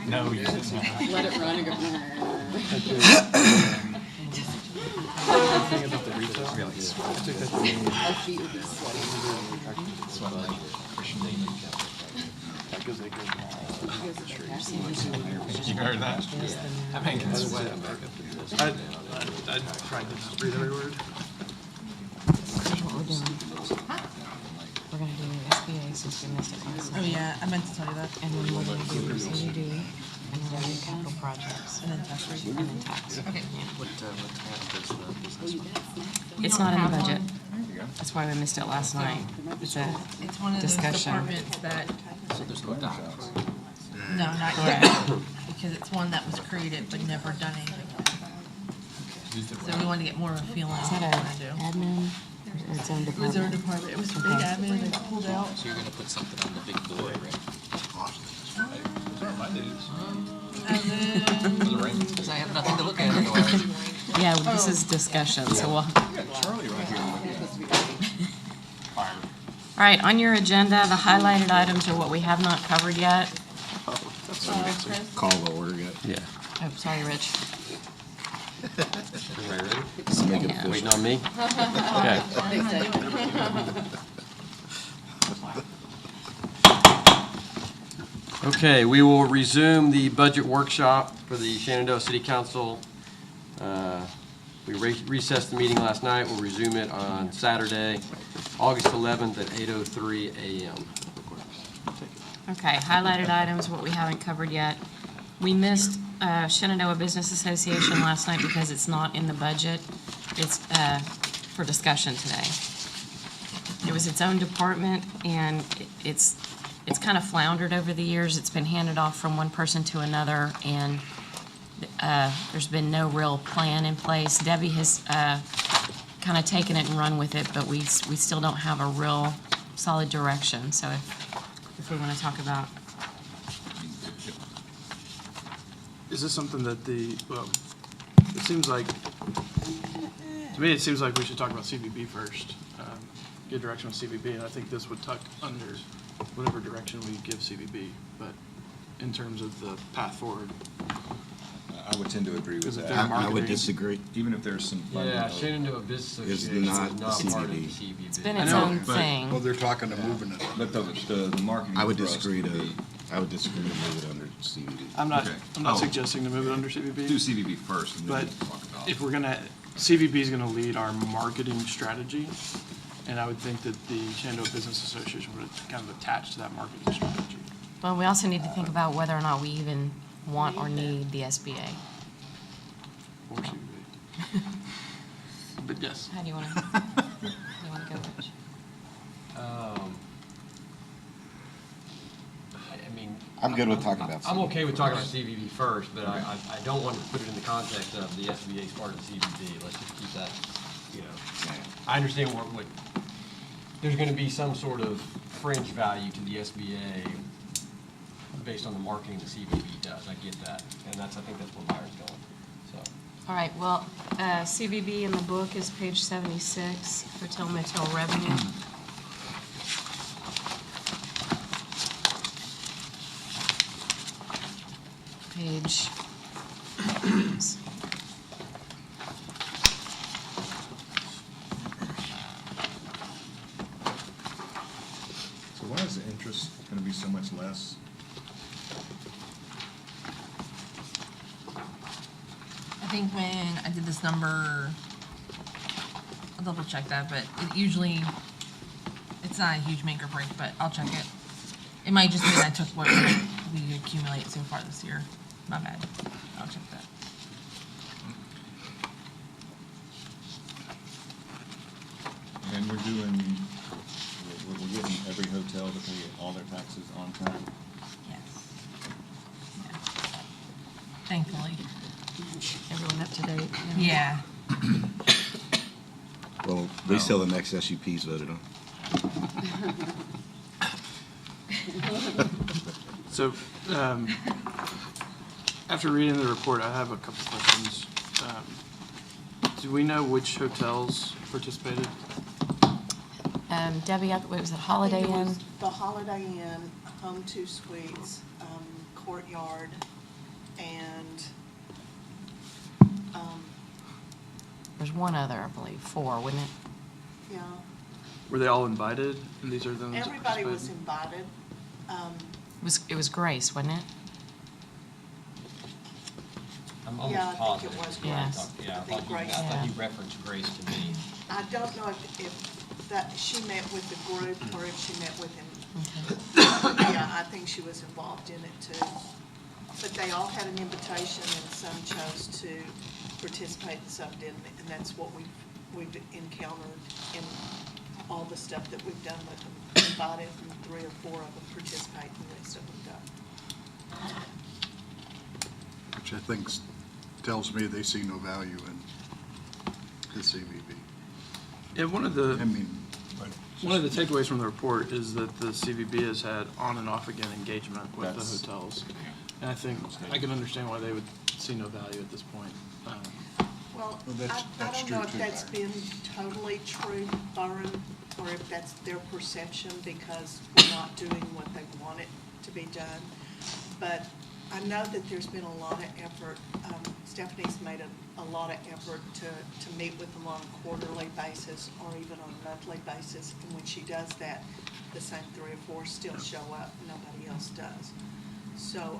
No, you didn't. Let it run and go. Thing about the retail. Our feet would be sweaty. You heard that? I mean, it's sweat. I tried to just read every word. Here's what we're doing. We're gonna do SBA since we missed it last Oh night. yeah, I meant to tell you that. And then we're gonna do CDD, and we're gonna do capital projects, And then tax rate. and then tax. Okay. What tab is the business one? It's not in the budget. That's why we missed it last night. It's a It's one of those discussion. departments that, So there's no docs. no, not yet. Because it's one that was created but never done anything with. So we wanted to get more of a feeling of Is what that we're a gonna do. admin or its own It was our department? department, it was a big admin that pulled out. So you're gonna put something on the big boy, right? And then, Because I have nothing to look at otherwise. Yeah, this is discussion, so we'll. Charlie right here. All right, on your agenda, the highlighted items are what we have not covered yet. Chris, Call the order yet? Yeah. Oh, sorry, Rich. Everybody ready? Let's make it Yeah. official. Waiting on me? Okay. Okay, we will resume the budget workshop for the Shenandoah City Council. We recessed the meeting last night. We'll resume it on Saturday, August 11th at 8:03 a.m. Okay, highlighted items, what we haven't covered yet. We missed Shenandoah Business Association last night because it's not in the budget. It's for discussion today. It was its own department, and it's kind of floundered over the years. It's been handed off from one person to another, and there's been no real plan in place. Debbie has kind of taken it and run with it, but we still don't have a real solid direction. So if we want to talk about, Is this something that well, it seems like, to me, it seems like we should talk about CVB first. Get direction with CVB, and I think this would tuck under whatever direction we give CVB, but in terms of the path forward. I would tend to agree with Is it that. their I would marketing? disagree. Even if there's some funding. Yeah, Shenandoah Business Association is not not part of the CBD. CBB. it's been I its know, own but- thing. Well, they're talking to moving it. But the marketing. I would for us disagree would to, be- I would disagree to move it under CBD. I'm not, Okay. I'm not Oh. suggesting to move it under Do CVB, CVB first and then but we'll talk about. if we're gonna, CVB is gonna lead our marketing strategy, and I would think that the Shenandoah Business Association would kind of attach to that marketing strategy. But we also need to think about whether or not we even want or need the SBA. Or CVB. But yes. How do you want to go, Rich? I mean. I'm good with talking about I'm CBD. okay with talking about CVB first, but I don't want to put it in the context of the SBA as part of the CVB. Let's just keep that, you know. I understand what, there's going to be some sort of fringe value to the SBA based on the marketing the CVB does. I get that. And I think that's where Byron's going, so. All right, well, CVB in the book is page 76, hotel motel revenue. Page. So why is the interest gonna be so much less? I think when I did this number, I'll double check that, but it usually, it's not a huge make or break, but I'll check it. It might just mean I took what we accumulate so far this year. My bad. I'll check that. And we're doing, we're getting every hotel to pay all their taxes on time. Yes. Yeah. Thankfully. Everyone up to date? Yeah. Well, at least till the next SUP's voted on. So, after reading the report, I have a couple questions. Do we know which hotels participated? Debbie, what was it, Holiday I think it Inn? was the Holiday Inn, Home Two Suites, Courtyard, and, There's one other, I believe, 4, wouldn't it? yeah, Were they all invited? And these are the ones that everybody was participated? invited. It was Grace, wasn't it? I'm Yeah, I almost think it positive. was Yes. Grace. Yeah, I think Grace. I thought he referenced Grace to me. I don't know if that, she met with the group or if she met with him. Yeah, I think she was involved in it too. But they all had an invitation and some chose to participate and some didn't. And that's what we've encountered in all the stuff that we've done with them. Invited and 3 or 4 of them participate and the rest of them don't. Which I think tells me they see no value in the CVB. Yeah, one of I mean, but the takeaways from the report is that the CVB has had on and off again engagement with That's- the hotels. And I think, I can understand why they would see no value at this point. Well, Well, that's- I that's don't know true if too, that's Byron. been totally true, Byron, or if that's their perception because we're not doing what they want it to be done. But I know that there's been a lot of effort. Stephanie's made a lot of effort to meet with them on a quarterly basis or even on a monthly basis. And when she does that, the same 3 or 4 still show up, nobody else does. So,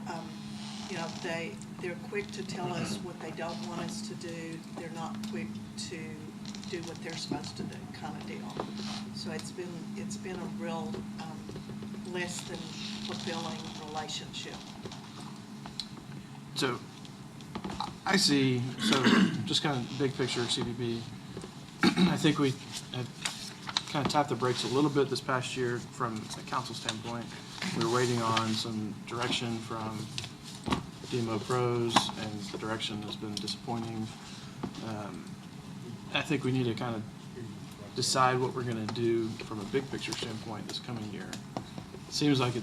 you know, they're quick to tell us what they don't want us to do. They're not quick to do what they're supposed to do, kind of deal. So it's been a real, less than fulfilling relationship. So I see, so just kind of big picture of CVB, I think we have kind of tapped the brakes a little bit this past year from a council standpoint. We were waiting on some direction from DMO pros, and the direction has been disappointing. I think we need to kind of decide what we're going to do from a big picture standpoint this coming year. It seems like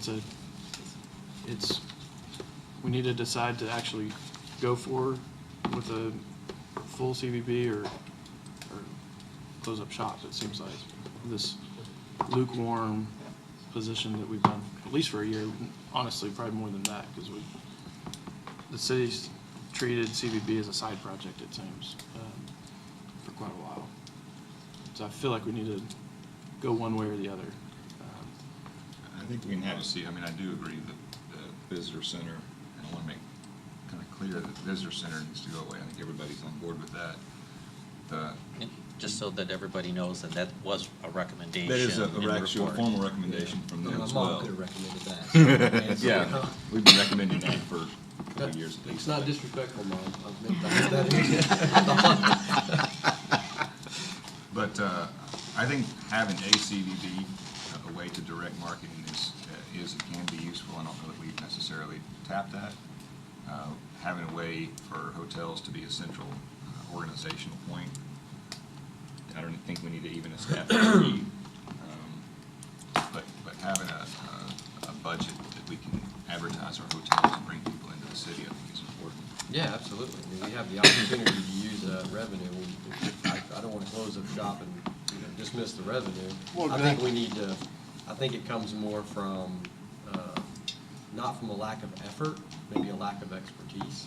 we need to decide to actually go forward with a full CVB or close up shop. It seems like this lukewarm position that we've done, at least for a year, honestly, probably more than that, because the city's treated CVB as a side project, it seems, for quite a while. So I feel like we need to go one way or the other. I think we can have a seat. I mean, I do agree that the visitor center, and I want to make kind of clear that the visitor center needs to go away. I think everybody's on board with that. And just so that everybody knows that that was a recommendation That is in the actually a report. formal recommendation from them My as mom well. could have recommended that. And so- Yeah, we've been recommending that for a couple of years at least. It's not disrespectful, Mom. I've been But I think having a CVB, a way to direct marketing it can be useful. I don't know that we've necessarily tapped that. Having a way for hotels to be a central organizational point. I don't think we need to even establish but having a budget that we can advertise our hotels and bring people into the city, I think is important. Yeah, absolutely. I mean, we have the opportunity to use revenue. I don't want to close up shop and, dismiss the revenue. Well, I think we need to, I think it comes more from, not from a lack of effort, maybe a lack of expertise.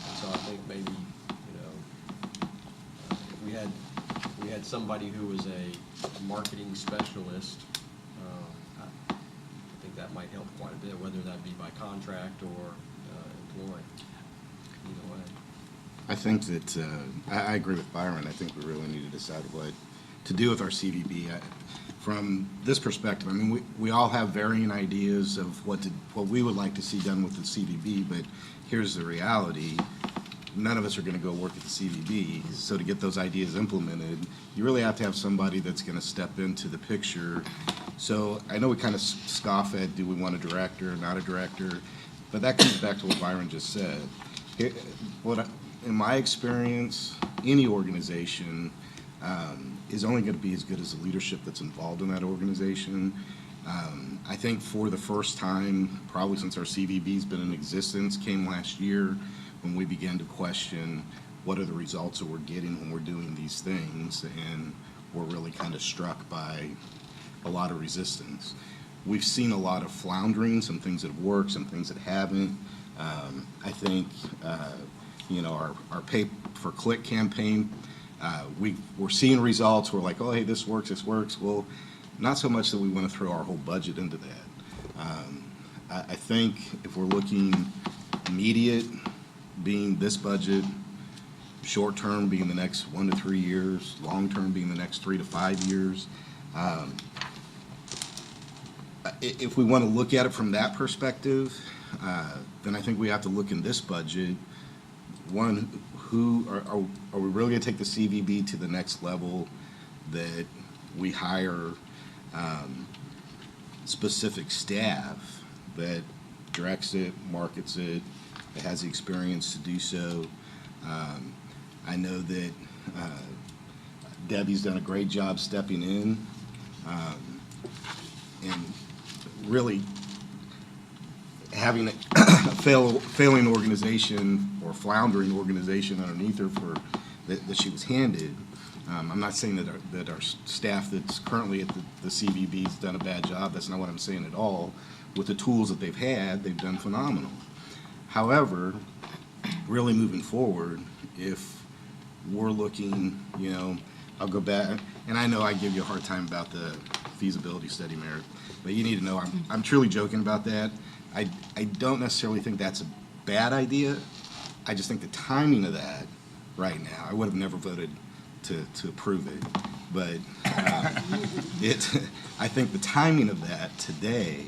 And so I think maybe, if we had somebody who was a marketing specialist, I think that might help quite a bit, whether that be by contract or employed, either way. I think that, I agree with Byron. I think we really need to decide what to do with our CVB. From this perspective, I mean, we all have varying ideas of what we would like to see done with the CVB, but here's the reality. None of us are going to go work at the CVB, so to get those ideas implemented, you really have to have somebody that's going to step into the picture. So I know we kind of scoff at, do we want a director or not a director, but that comes back to what Byron just said. In my experience, any organization is only going to be as good as the leadership that's involved in that organization. I think for the first time, probably since our CVB's been in existence, came last year, when we began to question what are the results that we're getting when we're doing these things, and we're really kind of struck by a lot of resistance. We've seen a lot of floundering, some things that have worked, some things that haven't. I think, our pay-per-click campaign, we're seeing results. We're like, oh, hey, this works, this works. Well, not so much that we want to throw our whole budget into that. I think if we're looking immediate, being this budget, short-term being the next 1 to 3 years, long-term being the next 3 to 5 years, if we want to look at it from that perspective, then I think we have to look in this budget. One, are we really going to take the CVB to the next level, that we hire specific staff that directs it, markets it, that has the experience to do so? I know that Debbie's done a great job stepping in and really having a failing organization or floundering organization underneath her that she was handed. I'm not saying that our staff that's currently at the CVB has done a bad job. That's not what I'm saying at all. With the tools that they've had, they've done phenomenal. However, really moving forward, if we're looking, I'll go back, and I know I give you a hard time about the feasibility study, Mayor, but you need to know I'm truly joking about that. I don't necessarily think that's a bad idea. I just think the timing of that right now, I would have never voted to approve it, but I think the timing of that today,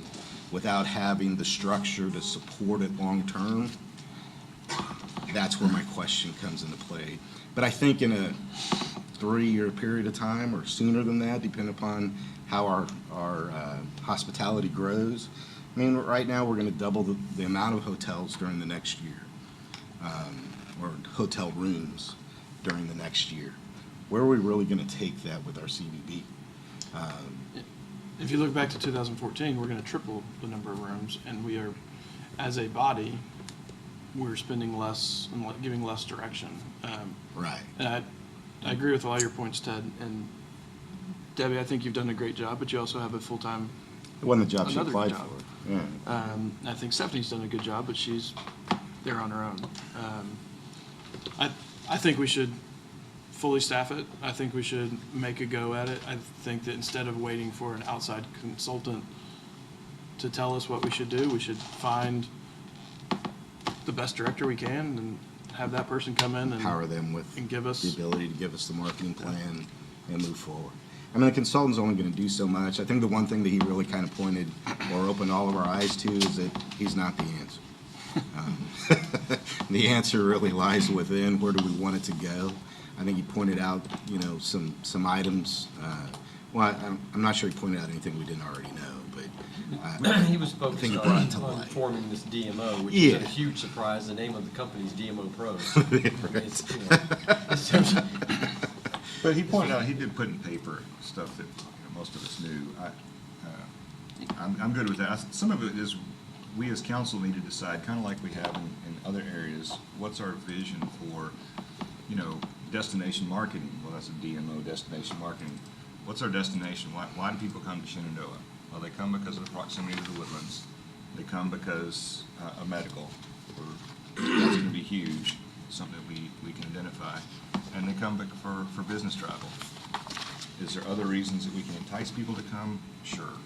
without having the structure to support it long-term, that's where my question comes into play. But I think in a 3-year period of time, or sooner than that, depending upon how our hospitality grows. I mean, right now, we're going to double the amount of hotels during the next year, or hotel rooms during the next year. Where are we really going to take that with our CVB? If you look back to 2014, we're going to triple the number of rooms, and we are, as a body, we're spending less and giving less direction. Right. And I agree with all your points, Ted. And Debbie, I think you've done a great job, but you also have a full-time. It wasn't the job she Another applied job. for. Yeah. I think Stephanie's done a good job, but she's there on her own. I think we should fully staff it. I think we should make a go at it. I think that instead of waiting for an outside consultant to tell us what we should do, we should find the best director we can and have that person come in and Empower them with and give us the ability to give us the marketing plan and move forward. I mean, the consultant's only going to do so much. I think the one thing that he really kind of pointed or opened all of our eyes to is that he's not the answer. The answer really lies within where do we want it to go. I think he pointed out, some items. I'm not sure he pointed out anything we didn't already know, but He was I focused think he brought it to on light. forming this DMO, which Yeah. is a huge surprise. The name of the company is DMO Pros. But he pointed out, he did put in paper stuff that most of us knew. I'm good with that. Some of it is, we as council need to decide, kind of like we have in other areas, what's our vision for, destination marketing? Well, that's a DMO, destination marketing. What's our destination? Why do people come to Shenandoah? Well, they come because of the proximity to the woodlands. They come because of medical, or that's going to be huge, something that we can identify. And they come back for business travel. Is there other reasons that we can entice people to come? Sure,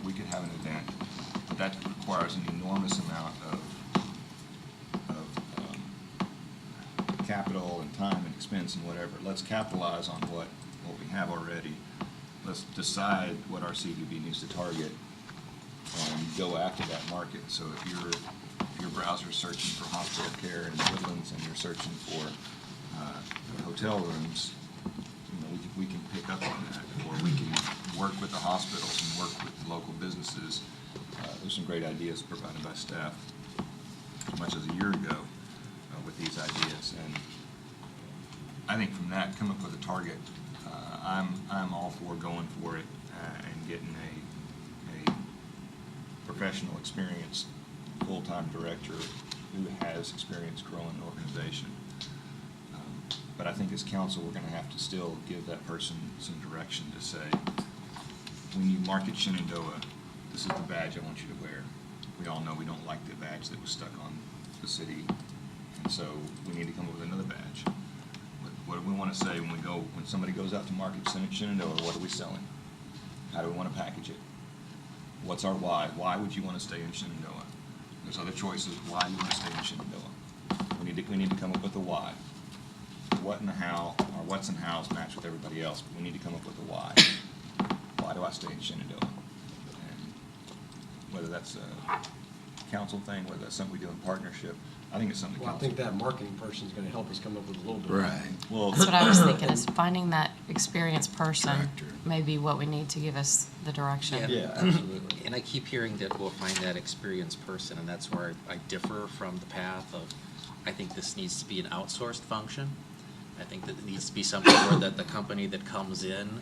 we could have an event, but that requires an enormous amount of capital and time and expense and whatever. Let's capitalize on what we have already. Let's decide what our CVB needs to target and go after that market. So if your browser's searching for hospital care in the woodlands and you're searching for hotel rooms, we can pick up on that, or we can work with the hospitals and work with the local businesses. There's some great ideas provided by staff as much as a year ago with these ideas, and I think from that, come up with a target. I'm all for going for it and getting a professional, experienced, full-time director who has experience growing an organization. But I think as council, we're gonna have to still give that person some direction to say, when you market Shenandoah, this is the badge I want you to wear. We all know we don't like the badge that was stuck on the city, and so we need to come up with another badge. What do we wanna say when somebody goes out to market Shenandoah, what are we selling? How do we wanna package it? What's our why? Why would you wanna stay in Shenandoah? There's other choices, why you wanna stay in Shenandoah. We need to come up with a why. What and the how, or what's and how's match with everybody else, but we need to come up with a why. Why do I stay in Shenandoah? And whether that's a council thing, whether that's something we do in partnership, I think it's something Well, I council. think that marketing person's gonna help us come up with a little bit. Right. Well, That's what I was thinking, is finding that experienced person Director. may be what we need to give us the direction. Yeah, absolutely. And I keep hearing that we'll find that experienced person, and that's where I differ from the path of, I think this needs to be an outsourced function. I think that it needs to be something where that the company that comes in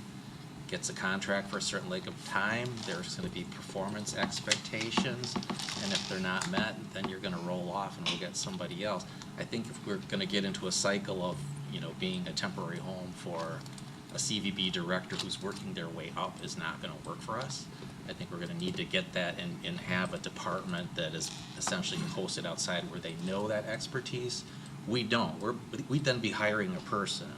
gets a contract for a certain length of time, there's gonna be performance expectations, and if they're not met, then you're gonna roll off and we'll get somebody else. I think if we're gonna get into a cycle of, being a temporary home for a CVB director who's working their way up is not gonna work for us. I think we're gonna need to get that and have a department that is essentially posted outside where they know that expertise. We don't. We'd then be hiring a person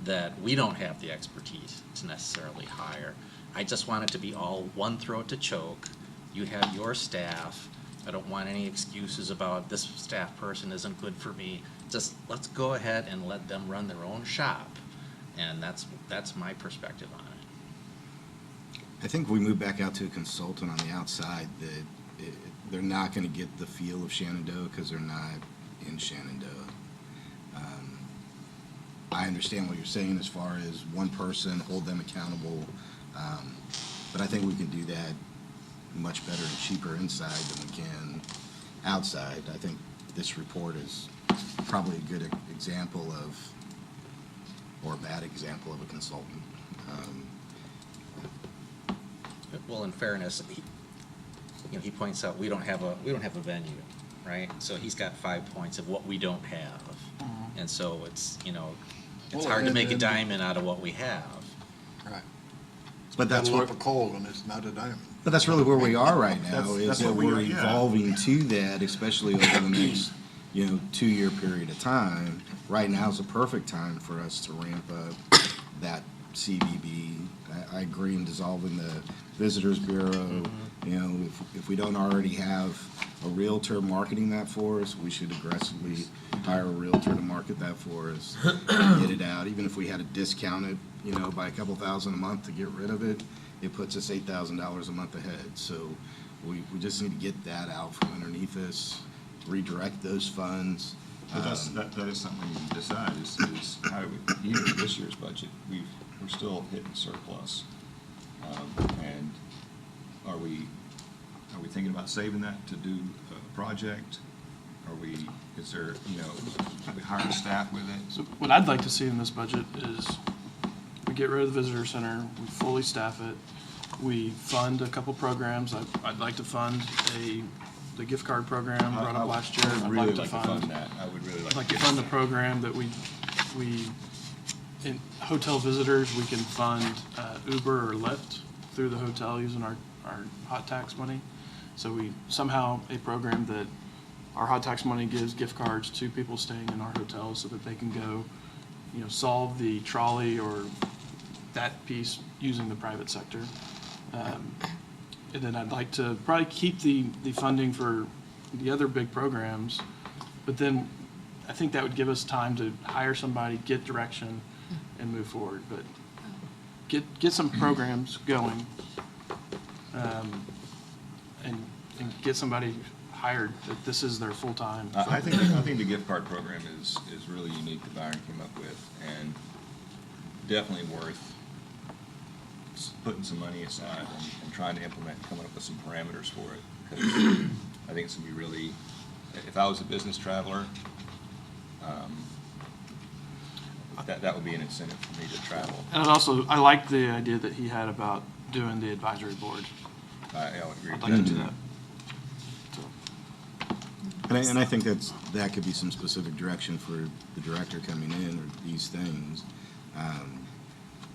that we don't have the expertise to necessarily hire. I just want it to be all one throat to choke. You have your staff. I don't want any excuses about this staff person isn't good for me. Just let's go ahead and let them run their own shop. And that's my perspective on it. I think we move back out to a consultant on the outside that they're not going to get the feel of Shenandoah because they're not in Shenandoah. I understand what you're saying as far as one person, hold them accountable, but I think we can do that much better and cheaper inside than we can outside. I think this report is probably a good example of, or a bad example of a consultant. Well, in fairness, he points out we don't have a venue, right? So he's got 5 points of what we don't have, and so it's it's Well, hard to make a and- diamond out of what we have. Right. But that's Double what, up a coal and it's not a diamond. but that's really where we are right now, That's is that what we we're are, yeah. evolving to that, especially over the next, 2-year period of time. Right now is a perfect time for us to ramp up that CVB. I agree in dissolving the Visitors Bureau. If we don't already have a realtor marketing that for us, we should aggressively hire a realtor to market that for us, get it out. Even if we had to discount it, by a couple thousand a month to get rid of it, it puts us $8,000 a month ahead. So we just need to get that out from underneath us, redirect those funds. But that is something we can decide is how do we, even for this year's budget, we're still hitting surplus. And are we thinking about saving that to do a project? Are we hiring staff with it? So what I'd like to see in this budget is we get rid of the visitor center, we fully staff it, we fund a couple programs. I'd like to fund the gift card program brought up last year. I would I'd really like to like to fund that. I would really I'd like like to to get fund a that. program that we, in hotel visitors, we can fund Uber or Lyft through the hotel using our hot tax money. So a program that our hot tax money gives gift cards to people staying in our hotels so that they can go, solve the trolley or that piece using the private sector. And then I'd like to probably keep the funding for the other big programs, but then I think that would give us time to hire somebody, get direction, and move forward. But get some programs going, and get somebody hired that this is their full-time. I think the gift card program is really unique that Byron came up with, and definitely worth putting some money aside and trying to implement, coming up with some parameters for it. Because I think it's gonna be really, if I was a business traveler, that would be an incentive for me to travel. And I like the idea that he had about doing the advisory board. I would agree I'd with like to that do too. that. And I think that could be some specific direction for the director coming in, or these things.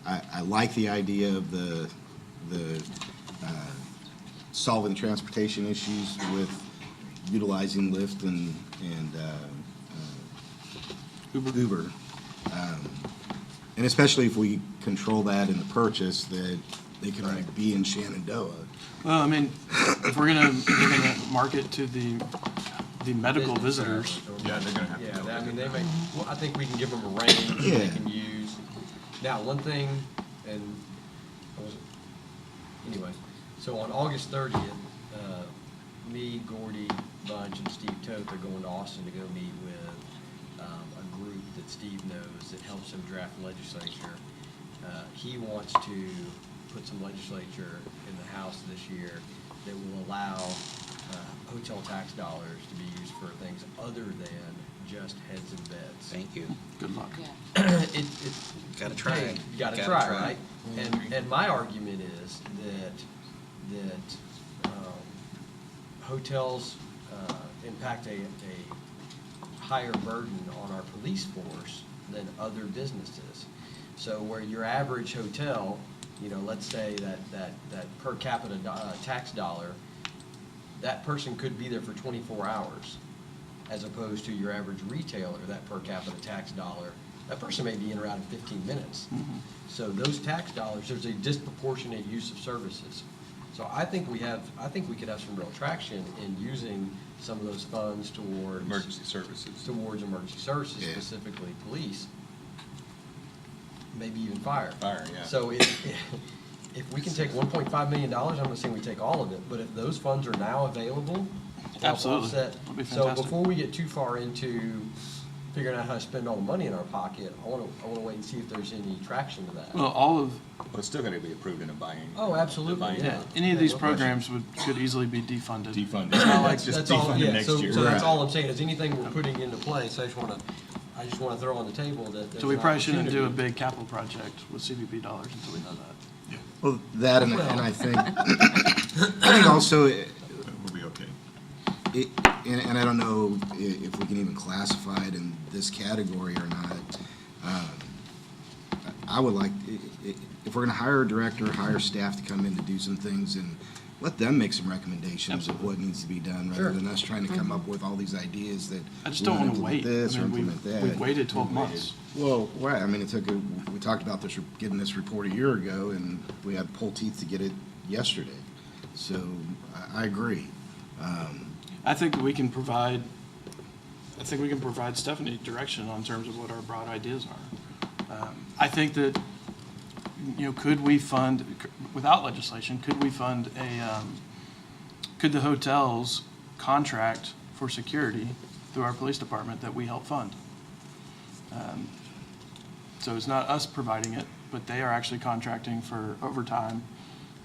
I like the idea of the solving transportation issues with utilizing Lyft and Uber. And especially if we control that in the purchase, that they can only be in Shenandoah. Well, I mean, if they're gonna market to the medical visitors, Yeah, they're gonna have to. Yeah, go I mean, with they it. may, well, I think we can give them a range that they Yeah. can use. Now, one thing, and, anyway, so on August 30th, me, Gordy, Bunch, and Steve Toth are going to Austin to go meet with a group that Steve knows that helps him draft legislature. He wants to put some legislature in the House this year that will allow hotel tax dollars to be used for things other than just heads and beds. Thank you. good luck. Yeah. Gotta try. Hey, you gotta try, right? And my argument is that hotels impact a higher burden on our police force than other businesses. So where your average hotel, you know, let's say that per capita tax dollar, that person could be there for 24 hours, as opposed to your average retailer, that per capita tax dollar, that person may be in or out in 15 minutes. So those tax dollars, there's a disproportionate use of services. So I think we could have some real traction in using some of those funds towards. Emergency services. Towards emergency services, Yeah. specifically police, maybe even fire. Fire, yeah. So if we can take $1.5 million, I'm not saying we take all of it, but if those funds are now available. to help Absolutely. offset- That'd be So fantastic. before we get too far into figuring out how to spend all the money in our pocket, I want to wait and see if there's any traction to that. Well, all of, Well, it's still gonna be approved in a buying. Oh, absolutely, buying- yeah. any of these no question. programs could easily be defunded. Defunded. It's not like Just That's all, defunded yeah, next so year. that's Right. all I'm saying, is anything we're putting into place, I just want to throw on the table that. there's So we an probably shouldn't do a opportunity. big capital project with CVB dollars until we know that. Well, that, and I think also, We'll be okay. and I don't know if we can even classify it in this category or not. I would like, if we're gonna hire a director, hire staff to come in to do some things, and let them make some recommendations of what needs to be done, rather Sure. than us trying to come up with all these ideas that. I just we don't wanna want to implement wait. This I or mean, implement that. we've waited 12 months. Well, right, I mean, we talked about this, getting this report a year ago, and we had to pull teeth to get it yesterday. So, I agree. I think that we can provide Stephanie direction on terms of what our broad ideas are. I think that, could we fund, without legislation, could we fund could the hotels contract for security through our police department that we help fund? So it's not us providing it, but they are actually contracting for overtime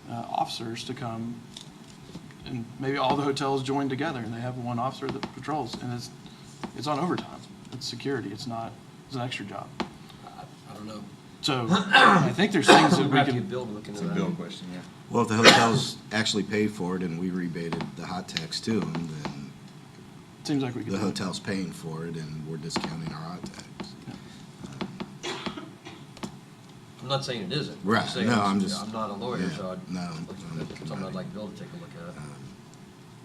officers to come, and maybe all the hotels join together and they have one officer that patrols, and it's on overtime. It's security. It's an extra job. I don't know. So I think there's things that We'll we have to get can, Bill to look into It's a that. bill question, yeah. Well, if the hotels actually paid for it and we rebated the hot tax to them, then seems like we could. the do it. hotel's paying for it and we're discounting our hot tax. I'm not saying it isn't. Right, saying no, it's- I'm just- I'm not a lawyer, yeah, so I'd. no, That's something I'd like Bill to take a look at.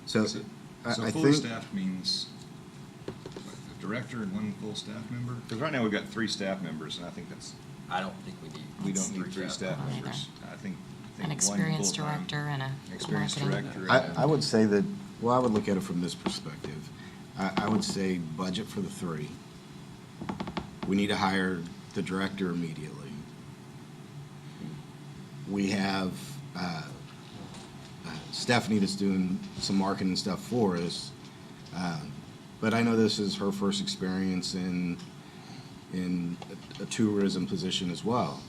So, So I fully think, staffed means a director and one full staff member? Because right now we've got 3 staff members, and I think I don't think we don't need 3 staff Either. members. I think An one experienced full-time. director and a Experienced marketing. director. I would say that, well, I would look at it from this perspective. I would say budget for the 3. We need to hire the director immediately. We have Stephanie that's doing some marketing stuff for us. But I know this is her first experience in a tourism position as well.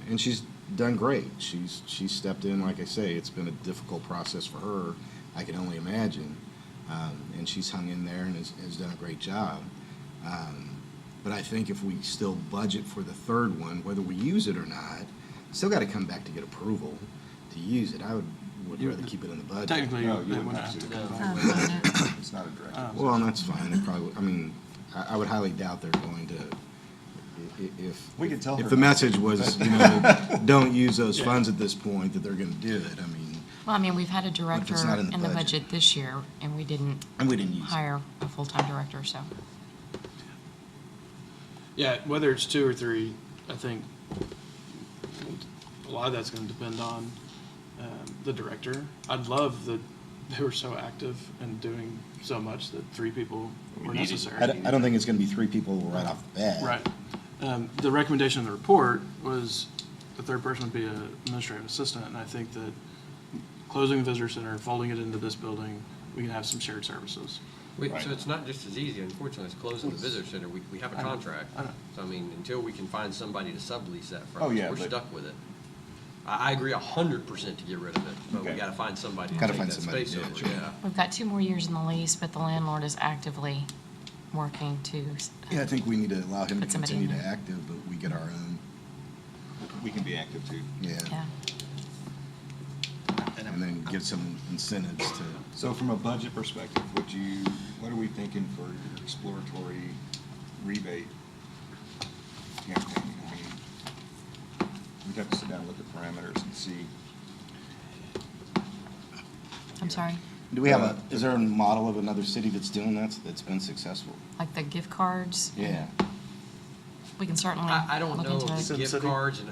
And she's done great. She's stepped in, like I say, it's been a difficult process for her, I can only imagine. And she's hung in there and has done a great job. But I think if we still budget for the 3rd one, whether we use it or not, still got to come back to get approval to use it. I would rather keep it in the budget. Technically, No, they you wouldn't wouldn't have have to to. come Oh, back. darn it. It's not a director. Um, Well, and that's fine. It probably, I mean, I would highly doubt they're going to, if. We could tell her If the not message to, was, but- you know, don't use those funds at this point, that they're gonna do it. I mean, Well, I mean, we've had a director it's not in the in the budget. budget this year, and we didn't and we didn't use it. hire a full-time director, so. Yeah, whether it's 2 or 3, I think a lot of that's gonna depend on the director. I'd love that they were so active and doing so much that 3 people were necessary. I don't think it's gonna be 3 people right off the bat. Right. The recommendation of the report was the third person would be an administrative assistant, and I think that closing the visitor center, folding it into this building, we can have some shared services. So it's not just as easy, unfortunately, as closing the visitor center. We have a I know. contract. I know. So I mean, until we can find somebody to sublease that from, Oh, yeah, we're but- stuck with it. I agree 100% to get rid of it, but we Okay. gotta find somebody to Gotta take find that somebody, space yeah, over, sure. yeah. We've got 2 more years in the lease, but the landlord is actively working to. Yeah, I think we need to allow him to Put somebody in continue to there. active, but we get our own, We can be active too. yeah. Yeah. And then give some incentives to, So from a budget perspective, what are we thinking for your exploratory rebate campaign? I mean, we'd have to sit down and look at parameters and see. I'm sorry, do we have is there a model of another city that's doing that, that's been successful? like the gift cards, Yeah. we can certainly I don't look know into if the it. gift SimCity? cards, and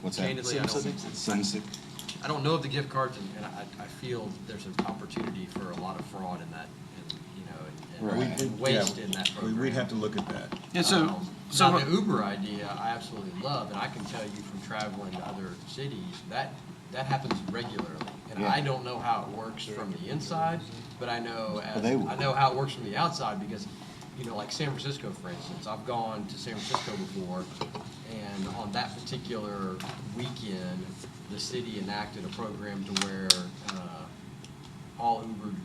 What's that? candidly, SimCity? I don't know if the gift cards, and I feel there's an opportunity for a lot of fraud in that, and, you know, and- Right. and waste in that program. We'd have to look at that. Yeah, so, Now, the Uber idea, I absolutely love, and I can tell you from traveling to other cities, that happens regularly. And Yeah. I don't know how it works from the inside, but I know, they will. I know how it works from the outside, because, you know, like San Francisco, for instance, I've gone to San Francisco before, and on that particular weekend, the city enacted a program to where, all Uber,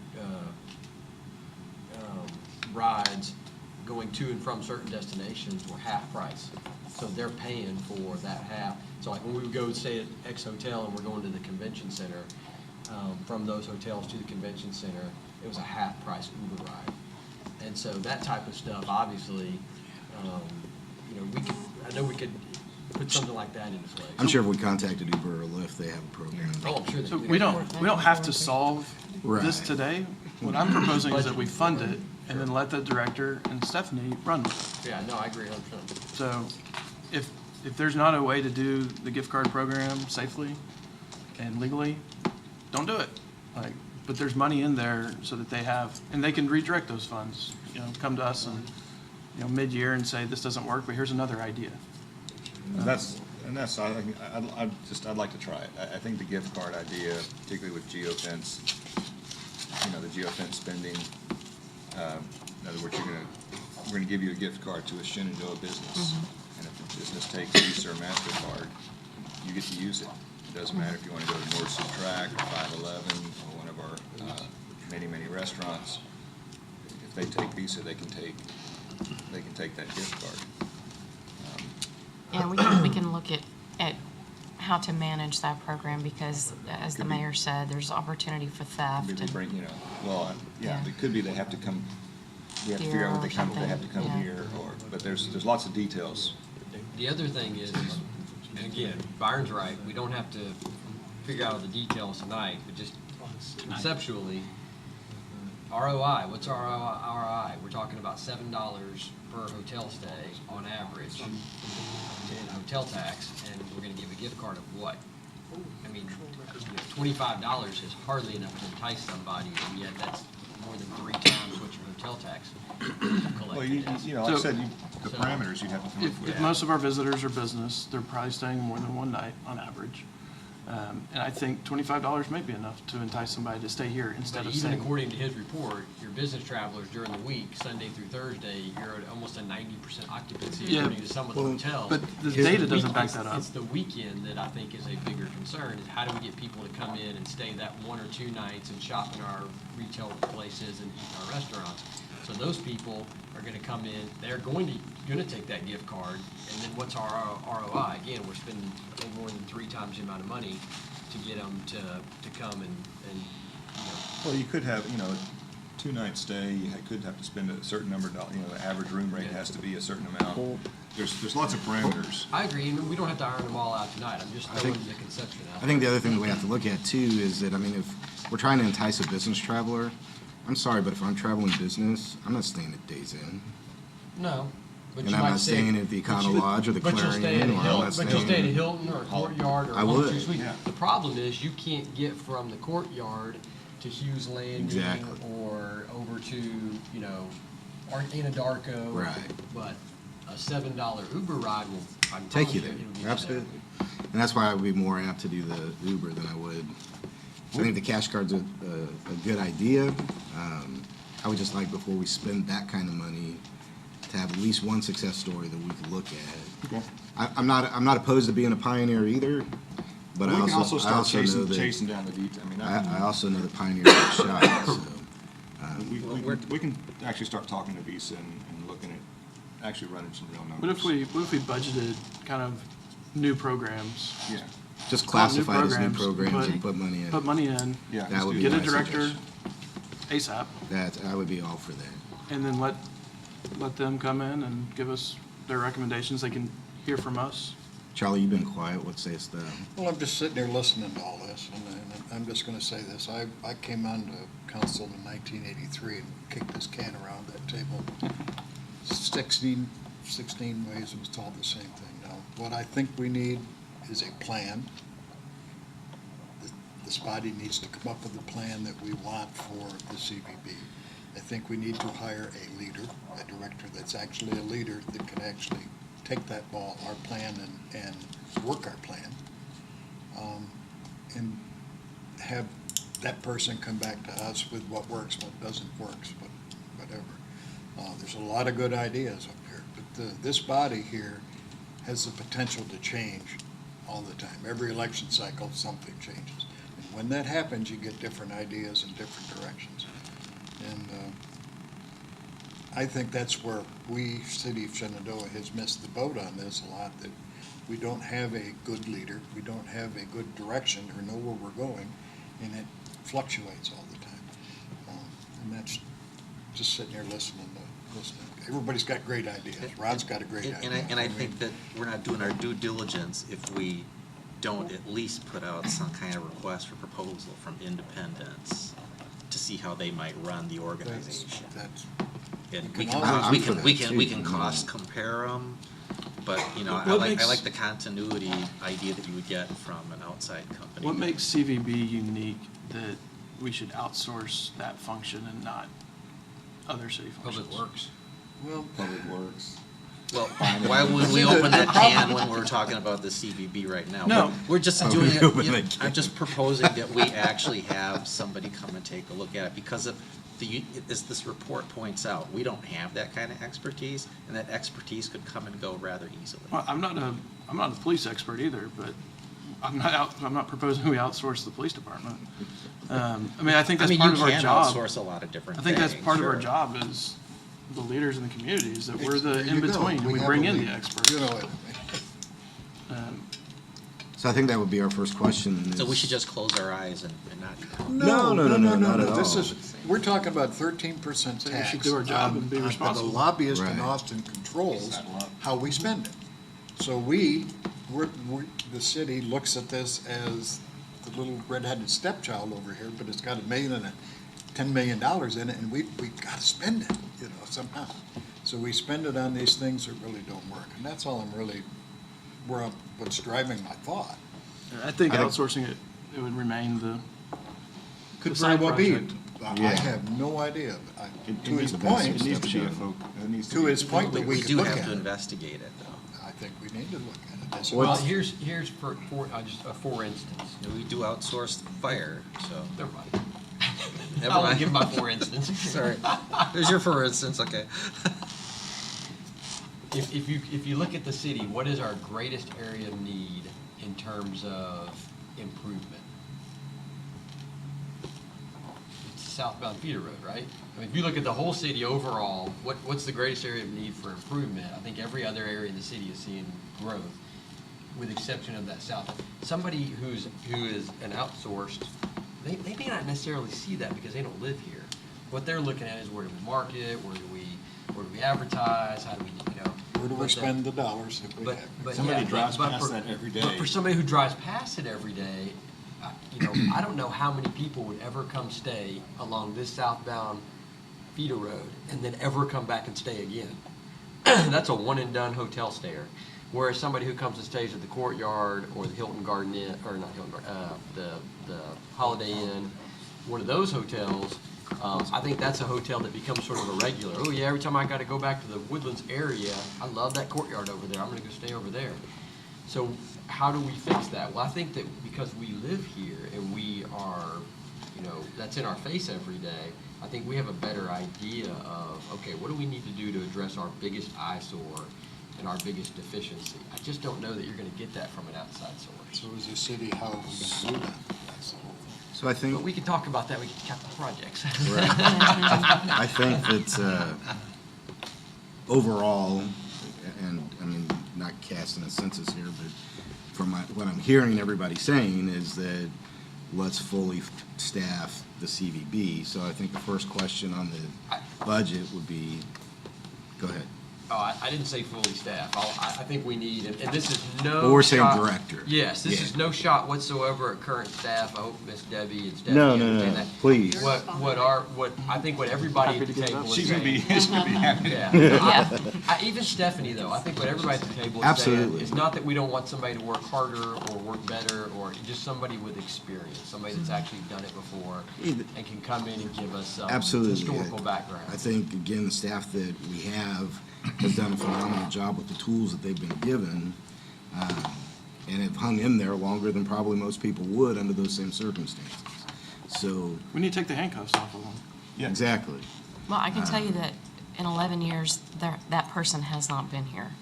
rides going to and from certain destinations were half price. So they're paying for that half. So like when we would go stay at X Hotel and we're going to the convention center, from those hotels to the convention center, it was a half price Uber ride. And so that type of stuff, obviously, you know, I know we could put something like that into place. I'm sure if we contacted Uber or Lyft, they have a program. Oh, I'm sure they So do. we don't have to solve this Right. today. What I'm proposing is that we fund it and then let the director and Stephanie run with it. Yeah, no, I agree 100%. So if there's not a way to do the gift card program safely and legally, don't do it. Like, but there's money in there so that they have, and they can redirect those funds, you know, come to us and, you know, mid-year and say, this doesn't work, but here's another idea. And that's, I think, I'd like to try it. I think the gift card idea, particularly with geofence, you know, the geofence spending, in other words, we're gonna give you a gift card to a Shenandoah business. And if the business takes Visa or MasterCard, you get to use it. It doesn't matter if you wanna go to North Sea Track or 511 or one of our, many, many restaurants. If they take Visa, they can take that gift card. Yeah, we can look at how to manage that program, because as the Could be- mayor said, there's opportunity for theft. Maybe and- bring, you know, well, yeah, Yeah. it could be they have to come, we have to figure Here out what or they come, if they have to come something, yeah. here, or, but there's lots of details. The other thing is, and again, Byron's right, we don't have to figure out all the details tonight, but just conceptually, ROI, what's our ROI? We're talking about $7 per hotel stay on average in hotel tax, and we're gonna give a gift card of what? I mean, $25 is hardly enough to entice somebody, and yet that's more than 3 times what your hotel tax Well, you collected is. know, like I So- said, the parameters you'd have to come up If with. most of our visitors are business, they're probably staying more than one night on average. And I think $25 may be enough to entice somebody to stay here instead But of even staying. according to his report, your business travelers during the week, Sunday through Thursday, you're at almost a 90% occupancy Yeah, according to some of the hotels. but the It's data the doesn't week- back that up. It's the weekend that I think is a bigger concern, is how do we get people to come in and stay that 1 or 2 nights and shop in our retail places and eat in our restaurants? So those people are gonna come in, they're gonna take that gift card, and then what's our ROI? Again, we're spending more than 3 times the amount of money to get them to come and, you know, Well, you could have, you know, 2-night stay, you could have to spend a certain number of dollars, the average room rate has to be a certain amount. There's lots of parameters. I agree, and we don't have to iron them all out tonight, I'm just throwing the conception out. I think the other thing that we have to look at too is that, I mean, if we're trying to entice a business traveler, I'm sorry, but if I'm traveling business, I'm not staying at Days Inn. No. But And you I'm might not stay- staying at the but Econo you- Lodge or the but you'll stay Clarion, at a or I'm Hilton- not But you'll stay at a staying. Hilton or a Courtyard or I a would. luxury suite. Yeah. The problem is you can't get from the Courtyard to Hughes Landing Exactly. or over to, Anadarko. Right. But a $7 Uber ride will, I can Take promise you you, there, it'll get you there. absolutely. And that's why I would be more apt to do the Uber than I would. I think the cash card's a good idea. I would just like, before we spend that kind of money, to have at least one success story that we could look at. Okay. I'm not opposed to being a pioneer either, but We I can also I start also know chasing that, down the detail. I mean, I also know the pioneers are shot, so. we can actually start talking to Visa and looking at, actually running some real numbers. What if we budgeted kind of new programs? Yeah, Just Call it new classify it as new programs, programs and put money in. Put money in, yeah. That would be get a my director suggestion. ASAP, That, I would be all for that. and then let them come in and give us their recommendations. They can hear from us. Charlie, you've been quiet. What sayest thou? Well, I'm just sitting there listening to all this, and I'm just gonna say this. I came on to council in 1983 and kicked this can around that table. 16 ways it was told the same thing. Now, what I think we need is a plan. This body needs to come up with a plan that we want for the CVB. I think we need to hire a leader, a director that's actually a leader that can actually take that ball, our plan, and work our plan. And have that person come back to us with what works, what doesn't work, but whatever. There's a lot of good ideas up here, but this body here has the potential to change all the time. Every election cycle, something changes. And when that happens, you get different ideas in different directions. And I think that's where we, City of Shenandoah, has missed the boat on this a lot, that we don't have a good leader, we don't have a good direction or know where we're going, and it fluctuates all the time. And that's just sitting here listening. Everybody's got great ideas. Rod's got a great idea. And I think that we're not doing our due diligence if we don't at least put out some kind of request for proposal from independents to see how they might run the organization. That's, And You can always- we I'm for can, we that can, we too. can cost compare them, but, I What like makes- the continuity idea that you would get from an outside company. What makes CVB unique that we should outsource that function and not other city functions? Public Works. well, Public Works. Well, why would we open that can when we're talking about the CVB right now? No. We're just Why doing would it, we open that can? I'm just proposing that we actually have somebody come and take a look at it, because of as this report points out, we don't have that kind of expertise, and that expertise could come and go rather easily. Well, I'm not a police expert either, but I'm not proposing we outsource the police department. I mean, I think that's part of our You can job. outsource a lot of different I things. think that's part of our sure. job is the leaders in the communities, that we're the there you go. in-between, and we have bring a in the leader. experts. You know it. So I think that would be our first question. So we is- should just close our eyes and not. No, not at This all. is, we're talking about 13% So we tax. should do our job and be on- responsible. The lobbyist in Right. Austin controls how we spend it. So we're, the city looks at this as the little red-headed stepchild over here, but it's got $10 million in it, and we gotta spend it, somehow. So we spend it on these things that really don't work, and that's all what's driving my thought. I think I think- outsourcing it would remain the Could the very side well be. project. I Yeah. have no idea. It To needs his to be- point, It needs to be a focus. to his point, that we We could do look have at to it. investigate it, though. I think we need to look at it. That's Well, why- here's just a for instance. We do outsource fire, so. Never mind. Never I won't mind. give my for instance. Sorry. There's your for instance, okay. If you look at the city, what is our greatest area of need in terms of improvement? It's southbound feeder road, right? I mean, if you look at the whole city overall, what's the greatest area of need for improvement? I think every other area in the city is seeing growth, with the exception of that south. Somebody who is an outsourced, they may not necessarily see that because they don't live here. what they're looking at is where do we market, where do we advertise, how do we, Where do we but spend the dollars if we But, have? but Somebody yeah, drives but past for- that every But day. for somebody who drives past it every day, I don't know how many people would ever come stay along this southbound feeder road and then ever come back and stay again. That's a one and done hotel stayer. Whereas somebody who comes and stays at the Courtyard or the Hilton Garden Inn, or not Hilton Garden, the Holiday Inn, one of those hotels, I think that's a hotel that becomes sort of a regular. Oh yeah, every time I got to go back to the Woodlands area, I love that Courtyard over there. I'm going to go stay over there. So how do we fix that? Well, I think that because we live here and we are, that's in our face every day, I think we have a better idea of, okay, what do we need to do to address our biggest eyesore and our biggest deficiency? I just don't know that you're going to get that from an outside source. So as a city, how are we gonna do that? That's the whole thing. So I think. But we can talk about that, we can capital projects. I think that overall, and I mean, not casting a census here, but from what I'm hearing everybody saying is that let's fully staff the CVB. So I think the first question on the budget would be, go ahead. Oh, I didn't say fully staffed. I think we need, and this is no. But we're saying shot- director. Yes, this Yeah. is no shot whatsoever at current staff. I hope Miss Debbie and Stephanie No, understand that. please. I think what everybody at the table is She's gonna be, saying. she's gonna be happy. Yeah. Even Stephanie though, I think what everybody at the table is saying Absolutely. is not that we don't want somebody to work harder or work better or just somebody with experience, somebody that's actually done it before and can come in and give us some Absolutely. historical background. I think, again, the staff that we have has done a phenomenal job with the tools that they've been given, and have hung in there longer than probably most people would under those same circumstances. So, We need to take the handcuffs off of them. Yeah. exactly. Well, I can tell you that in 11 years, that person has not been here.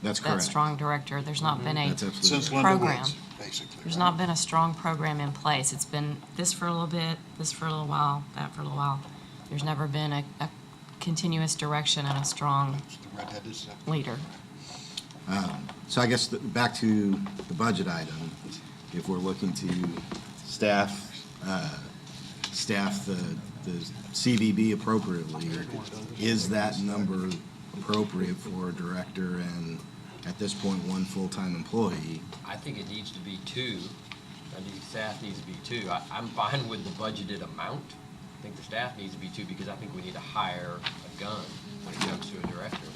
That's That correct. strong director, there's not been a That's absolutely Since right. Linda program. Woods, basically. There's right? not been a strong program in place. It's been this for a little bit, this for a little while, that for a little while. There's never been a continuous direction and a strong It's the redheaded step. leader. So I guess back to the budget item, if we're looking to staff the CVB appropriately, is that number appropriate for a director and, at this point, one full-time employee? I think it needs to be two. I think staff needs to be two. I'm fine with the budgeted amount. I think the staff needs to be two because I think we need to hire a gun when it comes to a director.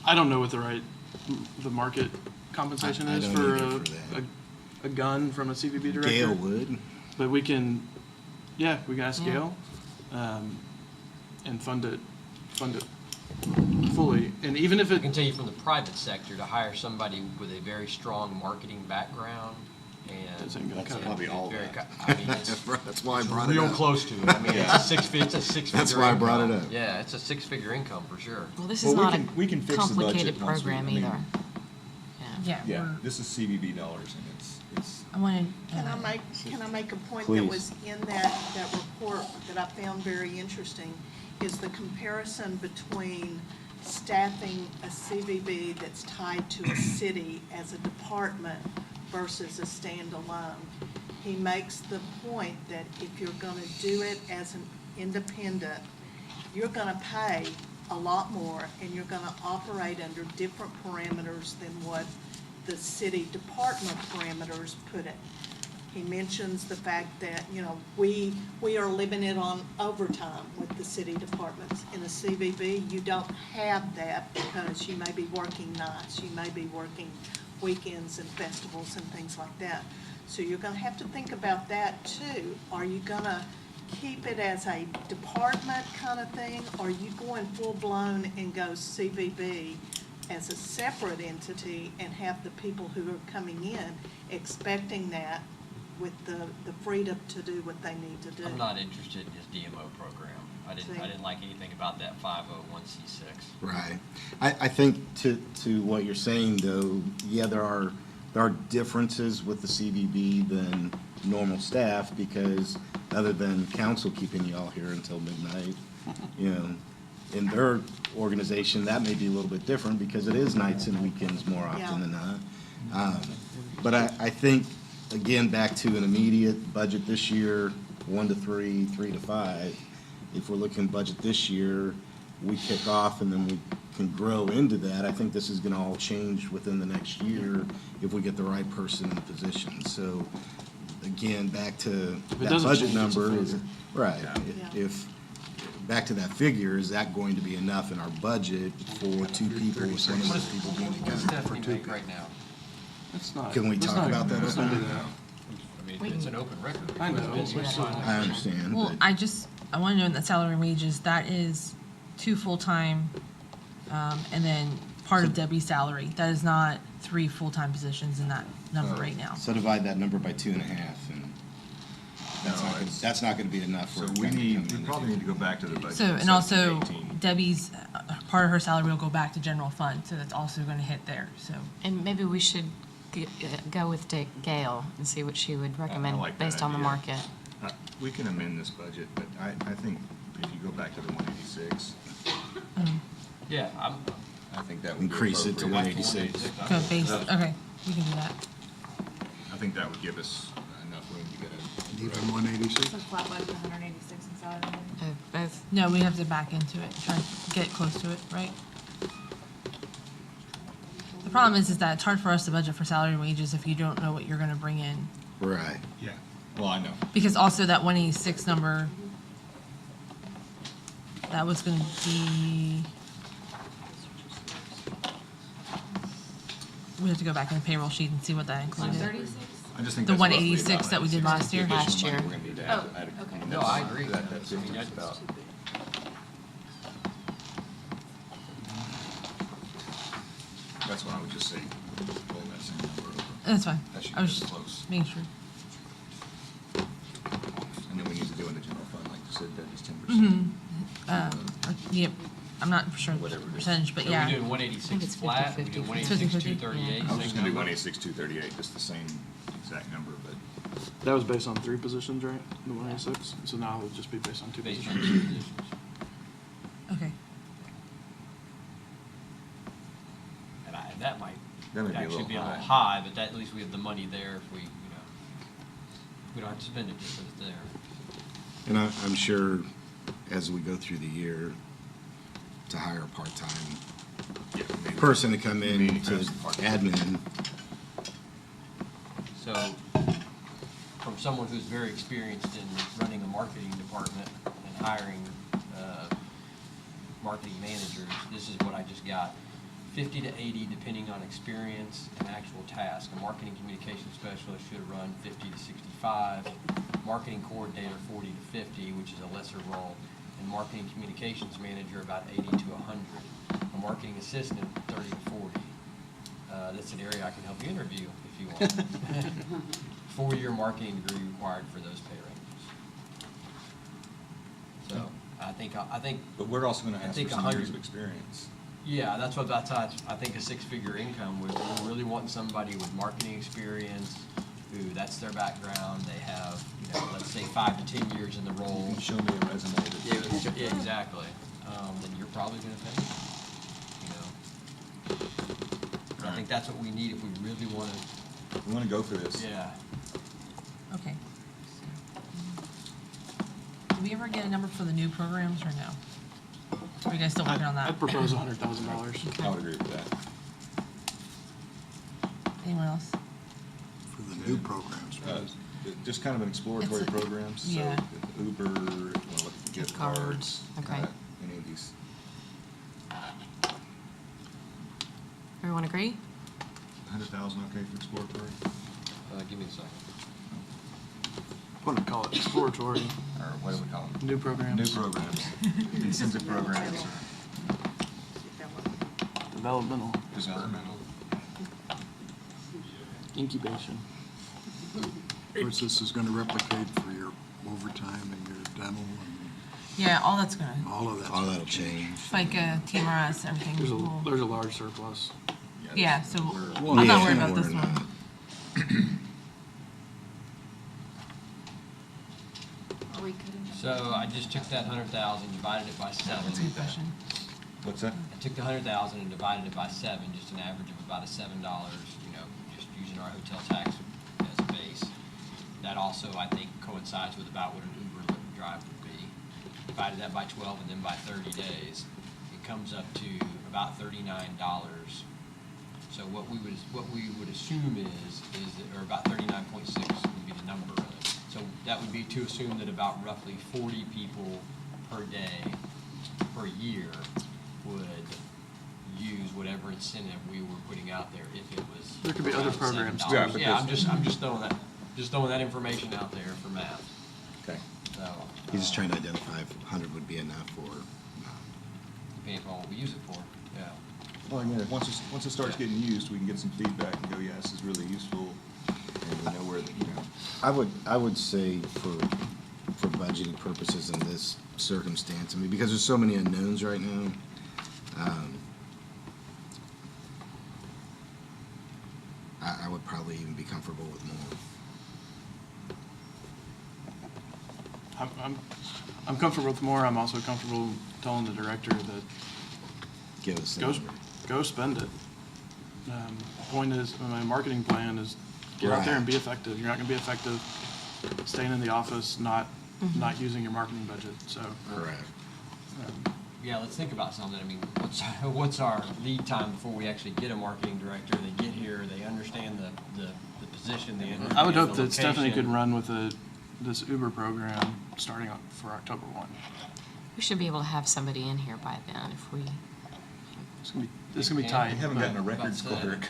I don't know what the market compensation I is don't for either for that. a gun from a CVB director. Gail would. But we can ask Gail, and fund it fully. And even if I it, can tell you from the private sector, to hire somebody with a very strong marketing background and. This ain't gonna and cut it. Probably all very that. I mean, it's That's why I brought it real up. close to it. I mean, it's a six-figure That's why I brought it income. up. Yeah, it's a six-figure income for sure. Well, this Well, is we not can- we can a fix the budget complicated once we- program I mean- either. Yeah. Yeah, Yeah, this is CVB dollars and it's, I wanted. Can I make a point Please. that was in that report that I found very interesting, is the comparison between staffing a CVB that's tied to a city as a department versus a standalone. He makes the point that if you're gonna do it as an independent, you're gonna pay a lot more and you're gonna operate under different parameters than what the city department parameters put it. He mentions the fact that, we are limited on overtime with the city departments. In a CVB, you don't have that because you may be working nights, you may be working weekends and festivals and things like that. So you're gonna have to think about that too. Are you gonna keep it as a department kind of thing? Or are you going full-blown and go CVB as a separate entity and have the people who are coming in expecting that with the freedom to do what they need to do? I'm not interested in his DMO program. I didn't like anything about that 501c6. Right. I think to what you're saying, though, yeah, there are differences with the CVB than normal staff, because other than council keeping you all here until midnight, in their organization, that may be a little bit different because it is nights and weekends more often than not. But I think, again, back to an immediate budget this year, 1 to 3, 3 to 5. If we're looking budget this year, we kick off and then we can grow into that. I think this is gonna all change within the next year if we get the right person in the position. So, again, back to If it that doesn't budget change, it's a number, failure. right, Yeah. if, back to that figure, is that going to be enough in our budget for 2 people, with one of those people being What does together? Stephanie make right now? Let's not. Can we let's talk not- about that Let's not do that. I mean, it's an open record. I know. It's been fine. I understand, Well, but. I want to know in that salary and wages, that is 2 full-time, and then part of Debbie's salary. That is not 3 full-time positions in that number right now. So divide that number by 2.5, and that's not gonna be enough for. So it we to need, come we in probably again. need to go back to the budget. So, of and also 17, 18. Debbie's, part of her salary will go back to general fund, so that's also going to hit there, so. And maybe we should go with Gail and see what she would recommend like that based on the idea. market. We can amend this budget, but I think if you go back to the 186, Yeah, I think that would be Increase it to appropriate. 186. Go base, okay, we can do that. I think that would give us enough room to get a. Even 186? flat budget, 186 inside of it. Both. No, we have to back into it, try to get close to it, right? The problem is that it's hard for us to budget for salary and wages if you don't know what you're gonna bring in. Right. Yeah, well, I know. Because also that 186 number, that was gonna be. We have to go back in the payroll sheet and see what that included. 136? I just think The that's roughly 186 about that we did 186. last year? The additional Last year. money we're gonna need to add- Oh, add- okay. mean, No, that's- I agree. That's I mean, 50 that's- about. That's what I would just say, roll that same number over. That's fine. That should I was get us just close. making sure. And then we need to do in the general fund, like you said, that is 10%. Yep, I'm not sure Whatever the it is. percentage, but So yeah. we're doing I think 186 it's flat, we're 50-50. doing It's 186, 50-50. 238. I was just gonna do same number. 186, 238, just the same exact number, but That was based on 3 positions, right? The 186? So now it would just be based on 2 Based on positions. two positions. Okay. And that might That might be a actually little be a little high. high, but that, at least we have the money there if we, you know, we don't have to spend it just because it's there. And I'm sure as we go through the year, to hire a part-time yeah. maybe- person to come in maybe to perhaps part- admin, So, from someone who's very experienced in running a marketing department and hiring marketing managers, this is what I just got. 50 to 80, depending on experience and actual task. A marketing communication specialist should run 50 to 65. Marketing coordinator, 40 to 50, which is a lesser role. And marketing communications manager, about 80 to 100. A marketing assistant, 30 to 40. That's an area I can help you interview if you want. 4-year marketing degree required for those pay ranges. So, I think, But we're also gonna I ask for think some 100 years of experience. yeah, that's I think a 6-figure income, we're really wanting somebody with marketing experience, who, that's their background, they have, you know, let's say 5 to 10 years in the role. You can show me a resume that. Yeah, exactly, then you're probably gonna pay, you know. But I think that's what we need if we really wanna, We wanna go for this. yeah. Okay. Did we ever get a number for the new programs or no? Are you guys still working on that? I'd propose $100,000. I would agree with that. Anyone else? For the new programs, Uh, right? Just kind of an exploratory It's a- programs, so yeah. Uber, you wanna look at gift Gift cards, cards. okay. Any of these. Everyone agree? 100,000, okay for exploratory? Give me a second. I want to call it exploratory, Or what do we call them? new programs. New programs, incentive programs, Developmental, experimental. incubation. Of course, this is gonna replicate for your overtime and your dental and Yeah, all that's gonna, all of that. all that'll change. FICA, TMRS, everything. There's will- there's a large surplus. Yeah, so Well, I'm not yeah, worried about we're this not. one. Are we cutting? So I just took that 100,000, divided it by 7. That's a good question. What's that? I took the 100,000 and divided it by 7, just an average of about $7, you know, just using our hotel tax as a base. that also, I think, coincides with about what an Uber Lyft drive would be. Divided that by 12 and then by 30 days, it comes up to about $39. So what we would assume is that, or about 39.6 would be the number of it. So that would be to assume that about roughly 40 people per day, per year, would use whatever incentive we were putting out there if it was. There could be other around programs, $7. too. Yeah, but Yeah, this- I'm just throwing that information out there for math, Okay. so. He's just trying to identify if 100 would be enough or not. Depending on what we use it for, yeah. Well, again, once it starts getting used, we can get some feedback and go, yeah, this is really useful, and we know where, I would say for budgeting purposes in this circumstance, I mean, because there's so many unknowns right now, I would probably even be comfortable with more. I'm comfortable with more. I'm also comfortable telling the director that Give us the go, number. go spend it. Point is, my marketing plan is get out there and be effective. You're not gonna be effective staying in the office, not using your marketing budget, so. Correct. Yeah, let's think about something. I mean, what's our lead time before we actually get a marketing director? They get here, they understand the position, they understand I would hope the that Stephanie could location. run with this Uber program starting for October 1. We should be able to have somebody in here by then if we, It's gonna be tight. we haven't gotten a but- records clerk.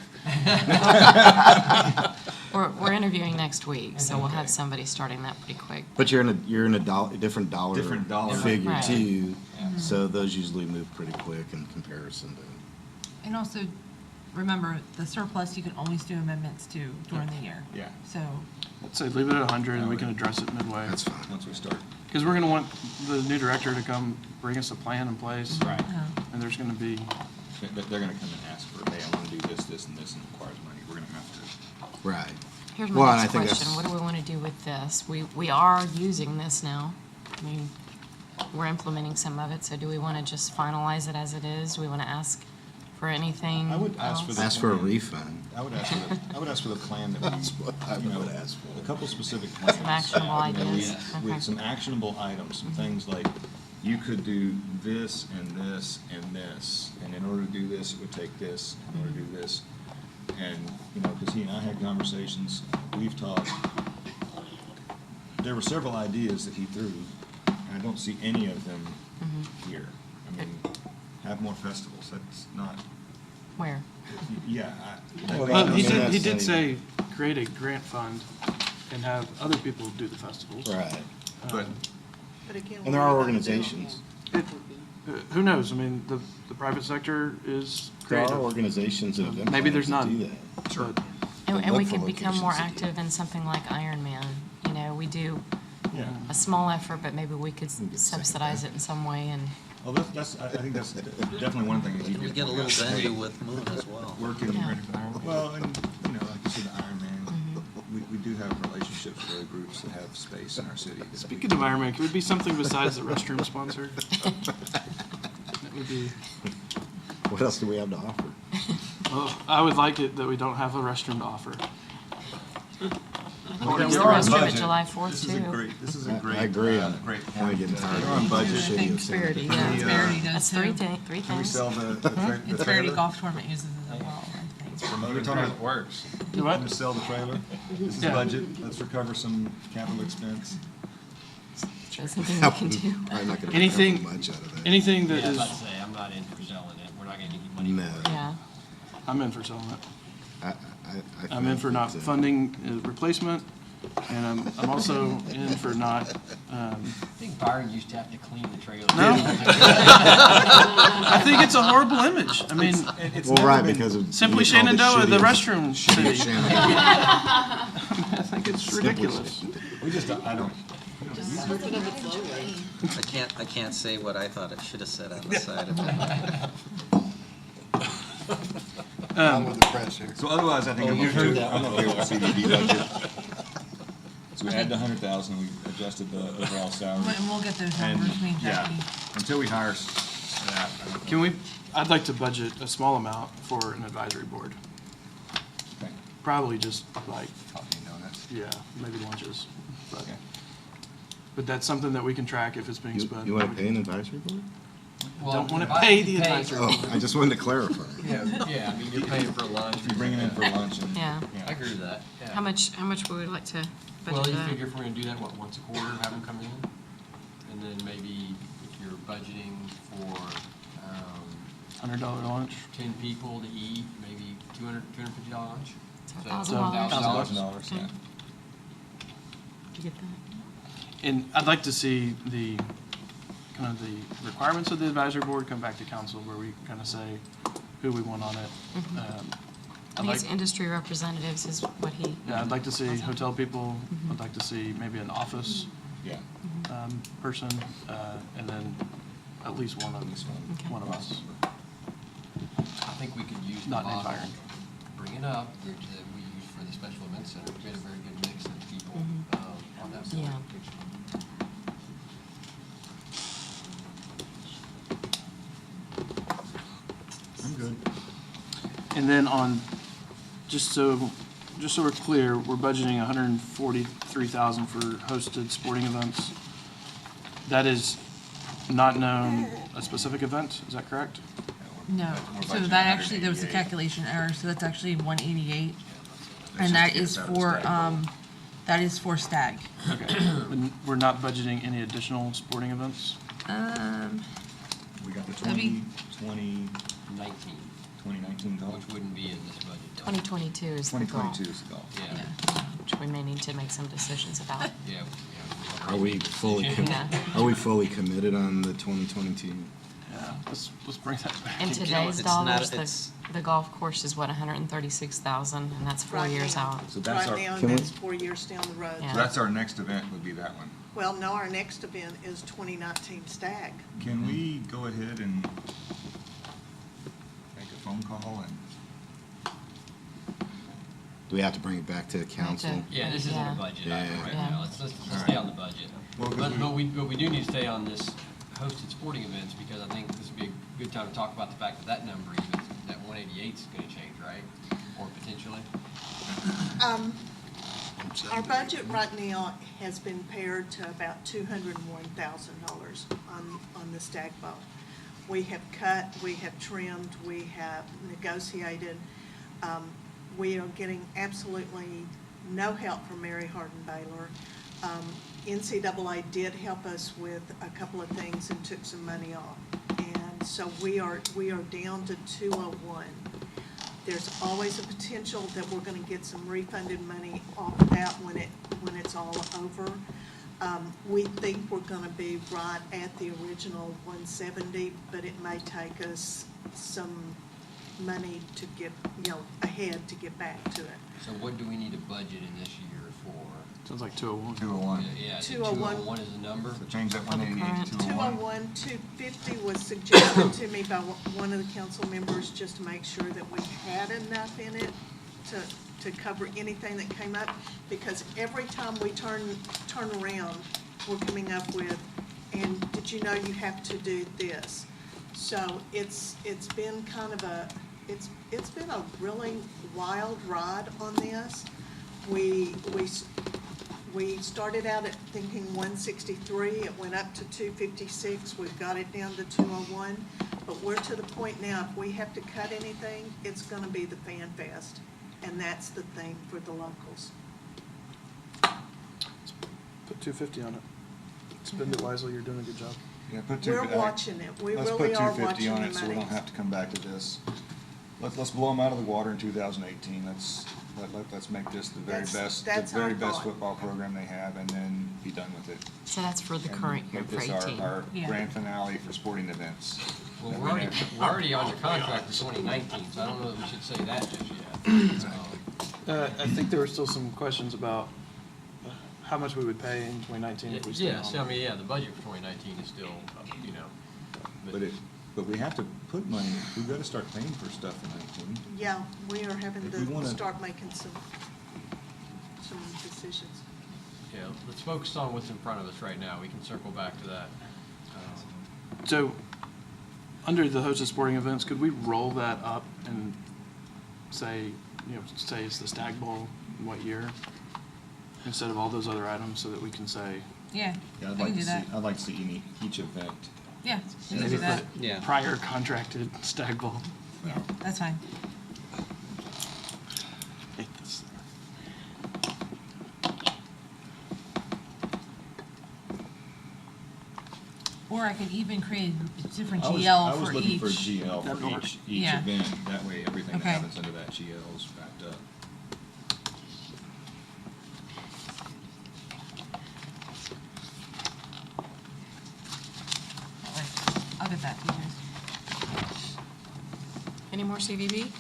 we're interviewing next week, so we'll have somebody starting that pretty quick. But you're in a different dollar Different dollar. figure Right. too, so those usually move pretty quick in comparison to. And also, remember, the surplus, you can always do amendments to during the year. Yeah. So, Let's say leave it at 100 and we can address it midway. That's fine. Once we start. Because we're gonna want the new director to come bring us a plan in place. Right. And there's gonna be, They're gonna come and ask for, hey, I wanna do this, this, and this, and it requires money. We're gonna have to. Right. Here's Well, my and I next think question. that's- What do we want to do with this? We are using this now. I mean, we're implementing some of it, so do we want to just finalize it as it is? Do we want to ask for anything I would ask for else? the- Ask for a refund. I would ask for the plan that we. That's what I you know, would ask for. A couple specific plans. Some actionable you know, ideas. with Okay. some actionable items, some things like, you could do this and this and this, and in order to do this, it would take this, in order to do this. And, because he and I had conversations, we've talked, there were several ideas that he threw, and I don't see any of them here. I mean, have more festivals, that's not, Where? yeah. well, he mean, did that's say create a grant fund and have other people do the festivals. Right. But, But again. And there what are we gotta do- organizations. Who knows? I mean, the private sector is There are creative. organizations that have Maybe there's plans to none. do that. But And we Look for could become more locations to do active in something like Ironman. You know, we do yeah. a small effort, but maybe we could We could second subsidize that. it in some way and, Well, I think that's definitely one thing that he We did. get a point little out. Hey, venue with Moon as well. Working, Yeah. well, and, like you said, Ironman, we do have relationships with other groups that have space in our city. that we- speaking of Ironman, could it be something besides the restroom sponsor? That would be, What else do we have to offer? well, I would like it that we don't have a restroom to offer. or use the We're on restroom at budget. July 4th This is a too. great, this is a I great. agree. Great Kind of point. getting tired We're on of budget. shitty think Yosemite. Parity, Can yeah. we, Disparity does That's too. three Can we things. sell the It's Parity trailer? Golf Tournament uses it as well, I think. We're talking about works. Do what? Can we sell the trailer? This is Yeah. budget, let's recover some capital expense. That's something we can do. I'm not gonna Anything- recover much out of that. Anything Yeah, that I was is, about to say, I'm not in for selling it. We're not gonna get any money No. for it. Yeah. I'm in for selling it. I I'm in think for not that, funding replacement, and I'm also in for not, I think Byron used to have to clean the trailer. No. I think it's a horrible image. I mean, Well, right, because of. simply we called it Shenandoah, the shitty- restroom shitty city. Shenandoah. I think it's Simply ridiculous. We just, I don't, Just open up its logo. I can't say what I thought it should have said on the side of it. On with the press here. so otherwise, I think I'm okay with the CDD budget. So we add the 100,000, we adjusted the overall salary. And we'll get those And, numbers, me and yeah, Jackie. until we hire staff, I don't Can we, I'd like to budget a small amount for an advisory board. think, Probably just like, coffee and donuts. yeah, maybe lunches. But, Okay. but that's something that we can track if it's being You, spent. you want to pay an advisory board? Don't want if to I pay had the to advisory. Oh, I just wanted to clarify. Yeah, I mean, you're paying for lunch. If you're bringing in for lunch and. Yeah. I agree with that, yeah. How much would we like to Well, budget you that? figure if we're gonna do that, what, once a quarter, have them come in? And then maybe if you're budgeting for, $100 lunch. 10 people to eat, maybe $250 lunch? So So $1,000. $1,000, yeah. Okay. Did you get that? And I'd like to see the, kind of the requirements of the advisory board come back to council where we kind of say who we want on it. Mm-hmm. Um, I I'd think it's like, industry representatives is what he. yeah, I'd like to see hotel people. I'd like to see maybe an office Yeah. person, and then at least one of, Okay. one of us. I think we could use the Not named model, Byron. bring it up, that we use for the special event center. We had a very good mix of people on that board. Yeah. I'm good. And then on, just so we're clear, we're budgeting $143,000 for hosted sporting events. That is not known a specific event, is that correct? No, We're so budgeting that actually, there was a 188. calculation error, so that's actually 188. That's And that just is to get us out of for, the stag bowl. that is for stag. Okay. And we're not budgeting any additional sporting events? We got the That'd be- 19, 2019 golf. which wouldn't be in this budget. 2022 is the goal, 2022 is the golf. Yeah, which we may need to make some decisions about. yeah. Are we fully, Yeah. are we fully committed on the 2022? Yeah, let's bring that back. In You know, today's it's not- dollars, it's- the golf course is what, 136,000, and that's 4 Right years now. out. So that's our, Right now, Can we- that's 4 years down the road. Yeah. so that's our next event would be that one. Well, no, our next event is 2019 Stag. Can we go ahead and make a phone call and, Do we have to bring it back to council? Yeah, this isn't Yeah. a budget Yeah. item right Yeah. now. Let's All stay right. on the budget. Well, 'cause But we do need to stay on this hosted sporting events, because I think this would be a good time to talk about the fact that that number, even, that 188 is gonna change, right? Or potentially. Our budget right now has been pared to about $201,000 on the Stag Bowl. We have cut, we have trimmed, we have negotiated. We are getting absolutely no help from Mary Hardin Baylor. NCAA did help us with a couple of things and took some money off. And so we are down to 201. There's always a potential that we're gonna get some refunded money off of that when it's all over. We think we're gonna be right at the original 170, but it may take us some money to get, ahead to get back to it. So what do we need to budget in this year for? Sounds like 201. 201? Yeah, 201. 201 is the number? So change that For the 188 to current. 201? 201, 250 was suggested to me by one of the council members, just to make sure that we had enough in it to cover anything that came up, because every time we turn around, we're coming up with, and did you know you have to do this? So it's been kind of it's been a really wild ride on this. We started out at thinking 163, it went up to 256, we've got it down to 201, but we're to the point now, if we have to cut anything, it's gonna be the Fan Fest, and that's the thing for the locals. Put 250 on it. Spend it wisely, you're doing a good job. Yeah, put We're 250 watching it, we Let's really put are 250 watching on the it so we don't money. have to come back to this. Let's blow them out of the water in 2018. Let's make this the very That's best our thought. football program they have, and then be done with it. So that's for the And current year make for this 18. our Yeah. grand finale for sporting events. Well, That we're we already, have. we're already on the contract for 2019, so I don't know that we should say that just yet. I think there were still some questions about how much we would pay in 2019 if we stayed Yes, I on. mean, yeah, the budget for 2019 is still, But we have to put money, we've got to start paying for stuff in 19. Yeah, we are having If we to wanna- start making some decisions. yeah, let's focus on what's in front of us right now. We can circle back to that. So, under the hosted sporting events, could we roll that up and say, say it's the Stag Bowl in what year? instead of all those other items so that we can say, Yeah, Yeah, I can do that. I'd like to see each event. Yeah, we can maybe do that. put Yeah. prior contracted stag ball. That's fine. Hate this. Or I could even create a different I was GL for looking each. for a GL That'd for work. each Yeah. event. That way, everything that Okay. happens under that GL is wrapped up. I'll get that to you guys. Any more CVB?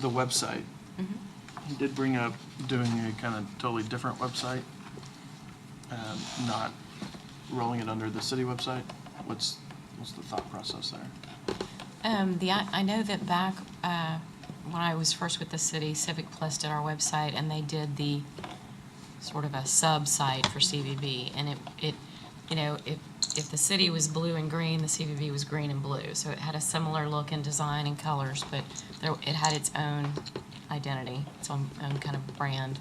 The website, he did bring up doing a kind of totally different website, not rolling it under the city website. What's the thought process there? I know that back, when I was first with the city, Civic Plus did our website, and they did the sort of a sub-site for CVB, and it, you know, if the city was blue and green, the CVB was green and blue, so it had a similar look and design and colors, but it had its own identity, its own kind of brand.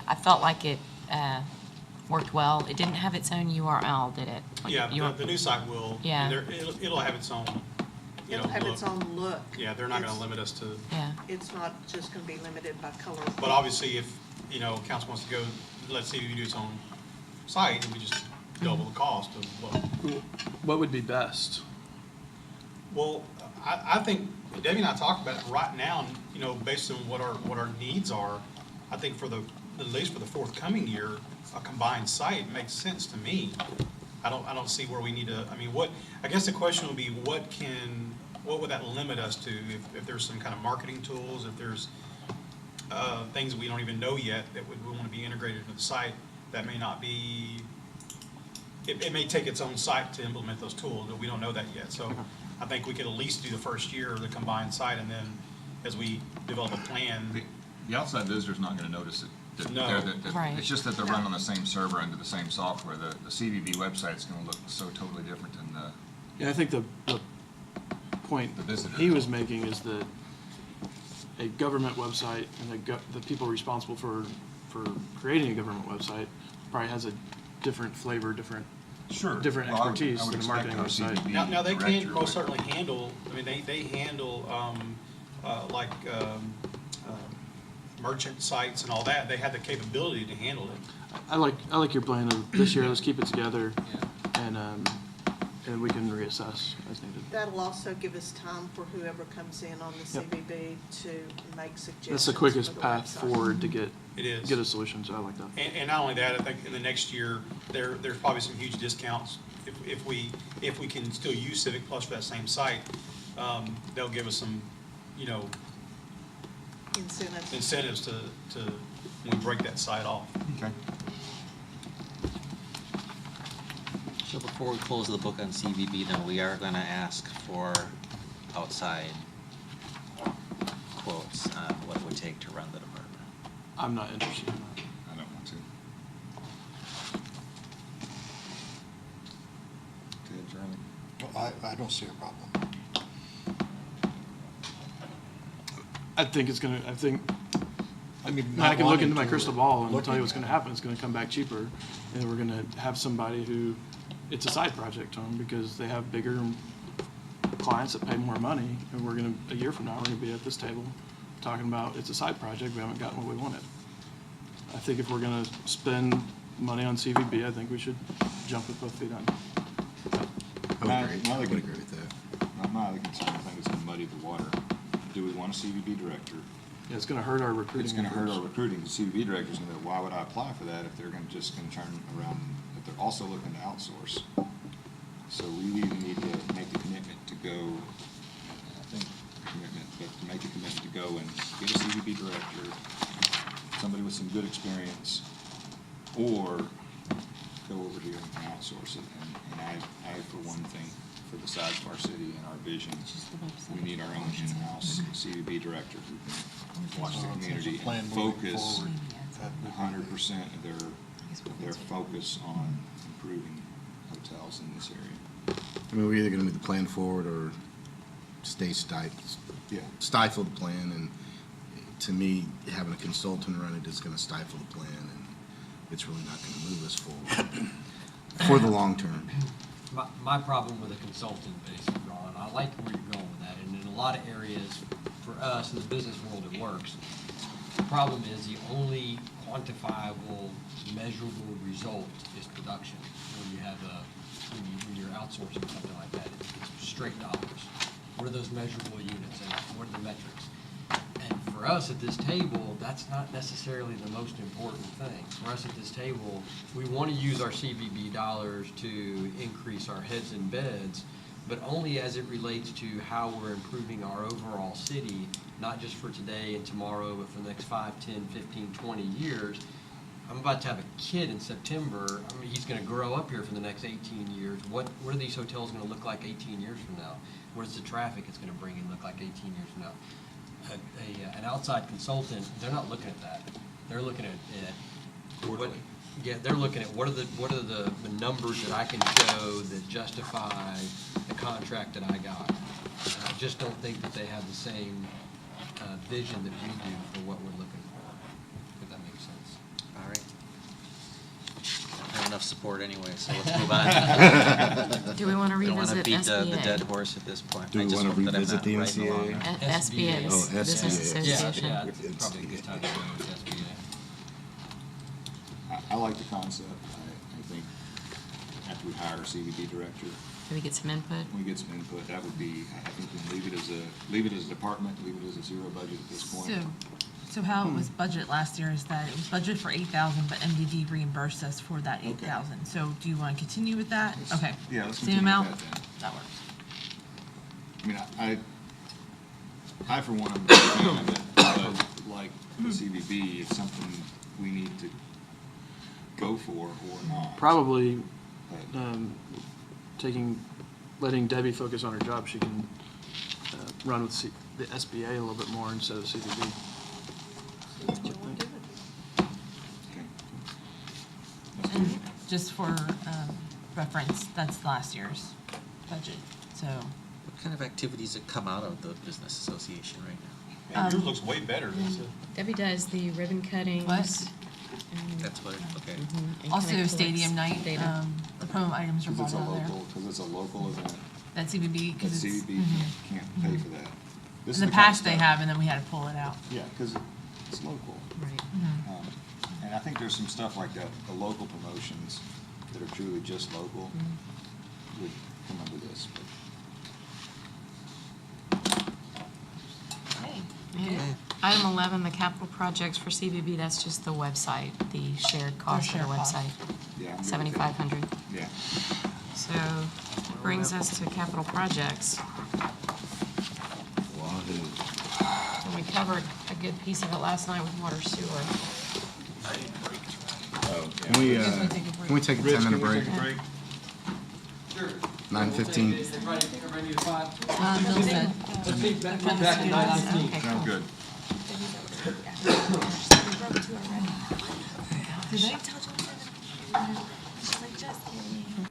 I felt like it worked well. It didn't have its own URL, did it? Like, Yeah, the new site will. Yeah. And it'll have its own, you know, It'll have its look. own look. Yeah, they're not gonna It's- limit us to, Yeah. It's not just gonna be limited by color. but obviously if, you know, council wants to go, let's see if you do its own site, and we just double the cost of what. What would be best? Well, I think Debbie and I talked about it right now, and, you know, based on what our needs are, I think at least for the forthcoming year, a combined site makes sense to me. I don't see where we need to, I mean, I guess the question would be, what would that limit us to? If there's some kind of marketing tools, if there's, things we don't even know yet that we want to be integrated into the site, that may not be, it may take its own site to implement those tools, but we don't know that yet. So I think we could at least do the first year of the combined site, and then as we develop a plan, The outside visitor's not gonna notice it. No. Right. It's just that they're run on the same server under the same software. The CVB website's gonna look so totally different than the, Yeah, I think the point The visitor. he was making is that a government website and the people responsible for creating a government website probably has a different flavor, different different Well, I would- expertise I would than a expect marketing our website. CVB now they director can most would- certainly handle, I mean, they handle, merchant sites and all that. They have the capability to handle it. I like your plan of this year, let's keep it together, and we can reassess as needed. That'll also give us time for whoever comes in on the Yep. CVB to make suggestions. That's the quickest for the path website. forward to get It is. a solution, so I like that. And not only that, I think in the next year, there's probably some huge discounts. If we can still use Civic Plus for that same site, they'll give us some, you know, incentives to, when we break that site off. Okay. So before we close the book on CVB, then we are gonna ask for outside quotes on what it would take to run the department. I'm not interested in that. I don't want to. Good, Charlie. Well, I don't see a problem. I think, I mean, I can look wanting into my to crystal ball and tell looking you what's gonna at happen, it's gonna come back cheaper, and we're gonna have somebody who, it's a side project to them, because they have bigger clients that pay more money, and a year from now, we're gonna be at this table talking about, it's a side project, we haven't gotten what we wanted. I think if we're gonna spend money on CVB, I think we should jump with both feet on. I would agree with that. My other concern, I think it's gonna muddy the water. Do we want a CVB director? Yeah, it's gonna hurt our recruiting. It's gonna hurt efforts. our recruiting. The CVB director's gonna go, why would I apply for that if they're just gonna turn around, if they're also looking to outsource? So we either need to make the commitment to go, I think commitment, but to make the commitment to go and get a CVB director, somebody with some good experience, or go over here and outsource it. And I, for one thing, for the size of our city and our vision, we need our own in-house CVB director who can watch the community and focus 100% of their focus on improving hotels in this area. I mean, we're either gonna move the plan forward or stay stifle the plan, and to me, having a consultant run it is gonna stifle the plan, and it's really not gonna move us forward for the long term. My problem with a consultant base, Ron, I like where you're going with that, and in a lot of areas, for us in the business world, it works. The problem is the only quantifiable, measurable result is production. When you have when you're outsourcing something like that, it's straight dollars. What are those measurable units, and what are the metrics? And for us at this table, that's not necessarily the most important thing. For us at this table, we want to use our CVB dollars to increase our heads and beds, but only as it relates to how we're improving our overall city, not just for today and tomorrow, but for the next 5, 10, 15, 20 years. I'm about to have a kid in September. I mean, he's going to grow up here for the next 18 years. What are these hotels going to look like 18 years from now? What is the traffic it's going to bring in look like 18 years from now? An outside consultant, they're not looking at that. They're looking at what, yeah, they're looking at what are the numbers that I can show that justify the contract that I got. And I just don't think that they have the same vision that we do for what we're looking for, if that makes sense. All right. Don't have enough support anyway, so let's move on. Do we want to Don't want to revisit beat the dead SBA? horse at this point. Do I we just wanna hope that I'm revisit not the writing along NCA? there. SBA, Oh, Business SBA. Association. Yeah, It's- it's probably a good time to go with SBA. I like the concept. I think after we hire a CVB director, Do we get some input? we get some input, that would be, I think we leave it as a department, leave it as a zero budget at this point. So how it was budgeted last year is that it was budgeted for 8,000, but MDD reimbursed us for that 8,000. So do you want to continue with that? Okay. Yeah, let's Same continue with amount? that then. That works. I mean, I for one, am a fan of it, but like the CVB, it's something we need to go for or not. Probably But- letting Debbie focus on her job, she can run with the SBA a little bit more instead of CVB. Okay. And just for reference, that's last year's budget. So What kind of activities that come out of the business association right now? Man, yours looks way better. Debbie does the ribbon cuttings. What? and- That's what, okay. and also kinda stadium collects night, data. the promo items are Because bought it's a out of there. because it's a local event, That CBB, but because it's, CVB can't pay for that. This is in the kind of past they stuff- have, and then we had to pull it out. Yeah, because it's local. Right. And I think there's some stuff like that, the local promotions that are truly just local would come under this. Hey. And Item 11, the capital projects for CVB, that's just the website, the shared cost of the shared cost. website, Yeah, I'm good with that. 7,500. Yeah. So brings us to capital projects. And we covered a good piece of it last night with water sewer. Can we take a 10-minute break? Sure. 9:15. Everybody need a 5? Bill said. Let's meet back at 9:15. Okay, Sound cool. good. Did they? She's like, just kidding.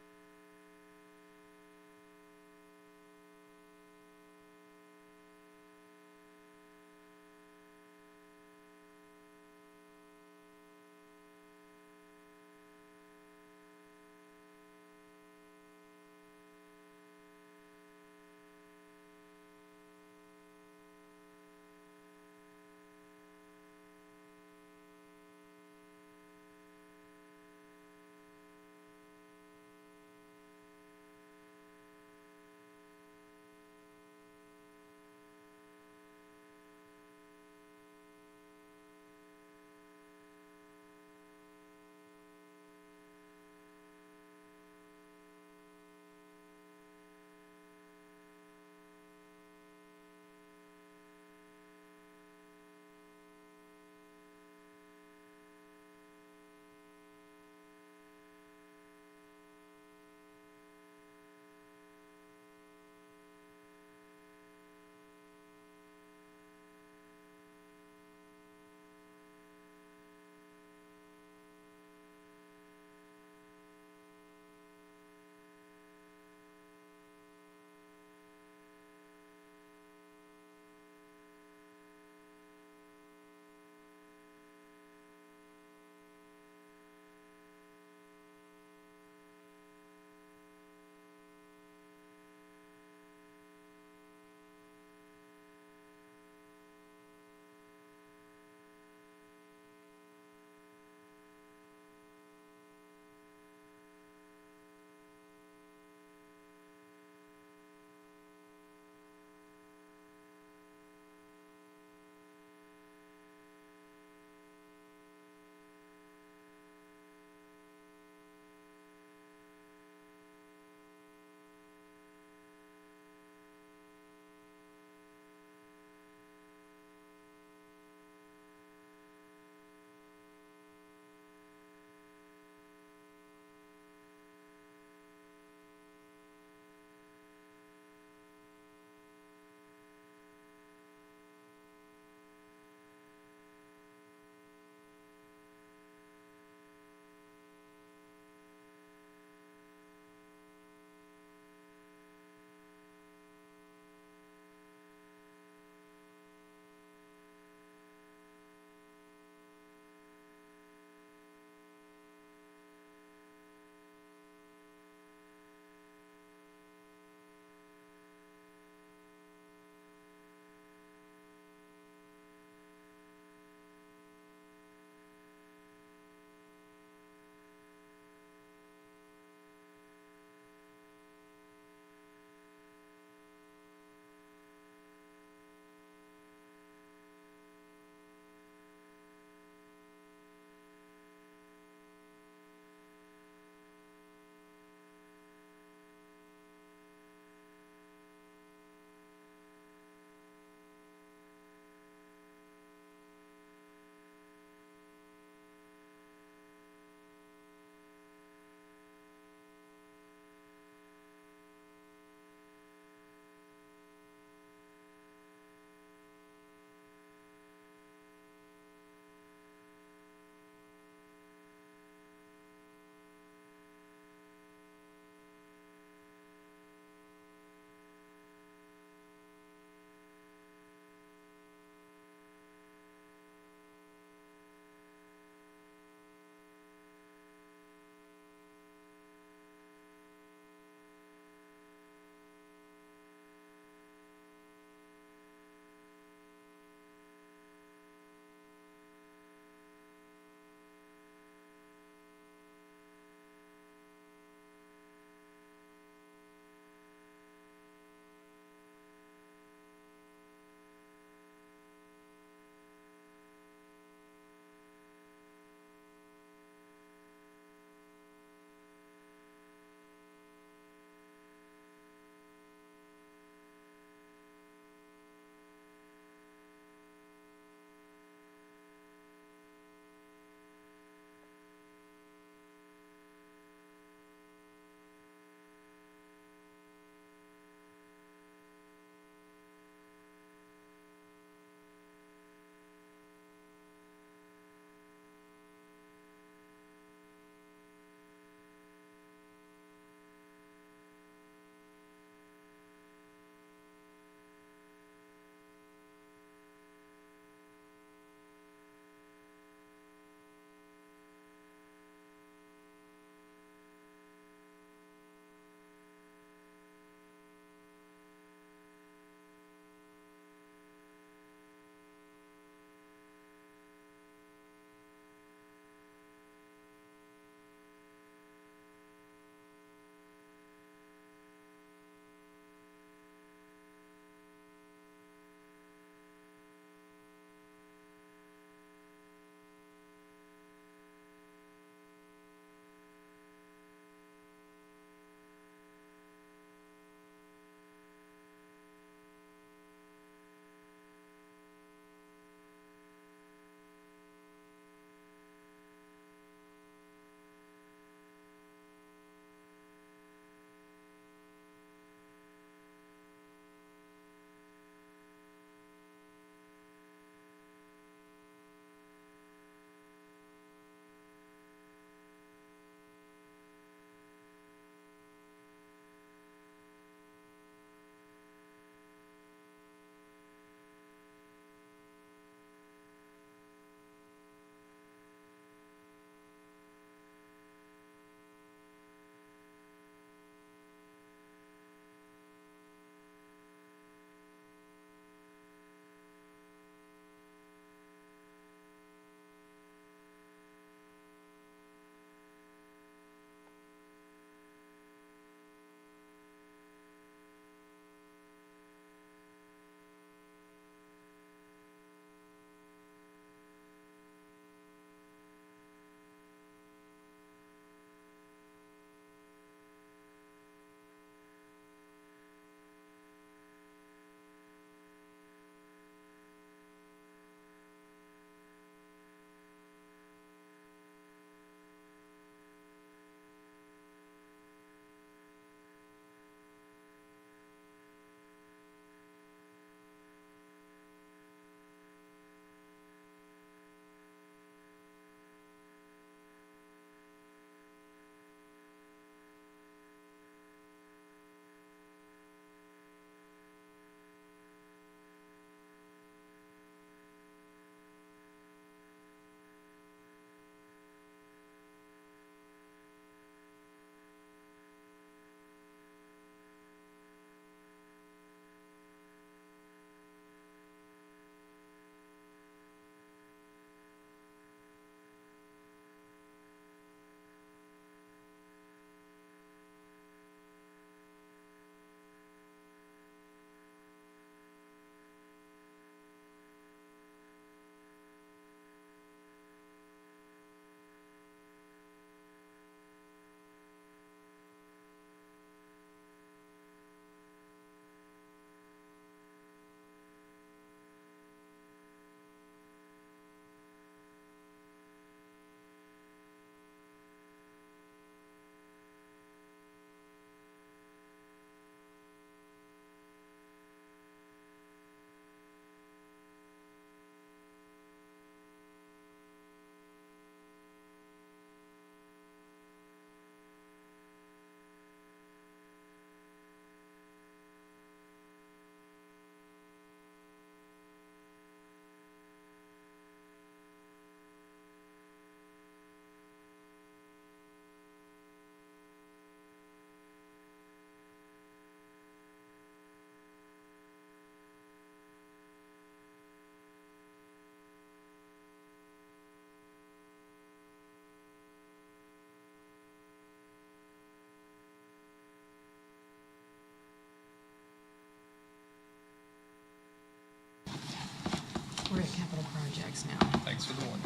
Thanks now. Thanks for the one.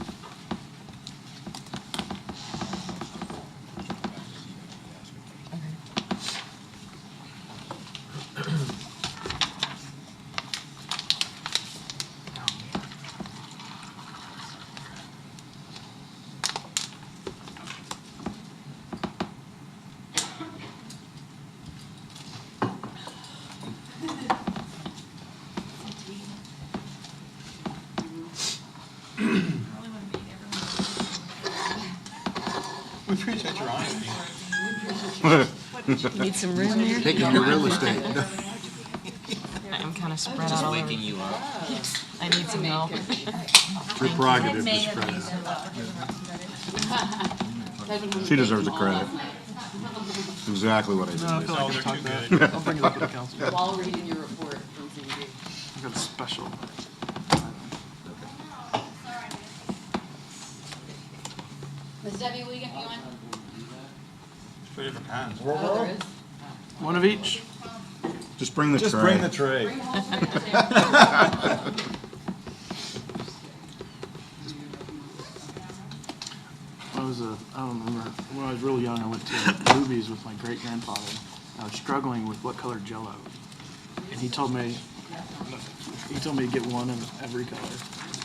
We appreciate your honesty. Need some room there? Taking your real estate. I'm kind of spread out Just all over. waking you up. I need some help. Your prerogative to spread out. She deserves the credit. It's exactly what I No, I did. feel No, like I they're talk too that. good. I'll bring it up to the council. While reading your report from CBD. I've got a special. Miss Debbie, will you get me one? Three different kinds. Oh, there is? One of each. Just bring the tray. Just bring the tray. I don't remember, when I was really young, I went to movies with my great grandfather. I was struggling with what color Jell-O. And he told me to get one in every color.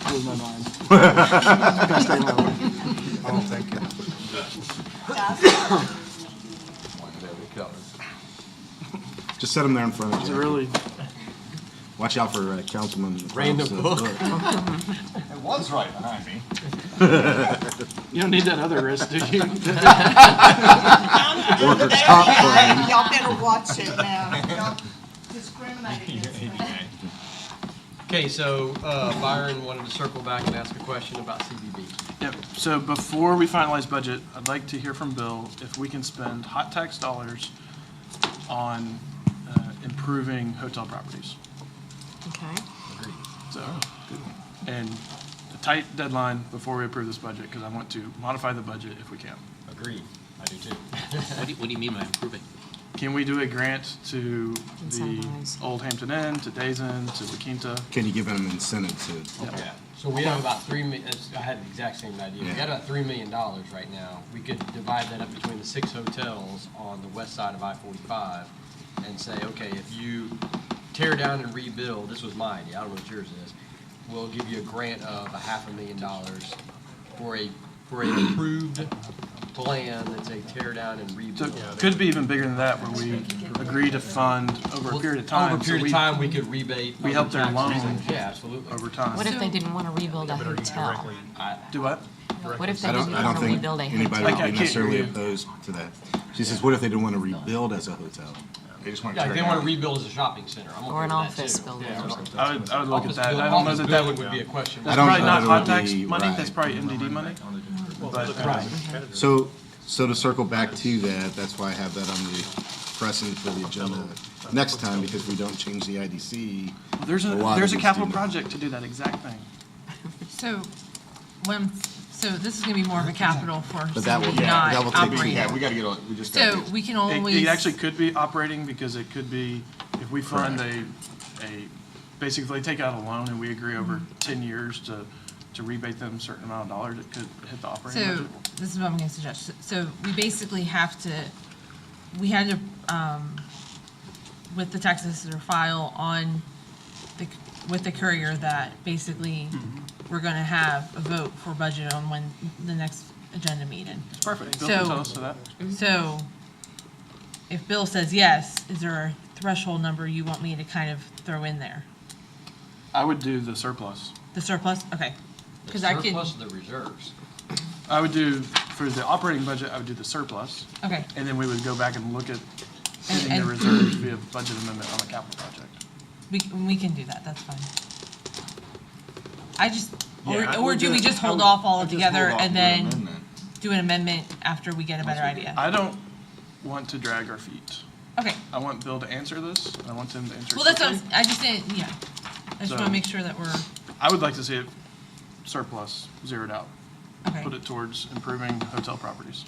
Blew my mind. Best day of my life. I don't think it. Just set them there in front of Is it you. really? Watch out for Councilman. Random Trump's, book. It was right behind me. You don't need that other wrist, do you? Workers' comp claim. Y'all better watch it now. Y'all discriminating against me. Okay, so Byron wanted to circle back and ask a question about CBB. Yep, so before we finalize budget, I'd like to hear from Bill if we can spend hot tax dollars on improving hotel properties. Okay. So, and a tight deadline before we approve this budget, because I want to modify the budget if we can. Agreed, I do too. What do you mean by improving? Can we do a grant to the Incentivize. Old Hampton Inn, to Days Inn, to La Quinta? Can you give them an incentive to? Yeah, so we have about I had the exact same idea. We got about $3 million right now. We could divide that up between the 6 hotels on the west side of I-45 and say, okay, if you tear down and rebuild, this was my idea, I don't know what yours is, we'll give you a grant of $500,000 for an approved plan that's a tear down and So rebuild. it could be even bigger than that, where we agree to fund over a period of time. Over a so period of time, we could rebate. we help their other taxes. loan. Yeah, absolutely. Over time. What if they didn't want to rebuild a hotel? Do what? What if they I didn't don't want to think rebuild a anybody hotel? would I be can't necessarily hear you. opposed to that. She says, what if they don't want to rebuild as a hotel? They just want to Yeah, tear they want to down. rebuild as a shopping center. I'm okay Or an with that, office too. building Yeah, or something. I would look at Office that. building- I don't know office that that building would, be a question. that's I don't probably know not that it hot would tax be money, right. that's probably MDD money. But, Right. So to circle back to that, that's why I have that on the precedent for the agenda next time, because we don't change the IDC. there's A lot there's of a these capital do not. project to do that exact thing. So, so this is gonna be more of a capital for But that will- CBD, yeah, that will not take- operating. Yeah, we gotta get, we just gotta So get. we can It always. actually could be operating, because it could be, if we fund basically take out a loan and we agree over 10 years to rebate them a certain amount of dollars, it could hit the operating So, budget. this is what I'm gonna suggest. So, we basically have to, we had to, with the tax assessor file on with the courier that basically we're gonna have a vote for budget on when the next agenda meeting. Perfect. Bill can So- tell us to that. So, if Bill says yes, is there a threshold number you want me to kind of throw in there? I would do the surplus. The surplus? Okay. The Because I could, surplus of the reserves. I would do, for the operating budget, I would do the surplus, okay. and then we would go back and look at hitting the and- reserves via budget amendment on a capital project. We can do that, that's fine. I just, Yeah, or do we just hold off all together and then do an amendment after we get a better idea? I don't want to drag our feet. Okay, I want Bill to answer this, and I want him to answer it well, that's what quickly. I just didn't, yeah. I just So- wanna make sure that we're, I would like to see it surplus, zeroed out. okay. Put it towards improving hotel properties.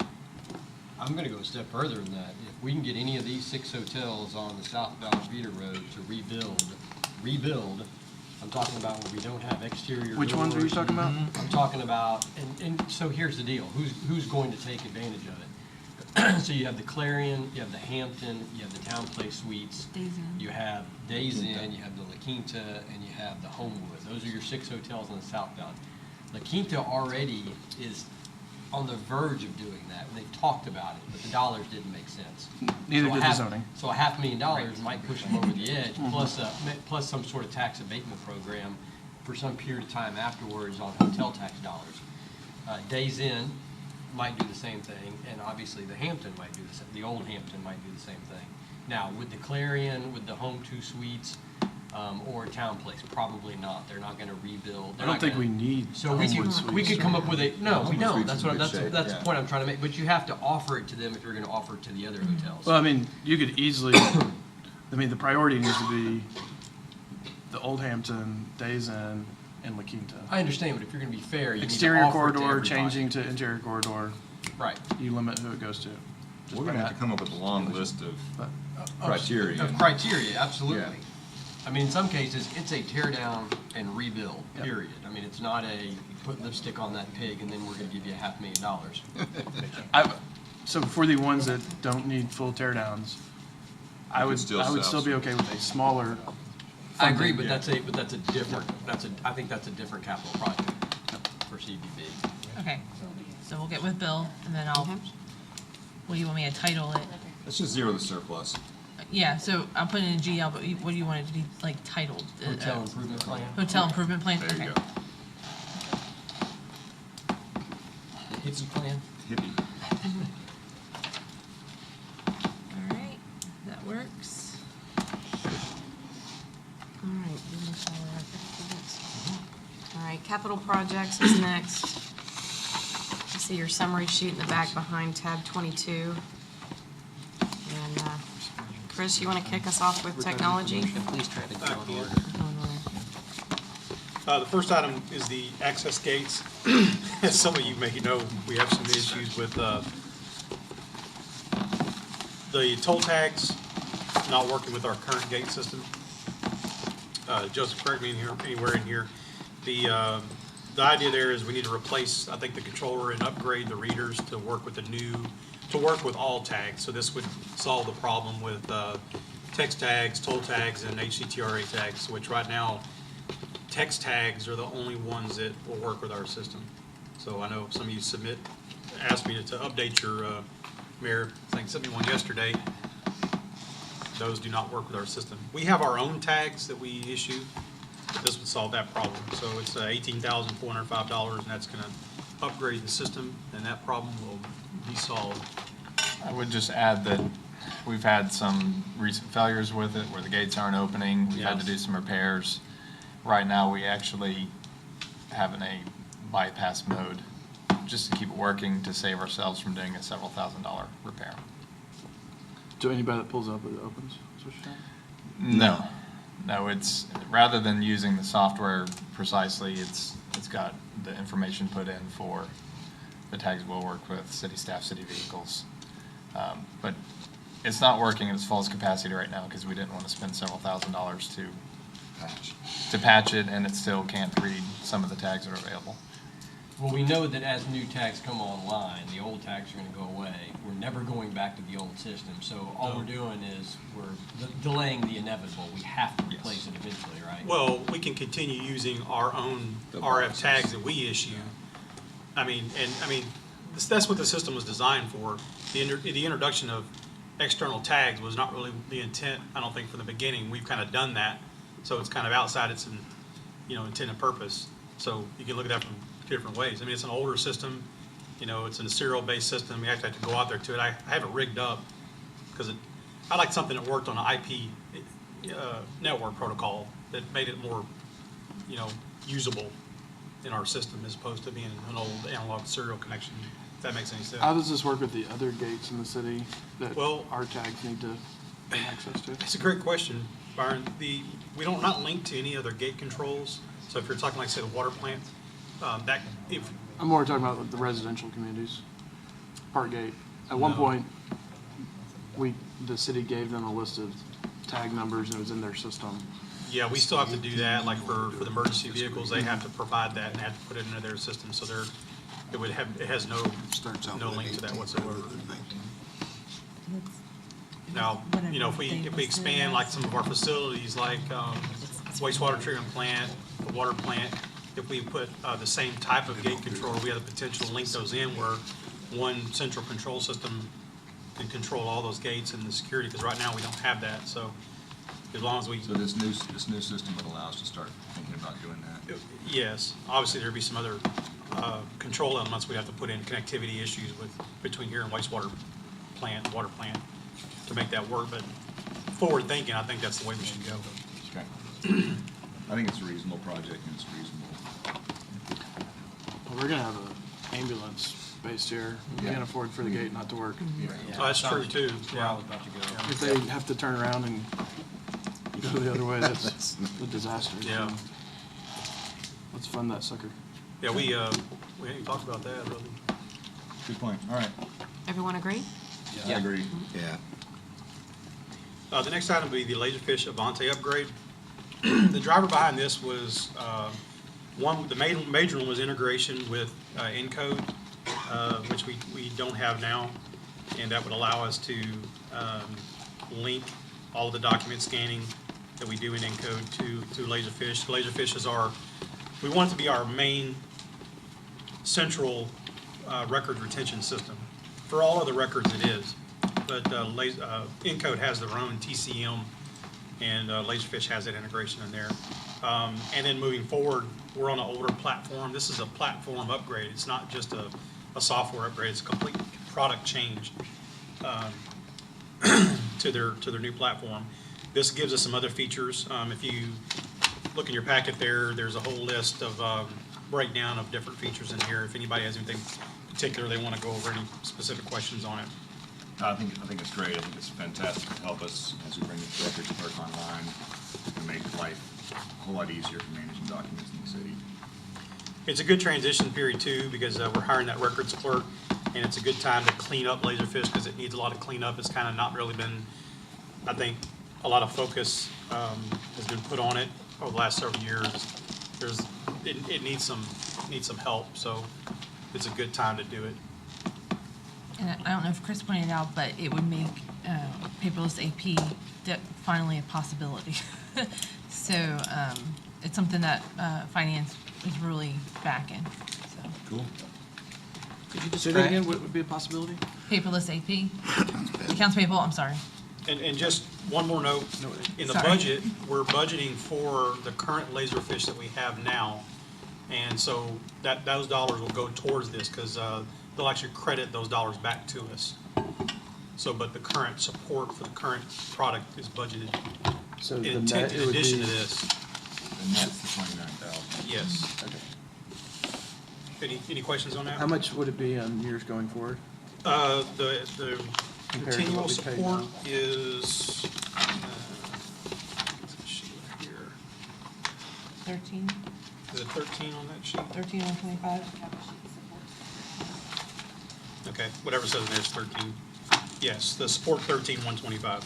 I'm gonna go a step further than that. If we can get any of these 6 hotels on the southbound feeder road to rebuild I'm talking about where we don't have exterior Which ones were you doors. talking about? I'm talking about, and so here's the deal, who's going to take advantage of it? So you have the Clarion, you have the Hampton, you have the Town Place Suites. Days Inn. You have Days Inn, you have the La Quinta, and you have the Homewood. Those are your 6 hotels on the southbound. La Quinta already is on the verge of doing that. They've talked about it, but the dollars didn't make sense. Neither So did the zoning. So $500,000 might push them over the edge, plus some sort of tax abatement program for some period of time afterwards on hotel tax dollars. Days Inn might do the same thing, and obviously the Hampton might do the same, the old Hampton might do the same thing. Now, with the Clarion, with the Home 2 Suites, or Town Place, probably not. They're not gonna rebuild. I They're don't not think gonna- we need So we Homewood could Suites. come up with a, no, we Homewood don't. Suites That's is what, in that's, good shape, that's the yeah. point I'm trying to make. But you have to offer it to them if you're gonna offer it to the other hotels. Well, I mean, you could easily, I mean, the priority needs to be the Old Hampton, Days Inn, and La Quinta. I understand, but if you're gonna be fair, you need to Exterior offer it to corridor, everybody. changing to interior corridor, Right. you limit who it goes to. Just We're by gonna have that. to come up with a long list of But- criteria. Of criteria, absolutely. Yeah. I mean, in some cases, it's a tear down and rebuild, Yep. period. I mean, it's not a put lipstick on that pig and then we're gonna give you $500,000. So for the ones that don't need full tear downs, I You would, could still I would sell still be some. okay with a smaller. I agree, funding. but that's a different, I think that's a different capital project for CBB. Okay, so we'll get with Bill, and then I'll, what do you want me to title it? Let's just zero the surplus. Yeah, so I'll put it in GL, but what do you want it to be, like, titled? Hotel improvement plan. Hotel improvement plan? There you Okay. go. The hippie plan. Hippie. All right, that works. All right, all right, capital projects is next. You see your summary sheet in the back behind tab 22. And Chris, you want to kick us off with technology? Please try to go in order. The first item is the access gates. As some of you may know, we have some issues with the toll tags not working with our current gate system. Joseph, correct me anywhere in here. The idea there is we need to replace, I think, the controller and upgrade the readers to work with to work with all tags. So this would solve the problem with text tags, toll tags, and HCTRA tags, which right now, text tags are the only ones that will work with our system. So I know some of you asked me to update your mayor, I think sent me one yesterday. Those do not work with our system. We have our own tags that we issue, but this would solve that problem. So it's $18,405, and that's gonna upgrade the system, and that problem will be solved. I would just add that we've had some recent failures with it where the gates aren't opening. We've had to do some repairs. Right now, we actually have in a bypass mode just to keep it working to save ourselves from doing a several $1,000 repair. So anybody that pulls up, it opens, is what you're saying? No, it's, rather than using the software precisely, it's got the information put in for the tags will work with city staff, city vehicles. But it's not working at its fullest capacity right now because we didn't want to spend several $1,000s to patch it, and it still can't read some of the tags that are available. Well, we know that as new tags come online, the old tags are gonna go away. We're never going back to the old system, so all we're doing is we're delaying the inevitable. We have to replace it eventually, right? Well, we can continue using our own RF tags that we issue. I mean, that's what the system was designed for. The introduction of external tags was not really the intent, I don't think, from the beginning. We've kind of done that, so it's kind of outside its, intended purpose. So you can look at that from two different ways. I mean, it's an older system, it's a serial-based system. We actually have to go out there to it. I have it rigged up because I like something that worked on an IP network protocol that made it more, usable in our system as opposed to being an old analog serial connection, if that makes any sense. How does this work with the other gates in the city that Well- our tags need to get access to? It's a great question, Byron. We don't not link to any other gate controls. So if you're talking, like, say, the water plant, I'm more talking about the residential communities, Park Gate. At one point, the city gave them a list of tag numbers and it was in their system. Yeah, we still have to do that, like for the emergency vehicles, they have to provide that and have to put it into their system, so it has no link to that whatsoever. Now, you know, if we expand like some of our facilities, like wastewater treatment plant, the water plant, if we put the same type of gate controller, we have the potential to link those in where one central control system can control all those gates and the security, because right now we don't have that, so as long as we. So this new system would allow us to start thinking about doing that? Yes, obviously there'd be some other control elements we'd have to put in, connectivity issues between here and wastewater plant, water plant, to make that work, but forward thinking, I think that's the way we should go. Okay. I think it's a reasonable project and it's reasonable. Well, we're gonna have an ambulance based here. We can't afford for the gate not to work. Oh, that's true too, yeah. If they have to turn around and go the other way, that's a disaster. Yeah. So let's fund that sucker. Yeah, we ain't talked about that, really. Good point. All right. Everyone agree? I agree. Yeah. The next item will be the Laserfish Avante upgrade. The driver behind this was, the major one was integration with Encode, which we don't have now, and that would allow us to link all of the document scanning that we do in Encode to Laserfish. Laserfish is we want it to be our main central record retention system. For all other records it is, but Encode has their own TCM, and Laserfish has that integration in there. And then moving forward, we're on an older platform. This is a platform upgrade. It's not just a software upgrade. It's a complete product change to their new platform. This gives us some other features. If you look in your packet there's a whole list of breakdown of different features in here. If anybody has anything particular they want to go over, any specific questions on it. I think it's great. I think it's fantastic to help us as we bring the records clerk online and make life a whole lot easier for managing documents in the city. It's a good transition period too, because we're hiring that records clerk, and it's a good time to clean up Laserfish because it needs a lot of cleanup. It's kind of not really been, I think, a lot of focus has been put on it over the last several years. It needs some help, so it's a good time to do it. And I don't know if Chris pointed out, but it would make paperless AP finally a possibility. So it's something that finance is really backing. So. Cool. Could you Say that describe, again, what would be a possibility? Paperless AP, accounts payable, I'm sorry. And just one more note, in the Sorry. budget, we're budgeting for the current Laserfish that we have now. And so those dollars will go towards this, because they'll actually credit those dollars back to us. So, but the current support for the current product is budgeted So in the net, it would addition be, to this. And that's the 29,000. Yes. Any questions on that? how much would it be on years going forward? The Compared to continual what we pay support now? is, what's the sheet right here? 13, Is it 13 on that sheet? 13 and 25. Okay, whatever it says in there is 13. Yes, the support 13,125.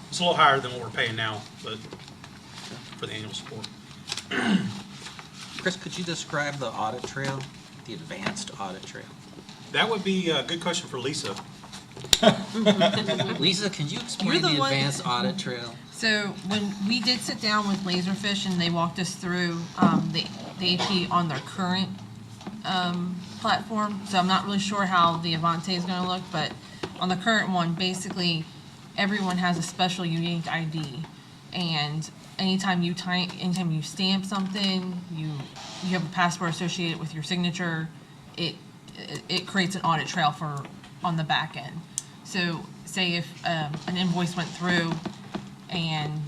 It's a little higher than what we're paying now, but for the annual support. Chris, could you describe the audit trail, the advanced audit trail? That would be a good question for Lisa. Lisa, can you explain You're the the one- advanced audit trail? So when we did sit down with Laserfish and they walked us through the AP on their current platform, so I'm not really sure how the Avante is going to look, but on the current one, basically everyone has a special unique ID, and anytime you stamp something, you have a password associated with your signature, it creates an audit trail on the back end. So say if an invoice went through and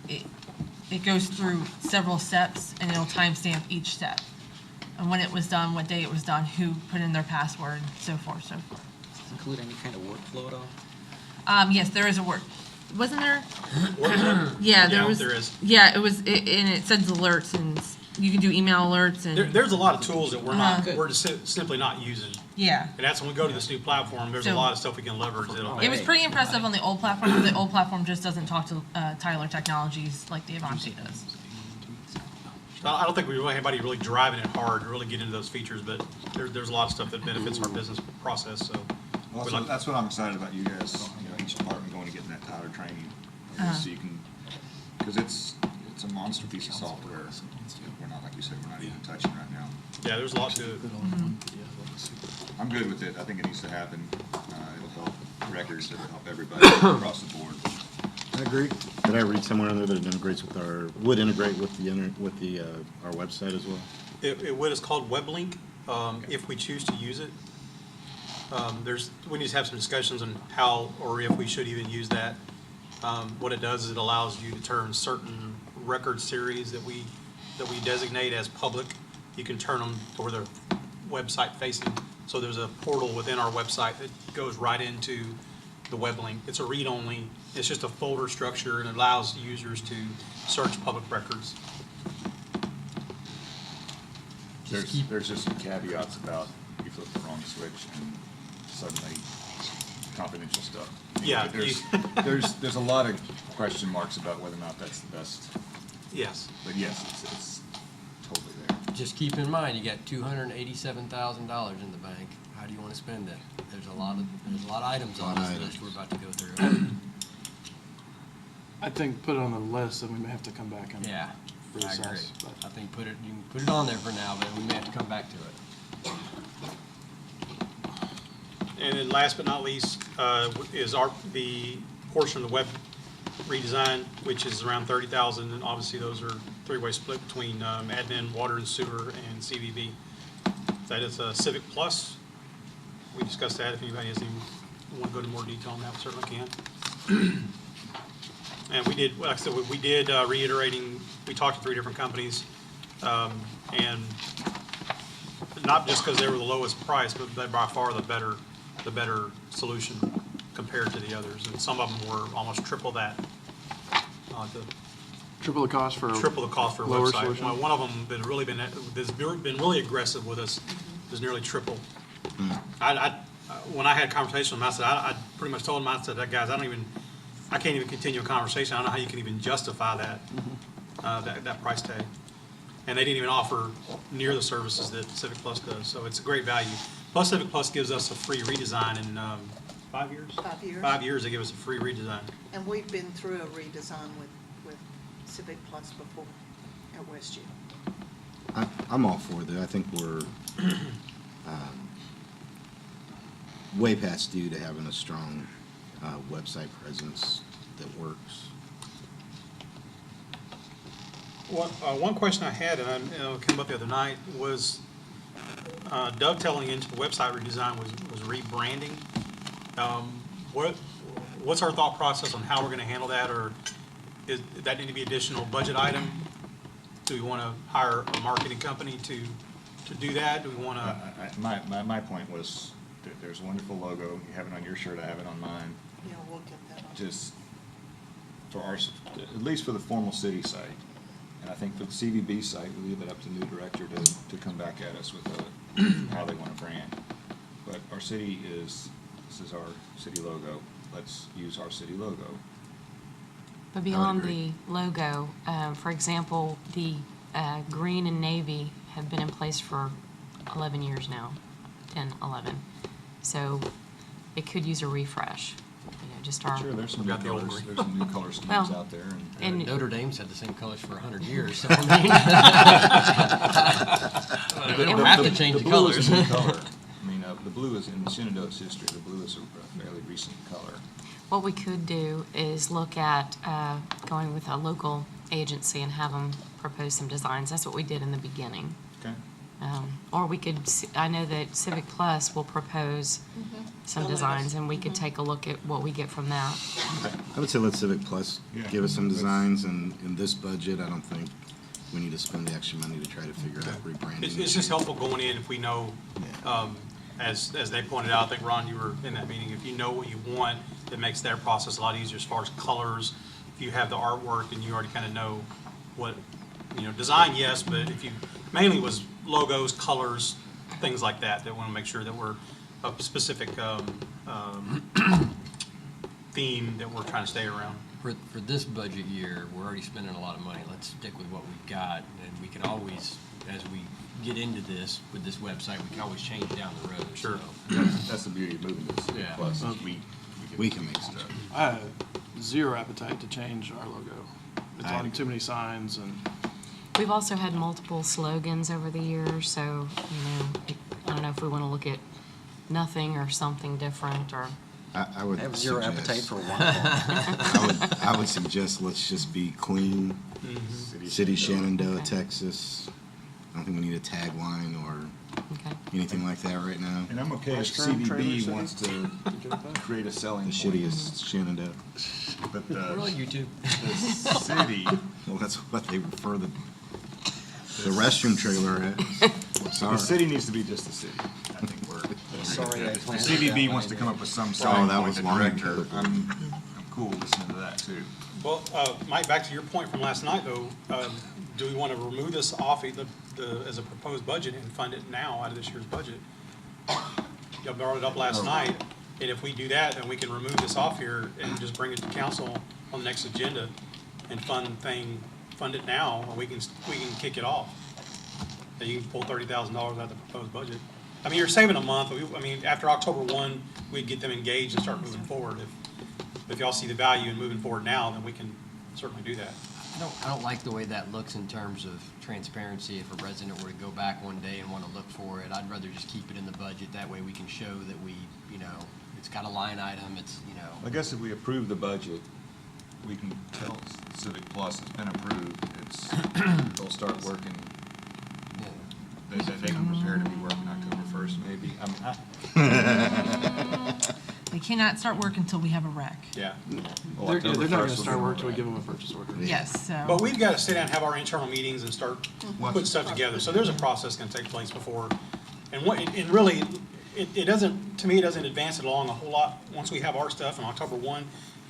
it goes through several steps, and it'll timestamp each step. And when it was done, what day it was done, who put in their password, so forth, so forth. Does it include any kind of workflow at all? Yes, there is a work. Wasn't there? Workflow? Yeah, there was. There is. Yeah, it was, and it sends alerts and You can do email alerts and. There's a lot of tools that Uh-huh. we're just simply not using. Yeah. And that's when we go to this new platform, there's a So- lot of stuff we can leverage that'll It was make. pretty impressive on the old platform. The old platform just doesn't talk to Tyler Technologies like the Avante does. I don't think we really, anybody really driving it hard to really get into those features, but there's a lot of stuff that benefits our business process, so. we Also, like- that's what I'm excited about you guys, each department going to get that Tyler training. So you can, because it's a monster piece of software. We're not, like you said, we're not even touching right now. Yeah, there's a lot to it. I'm good with it. I think it needs to happen. It'll help records, it'll help everybody across the board. I agree. Did I read somewhere in there that it integrates with would integrate with our website as well? What is called WebLink, if we choose to use it. We need to have some discussions on how or if we should even use that. What it does is it allows you to turn certain record series that we designate as public. You can turn them to where they're website facing. So there's a portal within our website that goes right into the WebLink. It's a read-only. It's just a folder structure and it allows users to search public records. There's just some caveats about you flip the wrong switch and suddenly confidential stuff. Yeah, There's a lot of question marks about whether or not that's the best, Yes. but yes, it's totally there. Just keep in mind, you got $287,000 in the bank. How do you want to spend it? There's a lot of items on this list we're about to go through. I think put it on the list, and we may have to come back and Yeah, I agree. reassess. but- I think you can put it on there for now, but we may have to come back to it. And then last but not least, is the portion of the web redesign, which is around 30,000, and obviously those are three-way split between admin, water and sewer, and CVB. That is Civic Plus. We discussed that. If anybody want to go into more detail on that, we certainly can. And we did, like I said, we did reiterating, we talked to 3 different companies, and not just because they were the lowest price, but they by far the better solution compared to the others. And some of them were almost triple that, Triple the cost for triple the cost for a lower website. solution? One of them that's been really aggressive with us is nearly triple. When I had a conversation with them, I said, I pretty much told them, I said, guys, I can't even continue a conversation. I don't know how you can even justify that price tag. And they didn't even offer near the services that Civic Plus does, so it's a great value. Plus, Civic Plus gives us a free redesign in 5 years? 5 years. 5 years, they give us a free redesign. And we've been through a redesign with Civic Plus before at Westview. I'm all for that. I think we're way past due to having a strong website presence that works. One question I had, and came up the other night, was dovetailing into the website redesign was rebranding. What's our thought process on how we're gonna handle that, or does that need to be additional budget item? Do we wanna hire a marketing company to do that? Do we wanna? My point was, that there's a wonderful logo. You have it on your shirt, I have it on mine. Yeah, we'll get that on. Just for at least for the formal city site. And I think for the CVB site, we leave it up to the new director to come back at us with how they want to brand. But our city this is our city logo. Let's use our city logo. But beyond agree. the logo, for example, the green and navy have been in place for 11 years now, 10, 11. So it could use a refresh, just our. Sure, there's some Got new the old colors, green. there's some new color schemes Well, out there. and- Notre Dame's had the same colors for 100 years, so I mean. We don't have to change the blue is colors. a new color. I mean, the blue is in Shenandoah's history, the blue is a fairly recent color. What we could do is look at going with a local agency and have them propose some designs. That's what we did in the beginning. Okay. Or we could, I know that Civic Plus will propose some They'll let designs, us. and we could take a look at what we get from that. I would say let Civic Plus Yeah. give us some designs, and in this budget, I don't think we need to spend the extra money to try to figure out rebranding. It's just helpful going in if we know, as they pointed out, I think, Ron, you were in that meeting, if you know what you want, it makes their process a lot easier as far as colors. If you have the artwork and you already kind of know what design, yes, but if you, mainly was logos, colors, things like that, that want to make sure that we're a specific theme that we're trying to stay around. For this budget year, we're already spending a lot of money. Let's stick with what we've got, and we can always, as we get into this, with this website, we can always change down the road. Sure. So, That's the beauty of moving this. Yeah. Plus, We can make stuff. I have zero appetite to change our logo. It's I on agree. too many signs and. We've also had multiple slogans over the years, so, I don't know if we want to look at nothing or something different, or, I would I have zero suggest- appetite for one. I would suggest let's just be clean. City Shenandoah, Okay. Texas. I don't think we need a tagline or okay. anything like that right now. And I'm okay if Restaurant, trailer CBB city? wants to create a selling The point. shittiest Shenandoah. But we're on YouTube. the city, Well, that's what they refer the restroom trailer as. Sorry. the city needs to be just the city. I think we're. Sorry, I If the planted CBB that wants to line come there. up with some selling that point, was the long director, ago. I'm cool listening to that too. Well, Mike, back to your point from last night, though, do we want to remove this off as a proposed budget and fund it now out of this year's budget? Y'all brought it up last night, and if we do that, then we can remove this off here and just bring it to council on the next agenda and fund it now, and we can kick it off. And you can pull $30,000 out of the proposed budget. I mean, you're saving a month. After October 1, we'd get them engaged and start moving forward. If y'all see the value in moving forward now, then we can certainly do that. I don't like the way that looks in terms of transparency. If a resident were to go back one day and want to look for it, I'd rather just keep it in the budget. That way we can show that we, it's got a line item, I guess if we approve the budget, we can tell Civic Plus it's been approved, they'll start working, they can prepare to be working October 1st maybe. They cannot start work until we have a rec. Yeah. Well, They're October not gonna 1st will start be work till we right. give them a purchase order. Yes, so. But we've got to sit down and have our internal meetings and start putting stuff together. So there's a process going to take place before. And really, it doesn't, to me, it doesn't advance it along a whole lot. Once we have our stuff on October 1,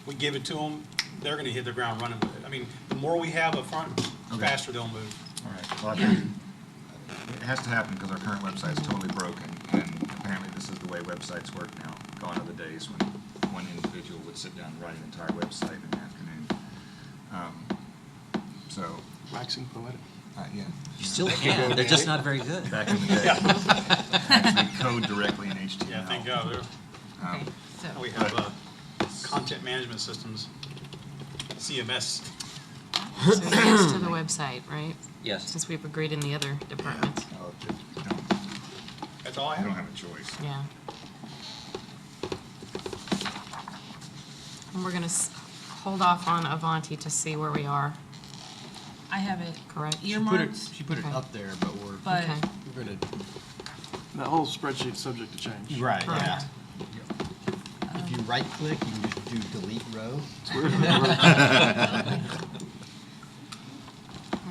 we give it to them, they're going to hit the ground running with it. I mean, the more we have up front, the Okay. faster they'll move. All right, well, I think it has to happen because our current website's totally broken, and apparently this is the way websites work now. Gone are the days when one individual would sit down and write an entire website in an afternoon. So, Waxing poetic. yeah. You still can, they're just not very good. Back in the day, actually code directly in HTML. Yeah, thank God. Okay, so. We have content management systems, CMS. So thanks to the website, right? Yes. Since we've agreed in the other departments, Oh, you don't- That's all I you don't have. have a choice. yeah. And we're gonna hold off on Avanti to see where we are, I have it correct? earmarked, She put it Okay. up there, but but Okay. we're gonna. That whole spreadsheet's subject to change. Right, Correct. If you right click, you can just do delete row. All We're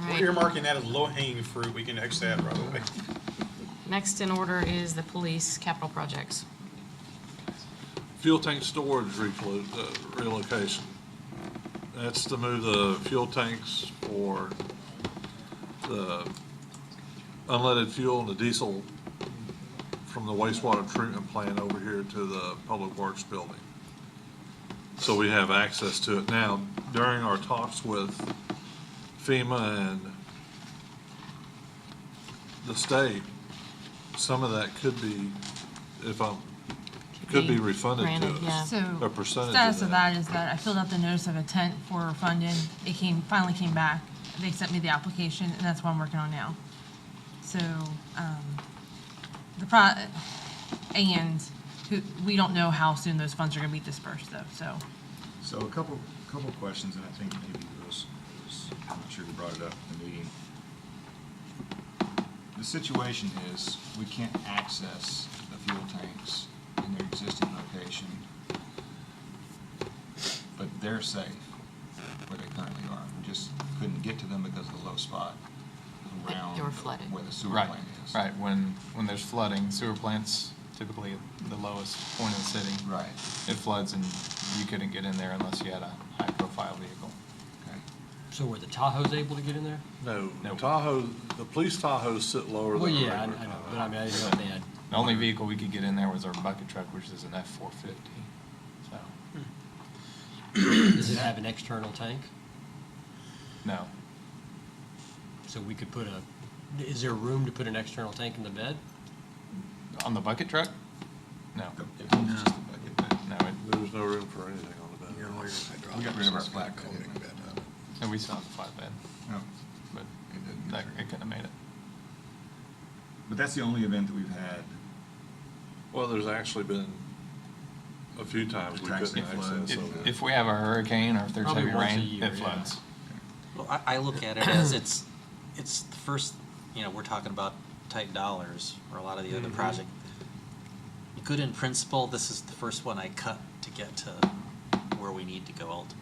right. earmarking that as low-hanging fruit. We can exit that right away. Next in order is the police capital projects. Fuel tank storage relocation. That's to move the fuel tanks for the unleaded fuel and the diesel from the wastewater treatment plant over here to the Public Works building. So we have access to it now. During our talks with FEMA and the state, some of that could be, could be refunded to Granted, yeah. us. so. A percentage Status of of that is that I filled out the notice of intent for funding. It finally came back. They sent me the application, and that's what I'm working on now. So, we don't know how soon those funds are gonna be dispersed though, so. So a couple questions, and I think maybe I'm not sure who brought it up in the meeting. The situation is, we can't access the fuel tanks in their existing location, but they're safe where they currently are. We just couldn't get to them because of the low spot around They were flooded. where the sewer Right, plant is. right. When there's flooding, sewer plants typically at the lowest point in the city. Right, It floods and you couldn't get in there unless you had a high-profile vehicle. okay. So were the Tahoes able to get in there? No, No. Tahoe, the police Tahoes sit lower Well, than a yeah, I regular know, Tahoe. but I mean, I didn't know if they had. The only vehicle we could get in there was our bucket truck, which is an F-450, so, Does it have an external tank? no. So we could put is there room to put an external tank in the bed? On the bucket truck? No. It's just a bucket, but No, There's no room for anything on the bed. we got rid of our flat coat. and we still have the flatbed, No, but it didn't. that, it couldn't have made it. But that's the only event that we've had. Well, there's actually been a few times we Tracks couldn't that flood. access If, them. if we have a hurricane or if there's Probably heavy once a rain, year, it yeah. floods. Well, I look at it as it's the first, we're talking about tight dollars or a lot of the other project. Good in principle, this is the first one I cut to get to where we need to go ultimately.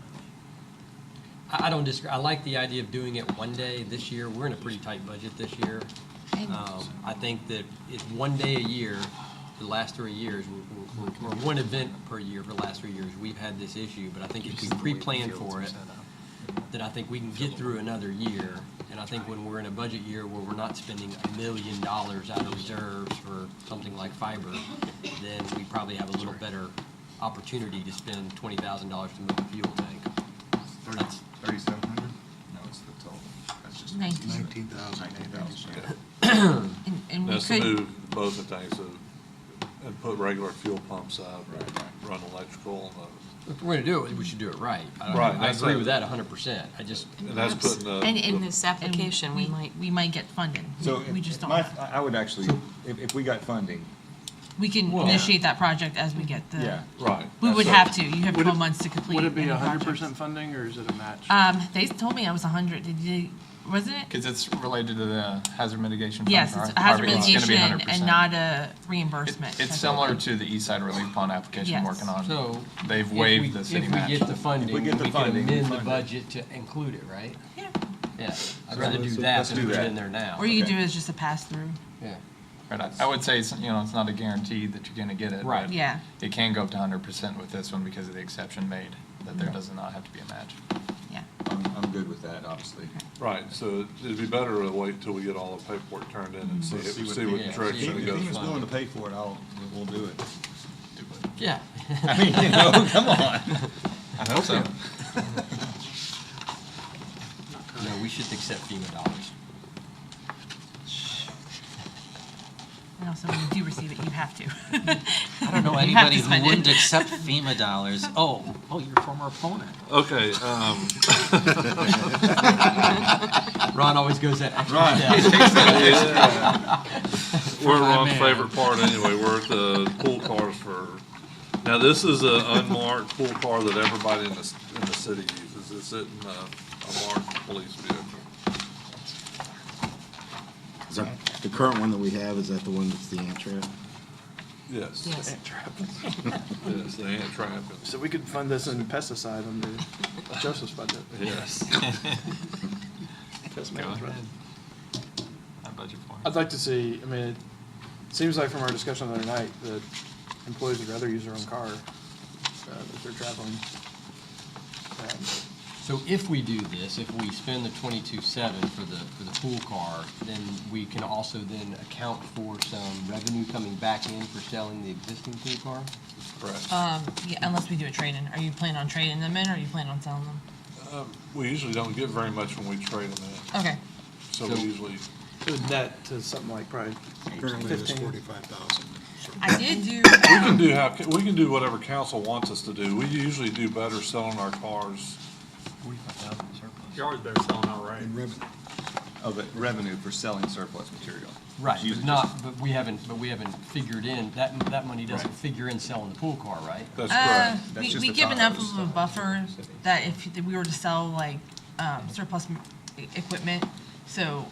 I don't disagree. I like the idea of doing it one day this year. We're in a pretty tight budget this year. I think that it's one day a year, for the last 3 years, or one event per year for the last 3 years, we've had this issue, but I think if we pre-plan for it, then I think we can get through another year. And I think when we're in a budget year where we're not spending $1 million out of reserves for something like fiber, then we probably have a little better opportunity to spend $20,000 to move a fuel tank. That's- 3,700? No, it's the total. That's just. 19,000. 19,000. And we That's to could, move both the tanks and put regular fuel pumps out, run electrical, If we're gonna do it, we should do it right. Right, I that's agree it. with that 100%. I just, and that's putting In this application, we might. we might get funding. So We just don't. I would actually, if we got funding, We can Well- initiate that project as we get the. yeah. right. We would So- have to. You have Would 12 it- months to complete. Would it be any 100% projects. funding, or is it a match? They told me I was 100. Did you? Wasn't it? Because it's related to the hazard mitigation fund. Yes, for it's our a hazard Harvey. It's gonna be mitigation 100%. and not a reimbursement. It's similar to the East Side Relief Fund application Yes. we're working on. so. They've if waived we- the city match. If we get the funding, If we we get the can funding, we amend the fund it. budget to include it, right? Yeah. Yeah, I'd rather do that let's than do put it that. in there now. Or you Okay. do is just a pass through. Yeah. Right, I would say, it's not a guarantee that you're gonna get it. Right. but Yeah. It can go up to 100% with this one because of the exception made, that there does not have to be a match. Yeah. I'm good with that, obviously. Right, so it'd be better to wait till we get all the paperwork turned in and see what yeah, direction If it goes. FEMA's willing to pay for it, we'll do it. Yeah. I mean, come on. I hope so. No, we should accept FEMA dollars. And also, when you do receive it, you have to. I don't know You have to anybody who spend it. wouldn't accept FEMA dollars. Oh, your former opponent. Okay, Ron always goes that extra step. we're My Ron's man. favorite part anyway, we're at the pool cars for, now this is an unmarked pool car that everybody in the city uses. It's in a marked police vehicle. Is that the current one that we have, is that the one that's the ant trap? Yes. Yes. Yes, the ant trap. So we could fund this in pesticide under Joseph's budget. Yes. Pest Go management. ahead. I budget for it. I'd like to see, I mean, it seems like from our discussion the other night that employees would rather use their own car if they're traveling. So if we do this, if we spend the 22.7 for the pool car, then we can also then account for some revenue coming back in for selling the existing pool car? Correct. Yeah, unless we do a trade-in. Are you planning on trading them in, or are you planning on selling them? We usually don't get very much when we trade them in, Okay. so we usually, It would net to something like probably Currently it's 15. 45,000. I did do. we can do whatever council wants us to do. We usually do better selling our cars. 45,000 surplus. You're always better selling outright. In revenue. Oh, but revenue for selling surplus material. Right, It's usually but we haven't figured in, that money doesn't figure in selling the pool car, right? That's correct. That's We just we the give enough Tahoes. of a buffer that if we were to sell like surplus equipment, so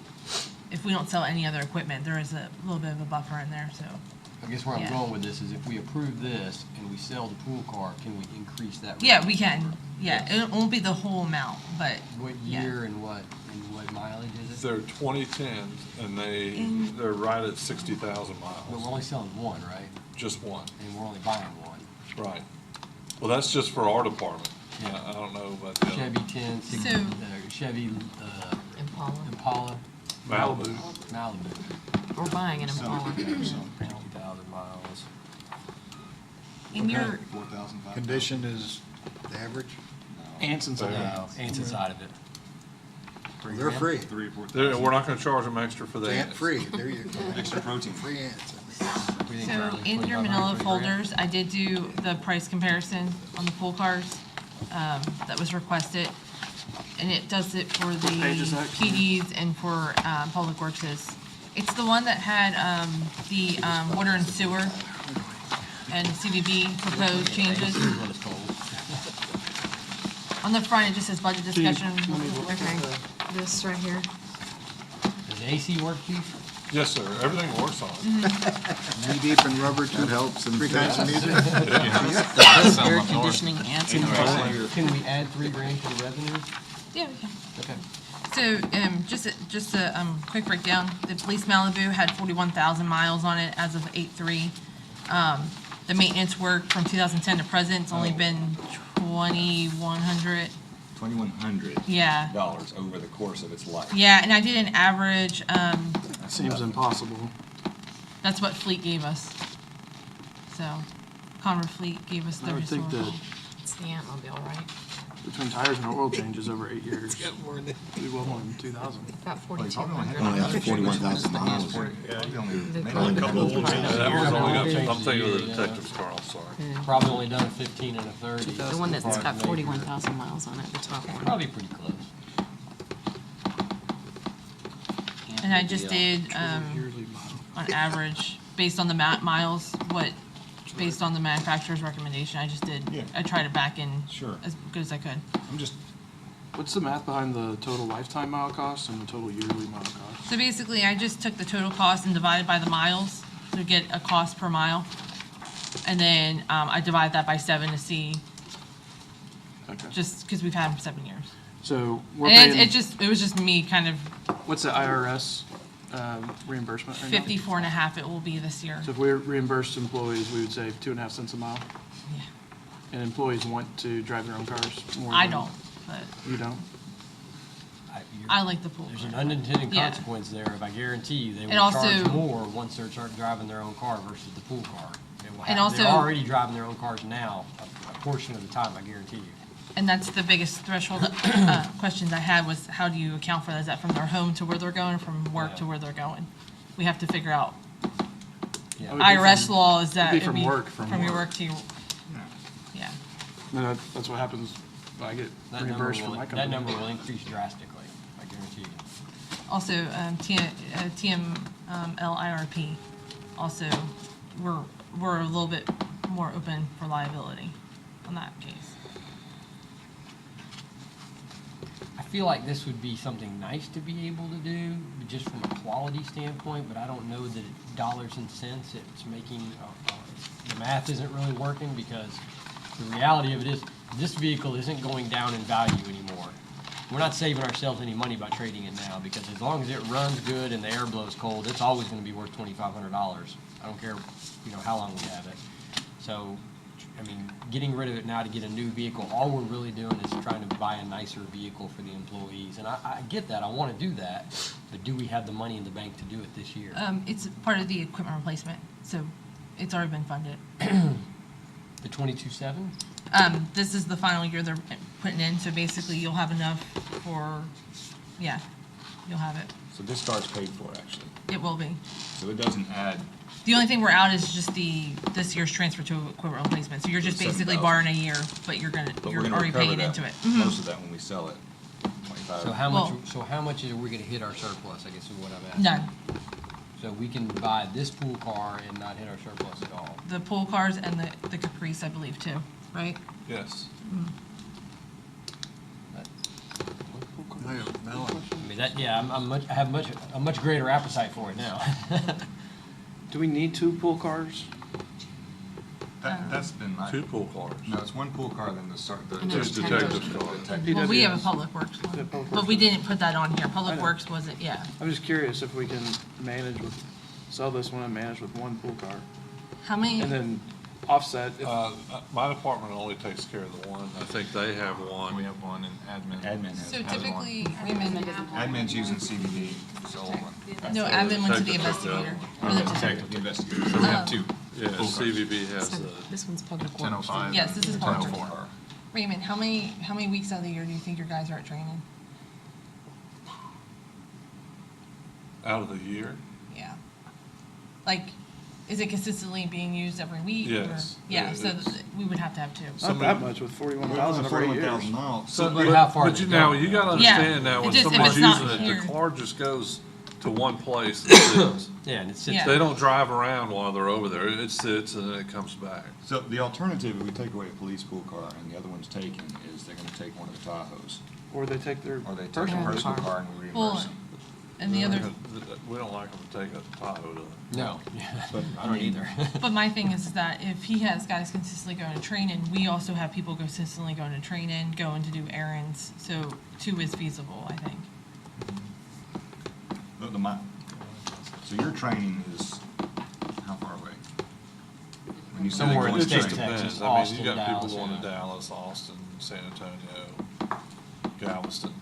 if we don't sell any other equipment, there is a little bit of a buffer in there, so. I guess where I'm Yeah. going with this is if we approve this and we sell the pool car, can we increase that? Yeah, revenue? we can. Yeah, it won't be the whole amount, but What yeah. year and what mileage is it? They're 2010, and they're right at 60,000 But we're miles, only selling one, right? just one, And we're only buying one. right. Well, that's just for our department. Yeah, I don't know about the other. Chevy 10, So- Chevy Impala. Impala, Malibu. Malibu, We're buying an Some- Impala. 50,000 miles. In your, 4,000, 5,000? Condition is the average? Anson's on that. No, Anson's side of it. They're free. 3,000 or 4,000. We're not gonna charge them extra for that. Ant free, there you go. Extra protein. Free ants. We think so around in your 2,500, manila 3 grand. folders, I did do the price comparison on the pool cars that was requested. And it does it for the page is that? PDs and for Public Works. It's the one that had the water and sewer and CVB proposed changes. This one is cold. On the front, it just says budget discussion. Okay, this right here. Does the AC work, Chief? Yes, sir, everything works on it. Knee deep in rubber, two helps, and 3 times the music. Air conditioning and some Can we add 3 grand to the revenue? Yeah, we can. Okay. So, just a quick breakdown, the police Malibu had 41,000 miles on it as of 8/3. The maintenance work from 2010 to present, it's only been 2,100. $2,100 Yeah, over the course of its life. yeah, and I did an average, Seems impossible. that's what Fleet gave us. So, Conrail Fleet gave us I their would think historical. that It's the Antmobile, right? between tires and oil changes over 8 years, it'd be well more than 2,000. About Well, you probably only 4,200. had- Only have 41,000 miles. Probably only- The maybe Corolla. only a couple of Yeah, little that changes. was only, Yeah. I'm thinking of the detective's car, I'm sorry. Probably only done a 15 and a 30. The one that's got Probably 41,000 miles on it, the top one. Probably pretty close. And I just did, Yearly mile. on average, based on the miles, based on the manufacturer's recommendation, I just did, Yeah. I tried to back in Sure. as good as I could. I'm just, What's the math behind the total lifetime mile cost and the total yearly mile cost? So basically, I just took the total cost and divided by the miles to get a cost per mile. And then, I divided that by 7 to see, Okay. just because we've had them 7 years. So we're And paying, it was just me kind of what's the IRS reimbursement right now? 54 and a half it will be this year. So if we reimbursed employees, we would save 2.5 cents a mile? Yeah. And employees want to drive their own cars more I than- don't, but You don't? I like the pool. There's an car. unintended Yeah. consequence there, if I guarantee you, they And will also- charge more once they start driving their own car versus the pool car. They will And have- They're also- already driving their own cars now, a portion of the time, I guarantee you. And that's the biggest threshold questions I had was how do you account for that? Is that from their home to where they're going, from work to Yeah. where they're going? We have to figure out. Yeah. Would be IRS from- law is that. be it'd from work, from From your work. work to your, yeah. No, that's what happens if I get That number reimbursed from will, my that company. number will increase drastically, I guarantee you. Also, TMLIRP, also, we're a little bit more open for liability on that case. I feel like this would be something nice to be able to do, just from a quality standpoint, but I don't know that dollars and cents, it's making, the math isn't really working, because the reality of it is, this vehicle isn't going down in value anymore. We're not saving ourselves any money by trading it now, because as long as it runs good and the air blows cold, it's always gonna be worth $2,500. I don't care, how long we have it. So, I mean, getting rid of it now to get a new vehicle, all we're really doing is trying to buy a nicer vehicle for the employees. And I get that, I wanna do that, but do we have the money in the bank to do it this year? It's part of the equipment replacement, so it's already been funded. The 22.7? This is the final year they're putting in, so basically you'll have enough for, yeah, you'll have it. so this car's paid for, actually. It will be. So it doesn't add, The only thing we're out is just this year's transfer to equipment replacement. So you're just So basically 7,000. borrowing a year, but you're but we're you're gonna already recover paying that, into it. Mhm. most of that when we sell it. 25. So how Well- much, are we gonna hit our surplus, I guess is what I'm asking? None. So we can buy this pool car and not hit our surplus at all? The pool cars and the Caprice, I believe, too, right? Yes. I mean, that, yeah, I have a much greater appetite for it now. Do we need 2 pool cars? That's been my, Two pool cars. no, it's one pool car, then the start, the. And then Just the detective's the car. detective. Well, we have a PWS. Public Works Yeah, one, Public but Works. we didn't put that on here. I Public know. Works wasn't, yeah. I'm just curious if we can sell this one and manage with 1 pool car. How many, And then offset. If- My department only takes care of the one. I think they have one. We have one in admin. Admin has. So Has one. typically, Admin's using CBB, so. no, admin went to the investigator. Or the Detective, the investigator. So we have Oh. two. Yeah, Full cars. CVB has So the, this one's public works. 1005. Yes, this is and public 1004. Raymond, how many weeks out of the year do you think your guys are at training? out of the year. Yeah. Like, is it consistently being used every week? or- Yes. Yeah, so It's- we would have to have two. Not that much with 41,000 over 8 years. 41,000 miles. So, But how far but they you now, go? you gotta Yeah. understand now, when It just- if somebody's it's not using it, here- the car just goes to one place and sits. Yeah, and it sits Yeah. They don't drive around while they're over there. It sits and then it comes back. So the alternative, if we take away a police pool car and the other one's taken, is they're gonna take one of the Tahoes. Or they take their Or they take a personal personal vehicle. car and we Well, reimburse them. and the other, We don't like them to take a Tahoe to. No, but I don't either. but my thing is that if he has guys consistently going to training, we also have people consistently going to training, going to do errands, so two is feasible, I think. So your training is how far away? When you say Somewhere in going the to state of training. Texas. Depends. I mean, Austin, you got people Dallas, going to yeah. Dallas, Austin, San Antonio, Galveston.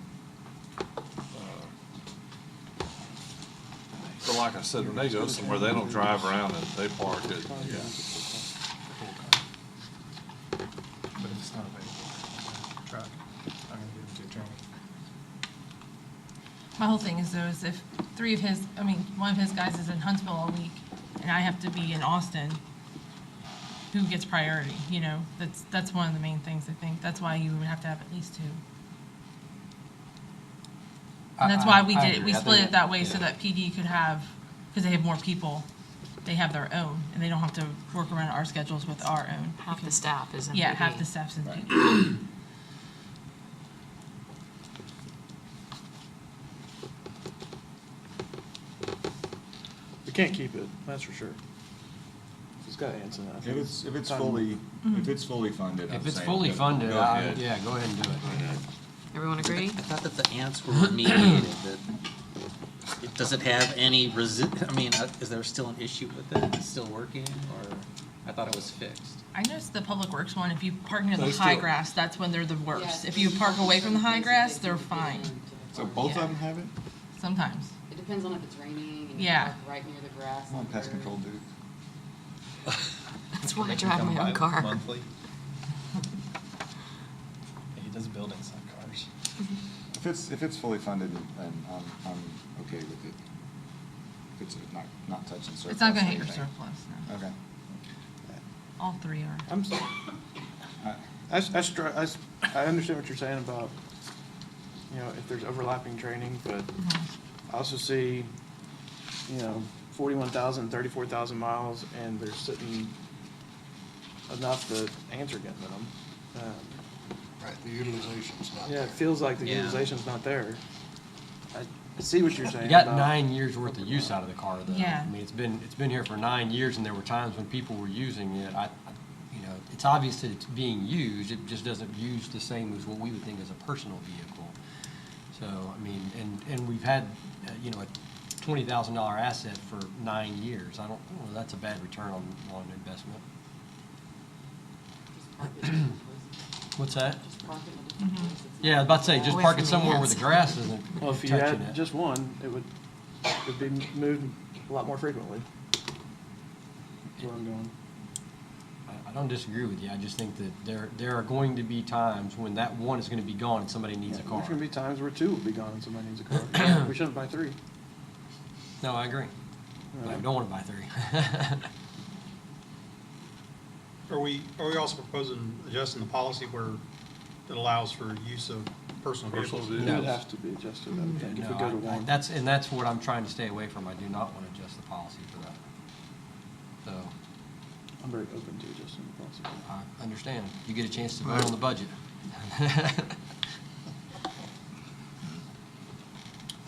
But like I said, when they go somewhere, they don't drive around and they park it. Yeah. But if it's not available, truck, I'm gonna give it to training. My whole thing is though, is if one of his guys is in Huntsville all week, and I have to be in Austin, who gets priority, you know? That's one of the main things, I think. That's why you would have to have at least two. And that's why we I did it, we agree. I split think- it that way so that PD could have, because they have more people, they have their own, and they don't have to work around our schedules with our own. Half the staff is in Yeah, PD. half the staff's in PD. We can't keep it, that's for sure. It's got to answer that. If it's Time- fully, if it's fully funded, I'm If it's saying fully go funded, ahead. yeah, go ahead and do it. Everyone agree? I thought that the ants were remediated, that, does it have any I mean, is there still an issue with it? It's still working, or, I thought it was fixed? I noticed the Public Works one, if you park near the They high still- grass, that's when they're the worst. Yeah, If you park away from the high grass, they're fine, So both Yeah. of them have it? sometimes. It depends on if it's raining and you Yeah. park right near the grass. Come on, like pest there. control dude. That's why I drive my own car. Monthly. He does buildings on cars. If it's fully funded, then I'm okay with it. If it's not touching surface. It's not gonna hit your anything. surplus, no. Okay. All three are. I understand what you're saying about, if there's overlapping training, but I also see, 41,000, 34,000 miles, and they're sitting enough that ants are getting them. Right, the utilization's not Yeah, there. it feels like the Yeah. utilization's not there. I see what you're saying You got about- 9 years worth of use out of the car, though. Yeah. I mean, it's been here for 9 years, and there were times when people were using it. It's obvious that it's being used, it just doesn't use the same as what we would think as a personal vehicle. So, I mean, and we've had, a $20,000 asset for 9 years. I don't, well, that's a bad return on investment. Just park it in a different place. What's that? Just park it in a different place. It's not- Yeah, I was about to say, just Away park from it the somewhere where ants. the grass isn't Well, if you touching had it. just one, it'd be moved a lot more frequently. That's where I'm going. I don't disagree with you. I just think that there are going to be times when that one is going to be gone and somebody needs a car. There's gonna be times where two will be gone and somebody needs a car. We shouldn't buy three. No, I agree. But I don't want to buy three. Are we also proposing adjusting the policy where it allows for use of personal Personal vehicles? vehicles. It would have to be adjusted, I would think, if we go to No, one. that's what I'm trying to stay away from. I do not want to adjust the policy for that. So, I'm very open to adjusting the policy. I understand. You get a chance to vote on the budget.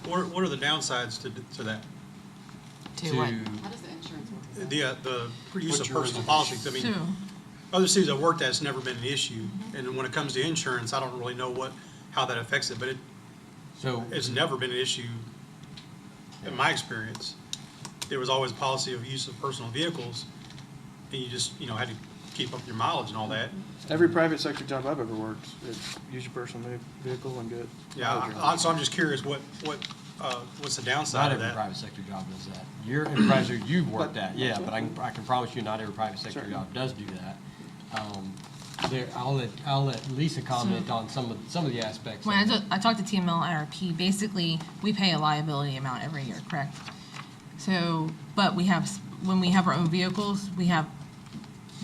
What are the downsides to that? To what? How does the insurance work? with that? The use of What's your personal policies, I mean, Two. other cities I've worked at, it's never been an issue. And when it comes to insurance, I don't really know how that affects it, but So, it's never been an issue in my experience. There was always a policy of use of personal vehicles, and you just, had to keep up your mileage and all that. Every private sector job I've ever worked, it's use your personal vehicle and get. Yeah, so I'm just curious, what's the downside Not of every that? private sector job does that. You're in the private sector you've worked at, yeah, but I can promise you not every private sector Sure. job does do that. I'll let Lisa comment on some of the aspects. When of it. I talked to TML IRP, basically, we pay a liability amount every year, correct? So, but when we have our own vehicles,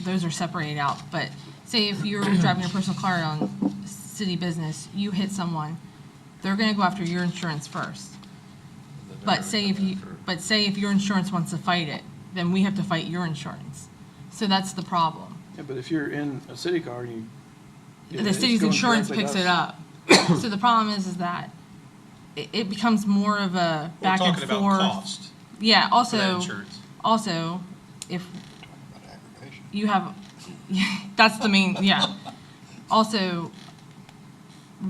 those are separated out. But say if you're driving your personal car on city business, you hit someone, they're gonna go after your insurance first. But say if your insurance wants to fight it, then we have to fight your insurance. So that's the problem. Yeah, but if you're in a city car and you. The city's insurance picks it up. So the problem is that it becomes more of a We're back and talking about forth. cost Yeah, for that also, insurance. if About aggravation. you have, that's the main, yeah. Also,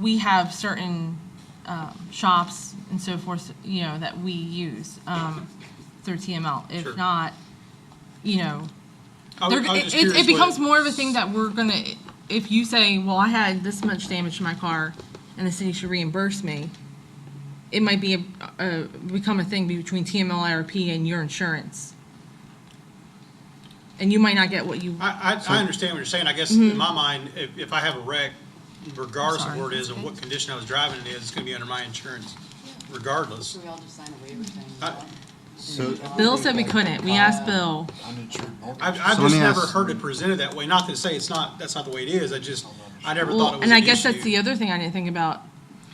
we have certain shops and so forth, that we use through TML. Sure. If not, I was just curious it becomes what- more of a thing that we're gonna, if you say, well, I had this much damage to my car and the city should reimburse me, it might be become a thing between TML IRP and your insurance. And you might not get what you, I understand what you're saying. I guess Mm-hmm. in my mind, if I have a wreck, regardless of Sorry. where it is and what condition I was driving it in, it's gonna be under my insurance regardless. So we all just sign a waiver saying. So, Bill said we couldn't. We asked Bill. Uninsured motorist. I've So let just me never ask- heard it presented that way. Not to say that's not the way it is. I never thought Well, it was and I an guess that's issue. the other thing I didn't think about,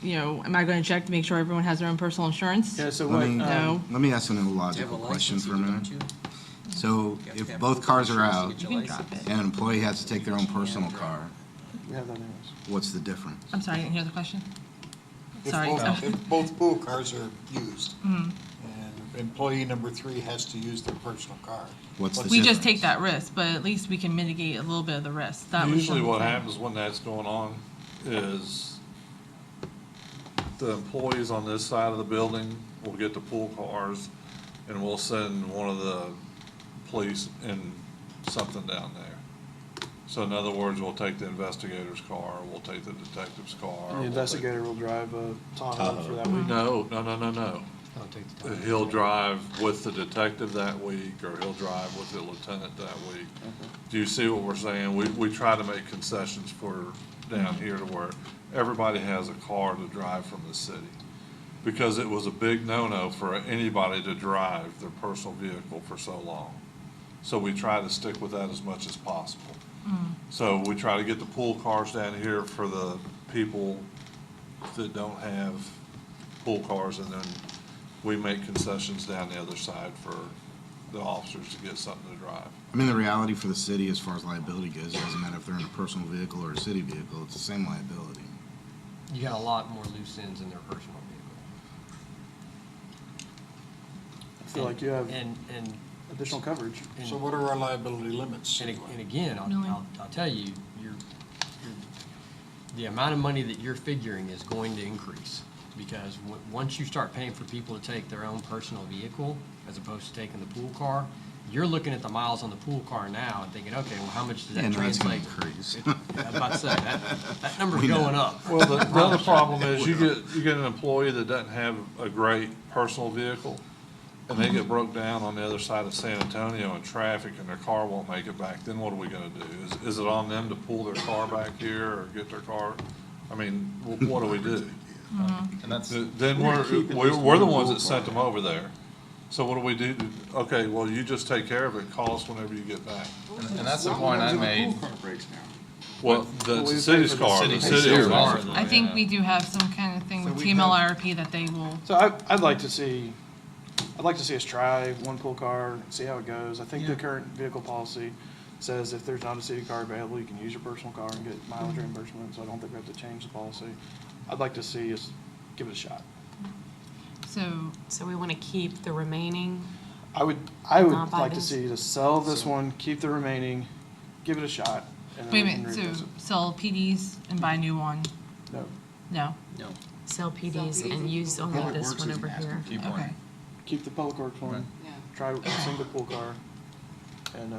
am I gonna check to make sure everyone has their own personal insurance? Yeah, so Let what, me- No. let me ask an Do you have a illogical question license for a you minute. don't you? So You have to if have both cars are insurance to out get your You can license. drop it. and an employee has to take their own personal car, we have that anyways. what's the difference? I'm sorry, I didn't hear the question. If Sorry. both pool cars are used, Mhm. and employee number 3 has to use their personal car. What's the We just difference? take that risk, but at least we can mitigate a little bit of the risk. That was Usually the what thing. happens when that's going on is the employees on this side of the building will get the pool cars and we'll send one of the police in something down there. So in other words, we'll take the investigator's car, we'll take the detective's car. And the we'll take- investigator will drive a Tahoe for that week. No. Don't take the time. He'll drive with the detective that week, or he'll drive with the lieutenant that week. Do you see what we're saying? We try to make concessions for down here to where everybody has a car to drive from the city. Because it was a big no-no for anybody to drive their personal vehicle for so long. So we try to stick with that as much as possible. So we try to get the pool cars down here for the people that don't have pool cars, and then we make concessions down the other side for the officers to get something to drive. I mean, the reality for the city as far as liability goes, it doesn't matter if they're in a personal vehicle or a city vehicle, it's the same liability. You got a lot more loose ends in their personal vehicle. I feel like you have And additional coverage. So what are our liability limits? And again, Million. I'll tell you, the amount of money that you're figuring is going to increase. Because once you start paying for people to take their own personal vehicle, as opposed to taking the pool car, you're looking at the miles on the pool car now and thinking, okay, well, how much does that Yeah, no, that's gonna translate? increase. I was about to say, that number's We know. going up. Well, the other problem is you get an employee that doesn't have a great personal vehicle, and they get broke down on the other side of San Antonio in traffic and their car won't make it back, then what are we gonna do? Is it on them to pull their car back here or get their car? I mean, what do we do? And that's, Then we're the ones that sent them over there. So what do we do? Okay, well, you just take care of it, call us whenever you get back. and that's the point I made. Well, the we city's pay for the car, city. the Pay city's city car. car. I think we do have some kind of thing with TML IRP that they will, So I'd like to see us try one pool car, see how it goes. I think the current vehicle policy says if there's not a city car available, you can use your personal car and get mileage reimbursement, so I don't think we have to change the policy. I'd like to see us give it a shot. So we want to keep the remaining, I would Not buy like to this? see us sell this one, keep the remaining, give it a shot, and wait then a we can minute, revisit. so sell PDs and buy a new one? No, No? No. sell PDs and use only this one over here. Keep Okay. one. keep the public works one, Yeah. try a single pool car, and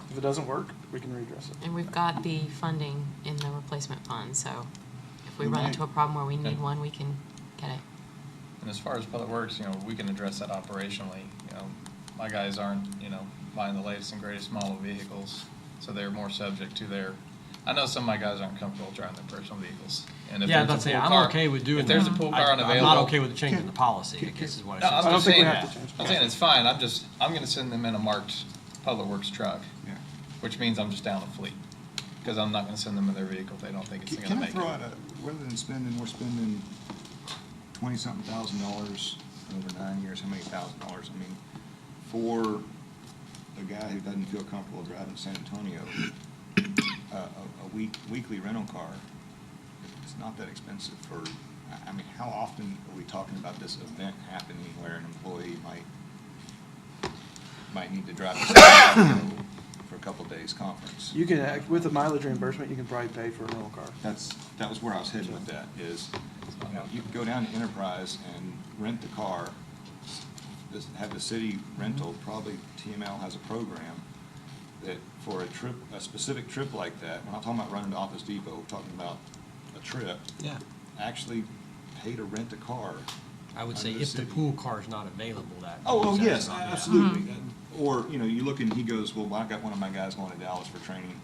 If it doesn't work, we can readdress it. And we've got the funding in the replacement fund, so if we run Right. into a problem where we need one, we can get it. And as far as Public Works, we can address that operationally. My guys aren't, buying the latest and greatest model vehicles, so they're more subject to I know some of my guys aren't comfortable driving their personal vehicles. And if Yeah, there's a but say, pool I'm car- okay with doing If there's a that. pool car I'm unavailable. not okay with changing the policy, I guess is what No, I I'm should I don't just think we saying, have to change I'm saying it's fine, I'm gonna send them in a marked Public Works truck, Yeah. which means I'm just down a fleet. Because I'm not gonna send them in their vehicle if they don't think it's gonna Can I make throw it. out rather than we're spending $20-something thousand over 9 years, how many $1,000s? I mean, for a guy who doesn't feel comfortable driving to San Antonio, a weekly rental car, it's not that expensive for, I mean, how often are we talking about this event happening where an employee might need to drive to San Antonio for a couple days conference? You can, with the mileage reimbursement, you can probably pay for a rental car. That was where I was heading with that, is, you can go down to Enterprise and rent the car, have the city rental, probably TML has a program that for a specific trip like that, we're not talking about running to Office Depot, we're talking about a trip. Yeah. Actually pay to rent a car. I would say under the if the city. pool car's not available, that. Oh, that's yes, not- yeah. absolutely. Or, you look and he goes, well, I got one of my guys going to Dallas for training.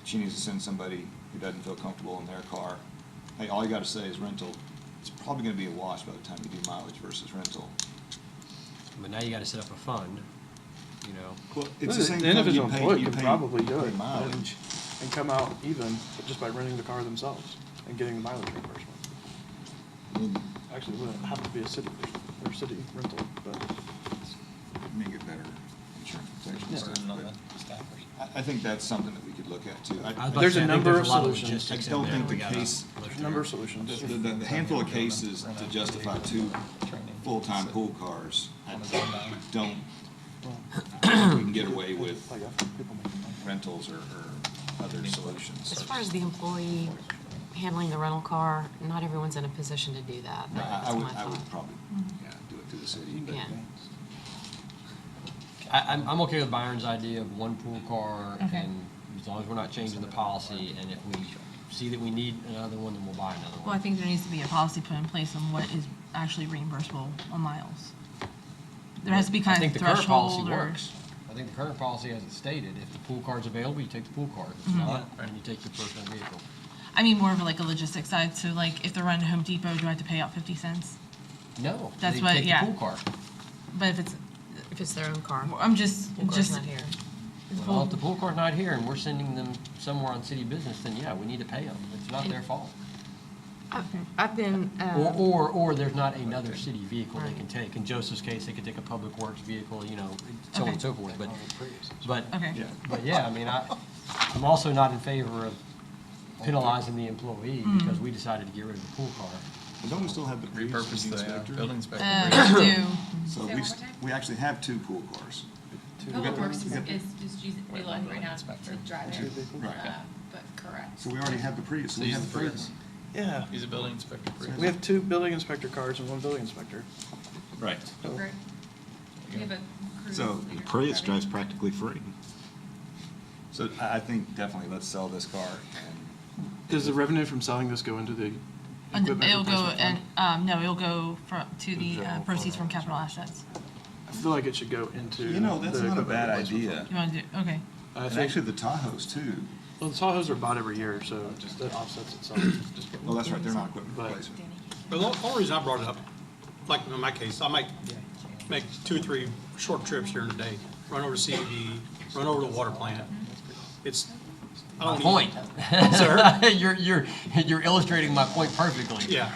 She needs to send somebody who doesn't feel comfortable in their car. Hey, all you gotta say is rental. It's probably gonna be a wash by the time you do mileage versus rental. But now you gotta set up a fund, Well, it's the same The thing individual you pay, employee you could pay probably do it mileage. and come out even just by renting the car themselves and getting the mileage reimbursement. Actually, it wouldn't have to be a city person or city rental, but Make it better insurance protection. Burden on the staffers. I think that's something that we could look at too. I was about to There's say, a I think number there's of a lot solutions. logistics I don't in there think we the gotta case- look there's a through. number of solutions. The handful of cases to justify two full-time pool cars, I don't, we can get away with Like, I've heard people making money. rentals or other solutions. As far as the employee handling the rental car, not everyone's in a position to do that. I That's would, my I would thought. probably, yeah, do it through the city, but Yeah. I'm okay with Byron's idea of one pool car, Okay. and as long as we're not changing the policy, and if we see that we need another one, then we'll buy another one. Well, I think there needs to be a policy put in place on what is actually reimbursable on miles. There has to be I kind think of the current policy threshold or. works. I think the current policy, as it stated, if the pool car's available, you take the pool car. If it's not, then you take your personal vehicle. I mean, more of like a logistics side, so like if they're running to Home Depot, do I have to pay out 50 cents? No, That's they what- take the yeah. pool car. But if it's, If it's their own car. I'm just, Pool car's just. not here. Well, if the pool car's not here and we're sending them somewhere on city business, then yeah, we need to pay them. It's not their fault. I've been, Or there's not another city vehicle they can take. In Joseph's case, they could take a public works vehicle, so on and so forth, but, Okay. yeah. but yeah, I mean, I'm also not in favor of penalizing the employee because we decided to get rid of the pool car. don't we still have the Prius Repurpose with the the inspector? building inspector. I do. So Say we, one more time? we actually have two pool cars. Public Works we got- is just using, utilizing right now to drive there. Right. But correct. So we already have the Prius, so we Use have the the Prius. Prius. Yeah, He's a building inspector. we have 2 building inspector cars and 1 building inspector. Right. Great. We have a crew So, leader Prius driving. drives practically free. So I think definitely let's sell this car and. Does the revenue from selling this go into the And equipment it'll go, replacement fund? and, no, it'll go to the general proceeds from fund. capital assets. I feel like it should go into. You know, that's the not a equipment bad replacement idea. fund. You wanna do, okay. I And think, actually the Tahoes too. well, the Tahoes are bought every year, so that offsets itself. Oh, that's right, they're not equipment But- replacement. But the only reason I brought it up, like in my case, I might make 2 or 3 short trips here in a day, run over to CEV, run over to the water plant. It's, I don't need. Point. Sir? You're illustrating my point perfectly. Yeah.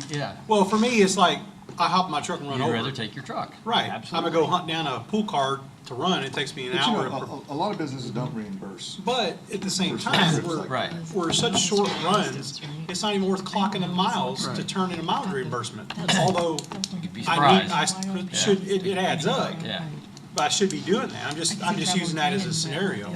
Yeah. Well, for me, it's like, I hop in my truck and run You'd over. rather take your truck. Right. I'm Absolutely. gonna go hunt down a pool car to run. It takes me an But you hour. know, a lot of businesses don't reambulse. But at the same time, Right. we're such short runs, it's not even worth clocking the miles to Right. turn in a mileage reimbursement. Although You'd be I surprised. should, it adds up, Yeah. but I should be doing that. I'm just using that as a scenario.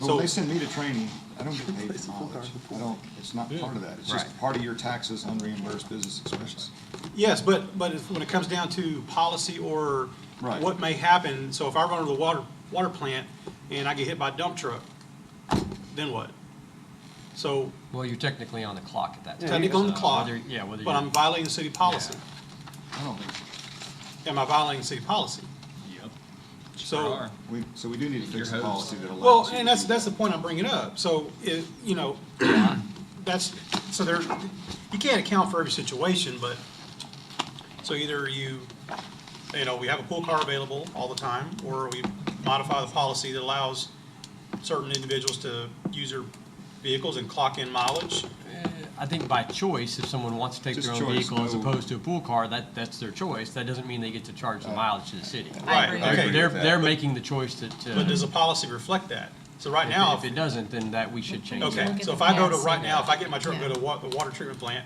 But when they send me to training, I don't get paid for mileage. It's not part of that. It's just Right. part of your taxes, unreimbursed business expenses. Yes, but when it comes down to policy or Right. what may happen, so if I run to the water plant and I get hit by a dump truck, then what? So, Well, you're technically on the clock at that time. technically on the so clock, whether- Yeah, whether but you're. I'm violating city policy. I don't think so. Am I violating city policy? Yep. So, So we do need to fix the policy that allows. well, you and to that's, do that's that. the point I'm bringing up. So, you know, that's, so there, you can't account for every situation, but, so either you know, we have a pool car available all the time, or we modify the policy that allows certain individuals to use their vehicles and clock in mileage. I think by choice, if someone wants to take Just their own choice, vehicle as no- opposed to a pool car, that's their choice. That doesn't mean they get to charge the mileage to the city. I agree. Okay. They're making the choice to. But does the policy reflect that? So right now, If it doesn't, then that we should change that. okay, so if I go to, Yes. right now, if I get my truck, and Yeah. go to the water treatment plant,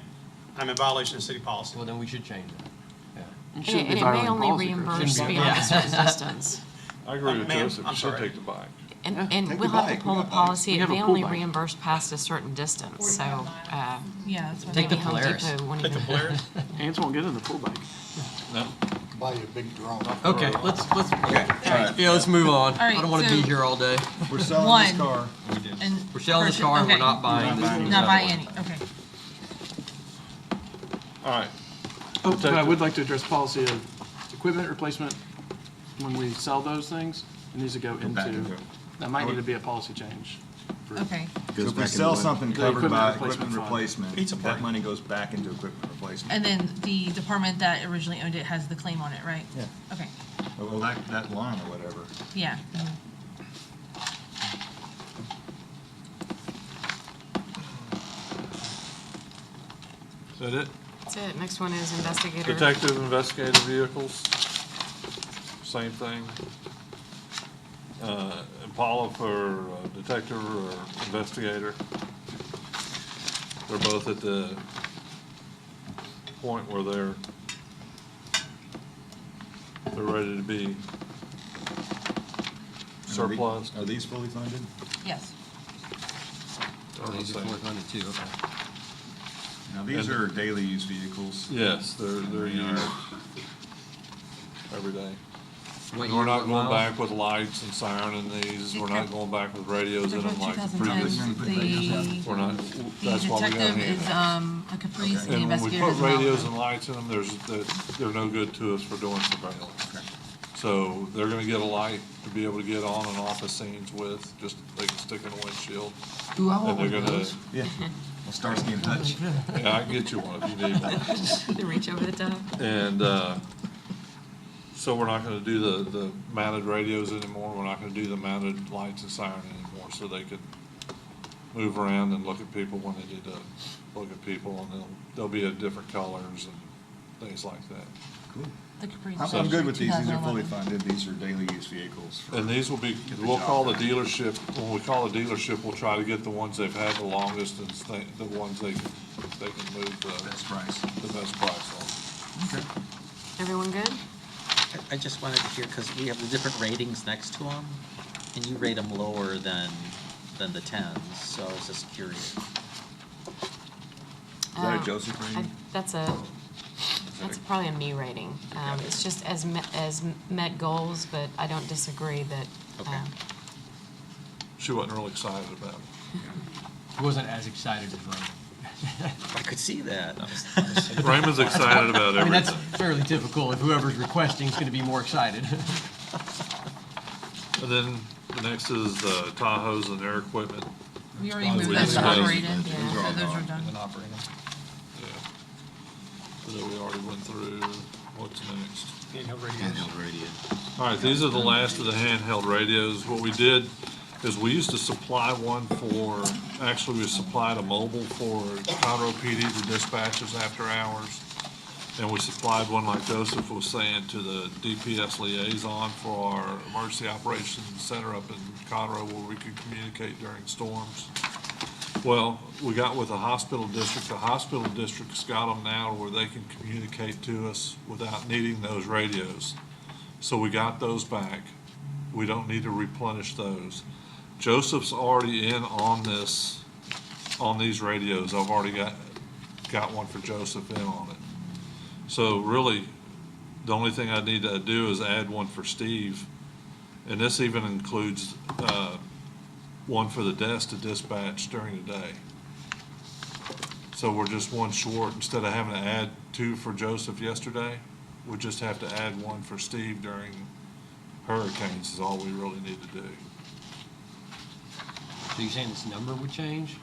I'm in violation of city policy. Well, then we should change that. Yeah. You And shouldn't be it may violating only policy, Chris. reimburse Shouldn't be- beyond yeah. a certain distance. I agree with Ma'am, Joseph, I'm you should sorry. take the bike. And Take we'll the have to bike. pull We a got policy, bikes. it We may have a pool only bike. reimburse past a certain distance, so, Yeah, that's what Take the maybe Home Polaris. Depot won't Take the even. Polaris. Ants won't get in the pool bike. No? Buy you a big drone. Okay, let's, Okay, all right. yeah, let's move on. All right, I don't want to be so- here all day. We're selling One. this car. And We're selling this car and we're okay. not buying this. Not buying any, okay. All right. Oh, but I would like to address policy of equipment replacement when we sell those things. It needs to go back into, into it. that might need to be a policy change. for- Okay, So Goes if we back sell into something The covered by equipment equipment replacement fund. replacement, Pizza that party. money goes back into equipment replacement. and then the department that originally owned it has the claim on it, right? Yeah. Okay, Well, that line or whatever. yeah. Is that it? That's it. Next one is investigator. Detective investigative vehicles, same thing. Impala for detective or investigator. They're both at the point where they're ready to be surplus. Are these fully funded? Yes. They're the These are same. fully funded too, okay. Now, these And- are daily use vehicles. Yes, they're They used are- every day. What We're year, not what going miles? back with lights and siren in these, we're not going back with radios in them like the previous. 2010s, We're not, the that's why we got detective here. is, a Caprice, and the And when we investigator put is a radios and Malibu. lights in them, they're no good to us for doing surveillance. So they're gonna get a light to be able to get on and off the scenes with, just, they can stick in a windshield. Ooh, I And want they're one of gonna, those. Yeah. Well, Starsky and Hutch. yeah, I can get you one if you need one. They reach over the top. And, so we're not gonna do the mounted radios anymore, we're not gonna do the mounted lights and siren anymore, so they could move around and look at people when they need to look at people, and they'll be at different colors and things like that. Cool. The Caprice. I'm good with these. These are 2011. fully funded. These are daily use vehicles. for- And these will be, Get the we'll job call the done. dealership, when we call the dealership, we'll try to get the ones they've had the longest and the ones they can move Best price. the best price on. Okay. Everyone good? I just wanted to hear, because we have the different ratings next to them, and you rate them lower than the tens, so I was just curious. Is that a Joseph rating? That's probably a me rating. It's just as met goals, but I don't disagree that, Okay. She wasn't real excited about it. Wasn't as excited as Raymond. I could see that. I was- Raymond's excited about I mean, that's everything. fairly typical. If whoever's requesting is going to be more excited. And then the next is the Tahoes and their equipment. We already moved We those to discussed- operated, Yeah. so those are done. And operating. Yeah. So that we already went through. What's next? Handheld radios. Handheld radio. All right, these are the last of the handheld radios. What we did is we used to supply one for, actually we supplied a mobile for Conroe PD to dispatchers after hours. And we supplied one, like Joseph was saying, to the DPS liaison for our emergency operations center up in Conroe where we could communicate during storms. Well, we got with the hospital district. The hospital district's got them now where they can communicate to us without needing those radios. So we got those back. We don't need to replenish those. Joseph's already in on this, on these radios. I've already got one for Joseph in on it. So really, the only thing I need to do is add one for Steve And this even includes one for the desk to dispatch during the day. So we're just one short. Instead of having to add 2 for Joseph yesterday, we just have to add 1 for Steve during hurricanes is all we really need to do. So you're saying this number would change?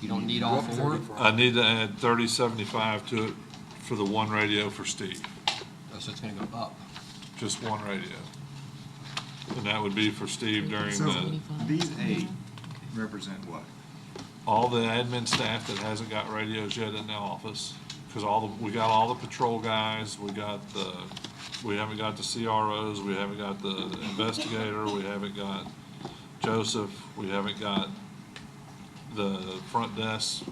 You don't need all 4? I need to add 3075 to it for the 1 radio for Steve, Oh, so it's gonna go up. just 1 radio. And that would be for Steve during So the, these 8 represent what? all the admin staff that hasn't got radios yet in the office. Because we got all the patrol guys, we haven't got the CROs, we haven't got the investigator, we haven't got Joseph, we haven't got the front desk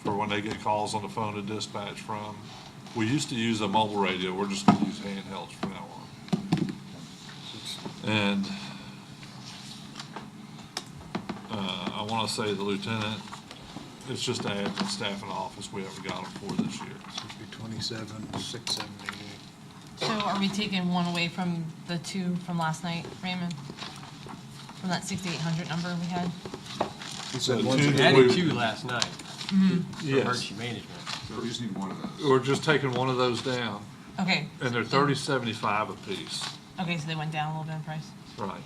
for when they get calls on the phone to dispatch from. We used to use a mobile radio, we're just gonna use handhelds from now on. And, I wanna say the lieutenant, it's just the admin staff in the office we haven't got them for this year. Should be 27,678. So are we taking 1 away from the 2 from last night, Raymond? From that 6,800 number we had? So We two that added we- 2 last night for Yes, emergency management. So we just need one of those. we're just taking one of those down, Okay. and they're 3075 apiece, Okay, so they went down a little bit in price. right?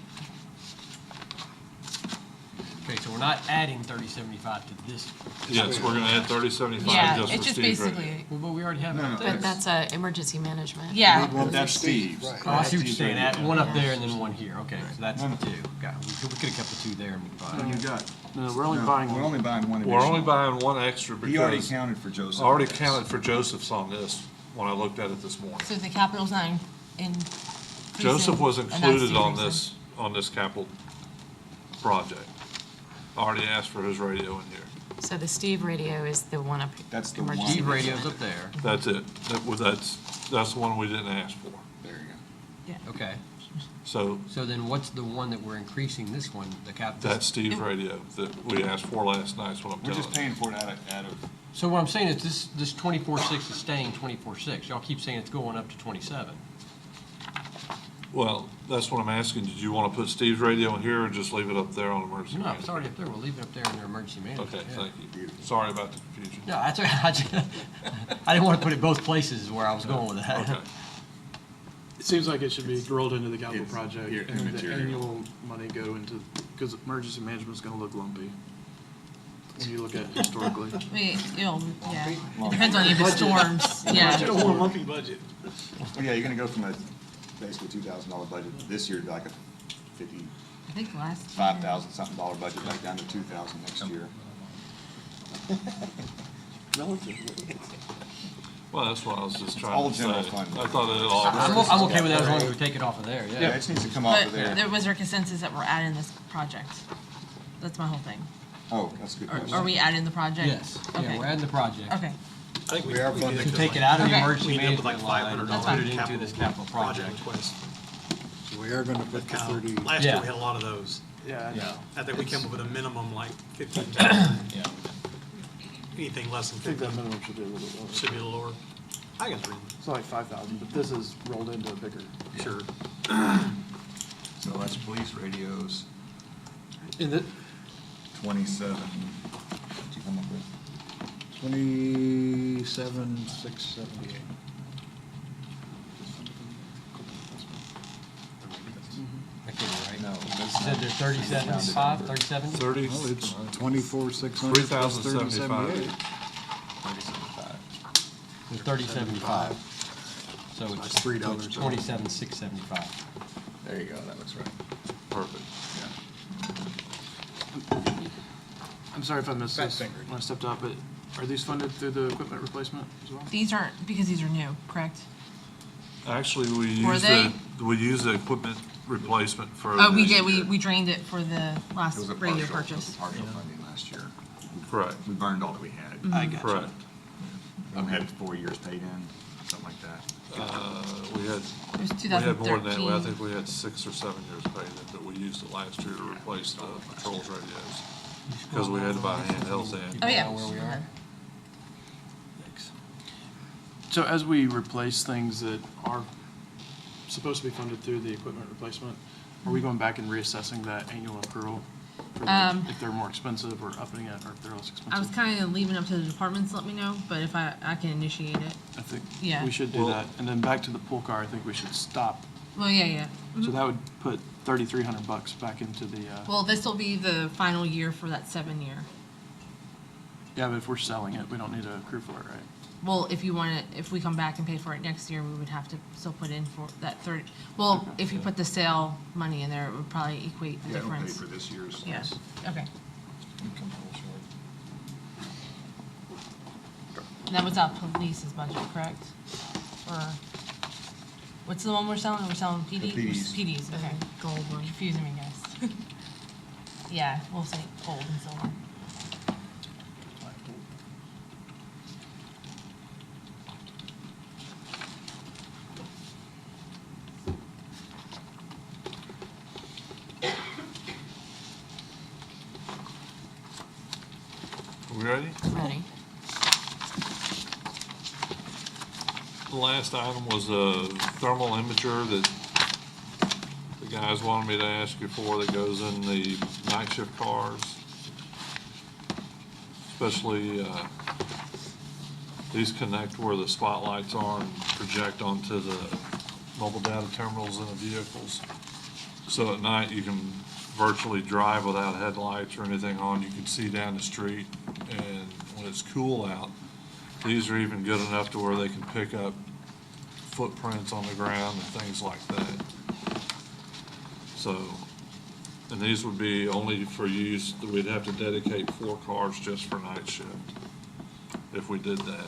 Okay, so we're not adding 3075 to this. Yes, we're gonna add 3075 Yeah, just for it's just Steve's radio. basically, Well, but we already have. No, no, But that's emergency management. yeah. Need one for That's Steve, Steve's. right. Oh, I see what you're saying, add one up Yeah. there and then one here, okay, so that's the 2. Got it. We could have kept the 2 there and be No, fine. you got. No, we're only no, buying We're only buying one We're only additional. buying 1 extra He already because counted for Joseph. I already on this. counted for Joseph's on this when I looked at it this morning. So the capital's not in. Joseph was and that's included on decreasing. on this capital project. I already asked for his radio in here. So the Steve radio is the one up. That's the one. emergency Steve radio's management. up there, That's it. That's the one we didn't ask for. There you go. okay. So So then what's the one that we're increasing this one, the cap? that's Steve's radio that we asked for last night, is what I'm We're telling just you. paying for it out of, So what I'm saying is this 24.6 is staying 24.6. Y'all keep saying it's going up to 27. Well, that's what I'm asking. Did you want to put Steve's radio in here or just leave it up there on emergency? No, management? it's already up there. We'll leave it up there in their emergency management. Okay, yeah. thank you. Sorry about the confusion. No, that's okay. I didn't want to put it both places is where I was going with that. Okay. It seems like it should be rolled into the capital It's project here, and the material. annual money go into, because emergency management's gonna look lumpy. When you look at it historically. Wait, yeah. It depends on if it's storms, yeah. Budget, a more lumpy budget. well, yeah, you're gonna go from a basically $2,000 budget this year to like a I think last. $55,000 something dollar budget back down to $2,000 next year. Well, that's what I was just all trying to general say. fund. I thought it all. I'm okay with that as long as we take it off of there, Yeah, yeah. it just needs to come off But of there. there was our consensus that we're adding this project. That's my whole thing. Oh, that's a good question. Are we adding the project? Yes, yeah, Okay. we're adding the project. Okay. I think We are funding. To take it out of the Okay. emergency We end up with like management line item, $500 and put it into capital this capital project. request. So we are gonna put the 30, Last year, Yeah. we had a lot of those. Yeah, I know. I think we came up with a minimum like 15,000. Yeah. Anything less than I think that 15 minimum should be a little bit lower. should be a little lower. I guess reasonable. It's like 5,000, but this is rolled into a bigger. Sure. So that's police radios, In the, 27. What'd you come up with? 27,678. I can't right. No, You that's said not- they're 37.5, 37? 30. Well, it's 24,600 plus 3,075. 30,78. 3075. They're 30.75. So That's it's $3 27,675. There you go, that looks right. Perfect. I'm sorry if I missed Fat this finger. when I stepped out, but are these funded through the equipment replacement as well? These aren't, because these are new, correct? Actually, we Were use the equipment replacement for. Oh, we this did, year. we drained it for the It last was a radio partial, it was purchase. a partial funding last year. Correct, We burned all that we had. I got you. correct. We had 4 years paid in, something like that. We had, It was we had more than that. I 2013. think we had 6 or 7 years paid in, but we used it last year to replace the patrol's radios. Because we had to buy handhelds and. Oh, yeah. Where we are. So as we replace things that are supposed to be funded through the equipment replacement, Are we going back and reassessing that annual accrual? For if they're more expensive or upping it, or if they're less expensive? I was kind of leaving it up to the departments to let me know, but if I can initiate it. I think Yeah. we should do that. And then back to the pool car, I think we should stop. Well, yeah. So that would put $3,300 back into the, Well, this will be the final year for that 7-year. yeah, but if we're selling it, we don't need to accrue for it, right? Well, if you want it, if we come back and pay for it next year, we would have to still put in for that 30. Well, if you put the sale money in there, it would probably equate the Yeah, it'll pay difference. for this year's. Yeah, okay. And that was out police's budget, correct? Or, what's the one we're selling? We're selling PD? The PDs. PDs, okay. Gold one. Confusing me, guys. Yeah, we'll say gold and silver. We ready? Ready? The last item was a thermal imager that the guys wanted me to ask you for that goes in the night shift cars. Especially, these connect where the spotlights are and project onto the mobile data terminals in the vehicles. So at night, you can virtually drive without headlights or anything on. You can see down the street, and when it's cool out, these are even good enough to where they can pick up footprints on the ground and things like that. So, and these would be only for use, we'd have to dedicate 4 cars just for night shift if we did that.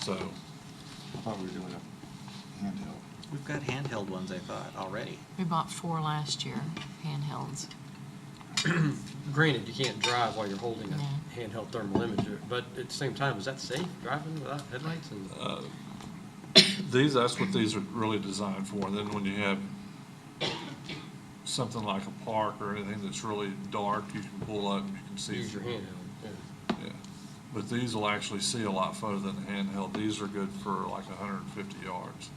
So, I thought we were doing a handheld. We've got handheld ones, I thought, already. We bought 4 last year, handhelds. Granted, you can't drive while you're holding Yeah. a handheld thermal imager, but at the same time, is that safe, driving without headlights? And that's what these are really designed for. And then when you have something like a park or anything that's really dark, you can pull up and you can see. use your handheld, yeah. Yeah, but these will actually see a lot further than the handheld. These are good for like 150 yards.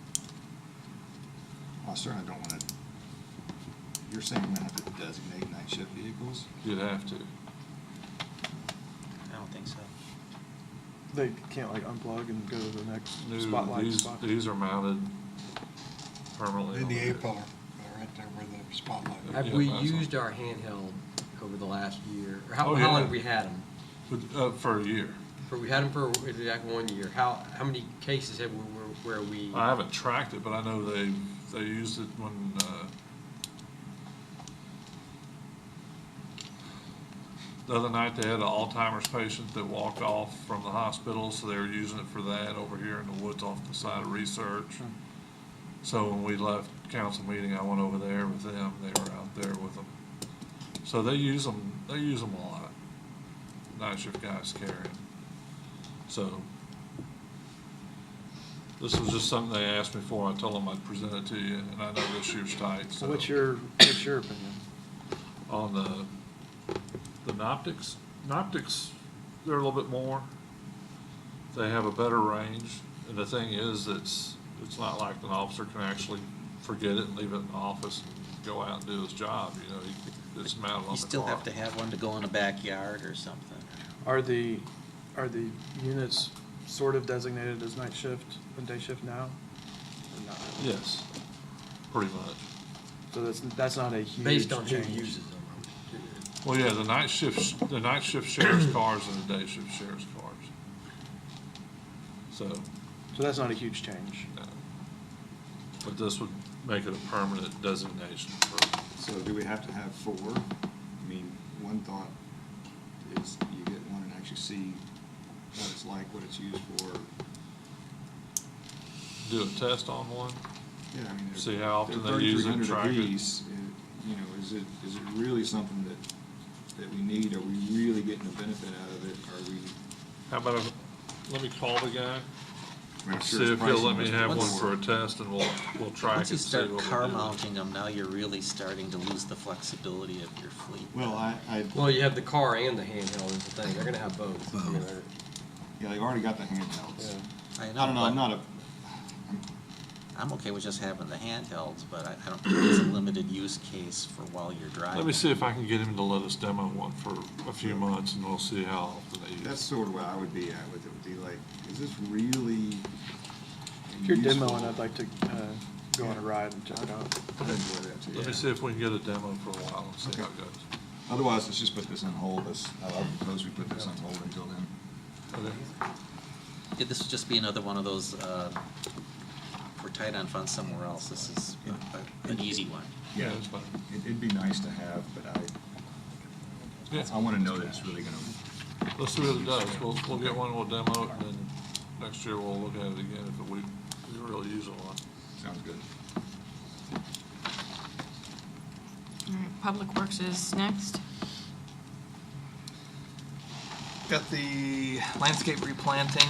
I certainly don't want to, you're saying we're going to have to designate night shift vehicles? You'd have to. I don't think so. They can't like unplug and go to the next No, spotlight spot? These are mounted permanently. In on the there. A-pillar, right there where the spotlight is. Have Yeah, we that's used our handheld over the last year? Or how Oh, long yeah. have we had them? For a year. We had them for exactly 1 year. How many cases have we, where we? I haven't tracked it, but I know they used it when, the other night they had an Alzheimer's patient that walked off from the hospital, so they were using it for that over here in the woods off the side of Research. So when we left council meeting, I went over there with them, they were out there with them. So they use them a lot. Night shift guys carry 'em. So, this was just something they asked me for, I told them I'd present it to you, and I know this year's tight, so. What's your opinion? On the Noptics, they're a little bit more. They have a better range, and the thing is, it's not like an officer can actually forget it and leave it in the office and go out and do his job, you know, it's mounted on the car. You still have to have one to go in the backyard or something. Are the units sort of designated as night shift and day shift now? Or not? Yes, pretty much. So that's not a huge Based on who change. uses them. Well, yeah, the night shift shares cars and the day shift shares cars. So, So that's not a huge change. no. But this would make it a permanent designation for, So do we have to have 4? I mean, one thought is you get one and actually see what it's like, what it's used for. do a test on one. Yeah, I mean, See how often they're they use it, 3,300 track it. apiece. You know, is it really something that we need? Are we really getting a benefit out of it? Are we? How about, let me call the guy, I mean, I'm sure see his if he'll let pricing me was have one before. for a test, and we'll track Once it, you see start what we car do. mounting them, now you're really starting to lose the flexibility of your fleet. Well, Well, you have the car and the handheld is the thing. They're gonna have both. I mean, they're- yeah, they've already got the handhelds. yeah. I I don't know, but I'm not a, I'm okay with just having the handhelds, but I don't think it's a limited use case for while you're driving. Let me see if I can get him to let us demo one for a few months, and we'll see how often they use That's it. sort of what I would be at with it, would be like, is this really If you're useful? demoing, I'd like to go on a ride and check it out. I'd enjoy that too. Let me see if we can get a demo for a while and see how it goes. Otherwise, let's just put this on hold. I propose we put this on hold until then. Okay. Yeah, this would just be another one of those, we're tight on funds somewhere else. This is an easy one. Yeah, that's fine. It'd be nice to have, but Yeah. I want to know that it's really gonna, Let's see what it does. We'll get one, we'll demo it, and then next year we'll look at it again if we really use it a lot. sounds good. All right, Public Works is next. Got the landscape replanting.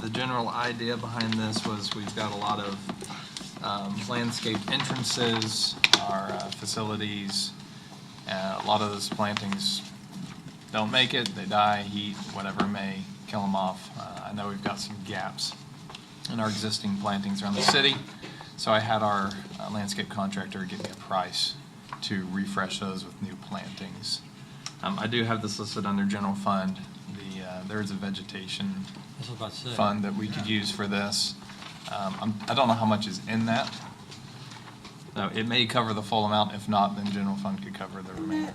The general idea behind this was we've got a lot of landscape entrances, our facilities. A lot of those plantings don't make it, they die, heat, whatever may kill them off. I know we've got some gaps in our existing plantings around the city, so I had our landscape contractor give me a price to refresh those with new plantings. I do have this listed under general fund. There is a vegetation That's what I was about to say. fund that we could use for this. I don't know how much is in that. No, it may cover the full amount. If not, then general fund could cover the remainder.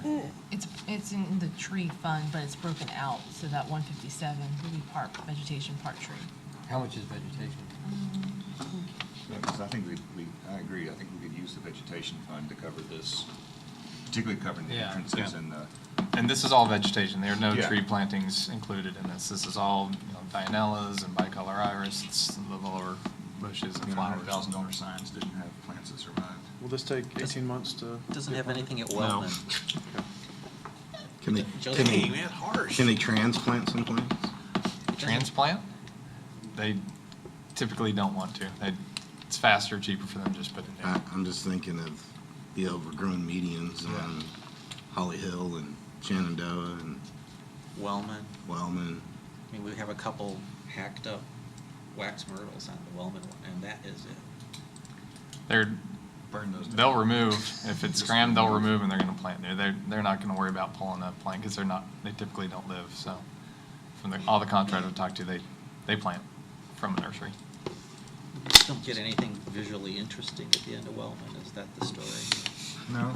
It's in the tree fund, but it's broken out, so that 157 would be part vegetation, part tree. How much is vegetation? Because I think I agree, I think we could use the vegetation fund to cover this, particularly covering the Yeah. entrances Yeah. and the, And this is all vegetation. There are no Yeah. tree plantings included in this. This is all, Dianellas and bicolor iris. It's the lower bushes and flowers. $100,000 signs didn't have plants that survived. Will this take 18 months to? Doesn't have anything at No. Wellman. Can they, Josie, can man, they, harsh. can they transplant some plants? Transplant? They typically don't want to. It's faster, cheaper for them to just put it in. I'm just thinking of the overgrown medians on Holly Hill and Shenandoah and Wellman. Wellman. I mean, we have a couple hacked up wax myrtles on the Wellman one, and that is it. Burn those down. They'll remove, if it's crammed, they'll remove and they're gonna plant there. They're not gonna worry about pulling a plant, because they typically don't live, so. From all the contractors I talk to, they plant from a nursery. Don't get anything visually interesting at the end of Wellman, is that the story? No?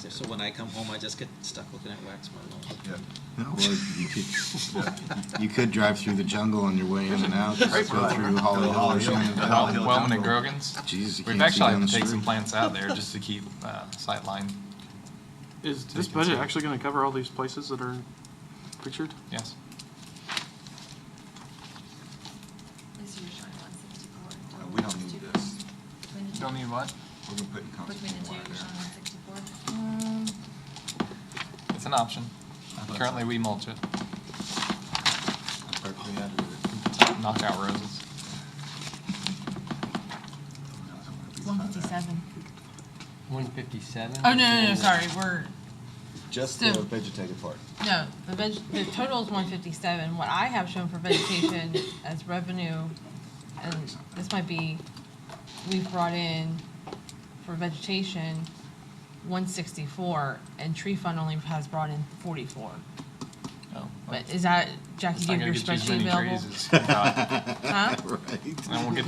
So when I come home, I just get stuck looking at wax myrtles. Yeah. No, well, you could drive through the jungle on your way in and out, just go through Holly Hill or Shenandoah. Wellman and Grogan's. Jesus, you We've can't see actually down had the to take some street. plants out there just to keep sightline. Is So this you can budget see. actually gonna cover all these places that are pictured? Yes. This year's showing 164. We don't need this. You don't need what? We're gonna put in Between the conservation two, water you're showing there. 164. It's an option. Currently, we mulch it. I'm perfectly happy with it. Knock out roses. 157. 157? Oh, no, sorry, we're, Just So- the vegetated part. no, the total is 157. What I have shown for vegetation as revenue, and this might be, we've brought in for vegetation 164, and tree fund only has brought in 44. Oh, But is that, Jackie, it's do not you have gonna your get you as spreadsheet many available? trees as you got. Huh? Right. Then we'll get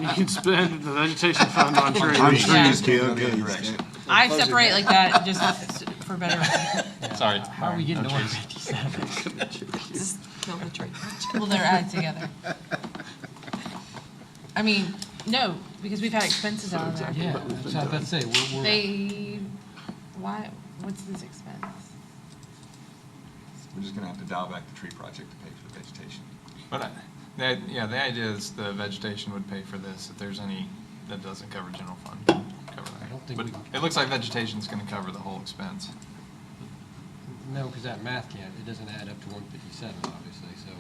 you. You can spend the vegetation fund on trees. On Yeah. trees, too, Go the other okay. direction. I separate like that just for better, Sorry. How are we getting to No trees. 157? Just kill the tree. well, they're added together. I mean, no, because we've had expenses out of there. Yeah, that's what I was about to say, we're. They, why, what's this expense? We're just gonna have to dial back the tree project to pay for the vegetation. But, the idea is the vegetation would pay for this. If there's any that doesn't cover general fund, cover that. I don't think But we- it looks like vegetation's gonna cover the whole expense. No, because that math can't, it doesn't add up to 157, obviously, so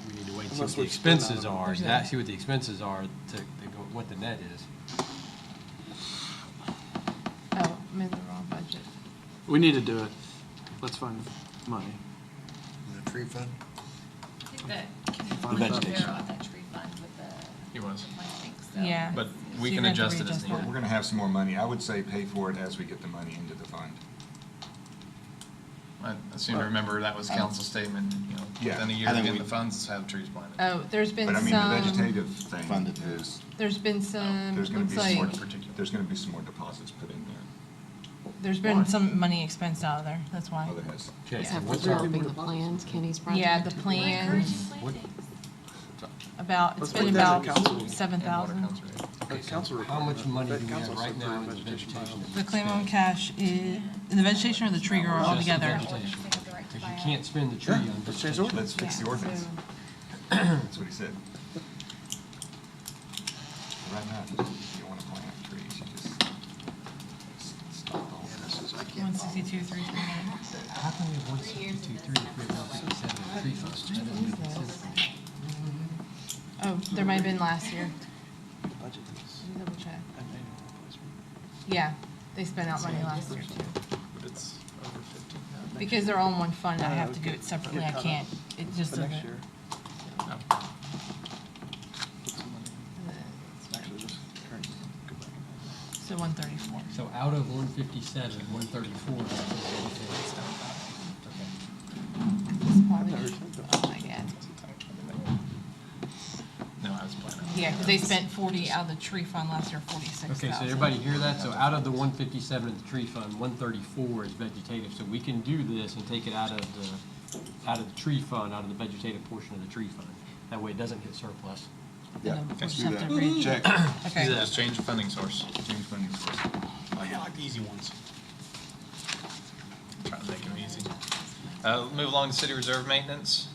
we need to wait and see Unless what the we spend out expenses of it. are, see what the expenses are to go, what the net is. Oh, I'm in the wrong budget. We need to do it. Let's find money. The tree fund? I think that The Kevin vegetation. Romero on that tree fund with the He was. plantings. Yeah. But So we you're can gonna have to adjust it as readjust needed. that. We're gonna have some more money. I would say pay for it as we get the money into the fund. I seem to remember that was council's statement, Yeah, within a year I of think getting we- the funds, have trees planted. Oh, there's been But I mean, the some, vegetative thing Funded. is, there's been some, there's gonna looks be some more, like, there's gonna be some more deposits put in there. there's been some money expensed out of there, that's why. Oh, there has. Okay, Is so that for what's our, developing the plans, Kenny's project? Yeah, the plans, what, about, Let's it's been put that in about council. 7,000. The council how much report, money that do we have council's right now in the approved vegetation? The claim on cash is, in the vegetation or the tree grower Just the altogether? vegetation. Because you can't spend the tree on let's change the vegetation. ordinance. Let's fix the Yeah, ordinance. so- That's what he said. Right now, if you don't wanna plant trees, you just stop all this. 162, 339. How come we have 162, 367 tree funds? That doesn't make any sense to me. Oh, there might have been last year. The budget is Let me double check. an annual replacement. Yeah, they spent out money last year too. But it's over 15,000. Because they're all in one fund, I No, have it to would do get- it separately, get I cut can't, up. it just But doesn't. next year, No. put some money in. Actually, just current, go back and have So 134. So out of 157, 134 is vegetative. It's probably, oh my god. No, I was planning. Yeah, because they spent 40 out of the tree fund last year, 46,000. Okay, so everybody hear that? So out of the 157 of the tree fund, 134 is vegetative. So we can do this and take it out of the tree fund, out of the vegetative portion of the tree fund. That way it doesn't hit surplus. And then we'll Let's just do have to that. read- Check, Okay. Just change the funding source. change funding source. I like the easy ones. Trying to make them easy. Move along to city reserve maintenance.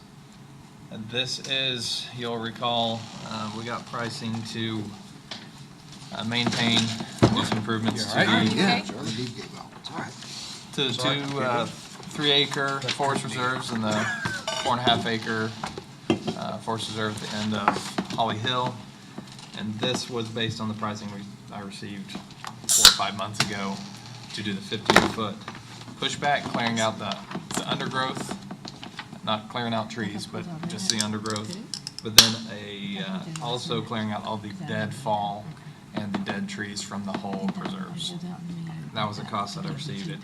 This is, you'll recall, we got pricing to maintain these improvements to Are you the, okay? to the 3 acre forest reserves and the 4.5 acre forest reserve at the end of Holly Hill. And this was based on the pricing I received 4 or 5 months ago to do the 15-foot pushback, clearing out the undergrowth, not clearing out trees, but just the undergrowth. But then also clearing out all the dead fall and the dead trees from the whole preserves. That was a cost that I received it.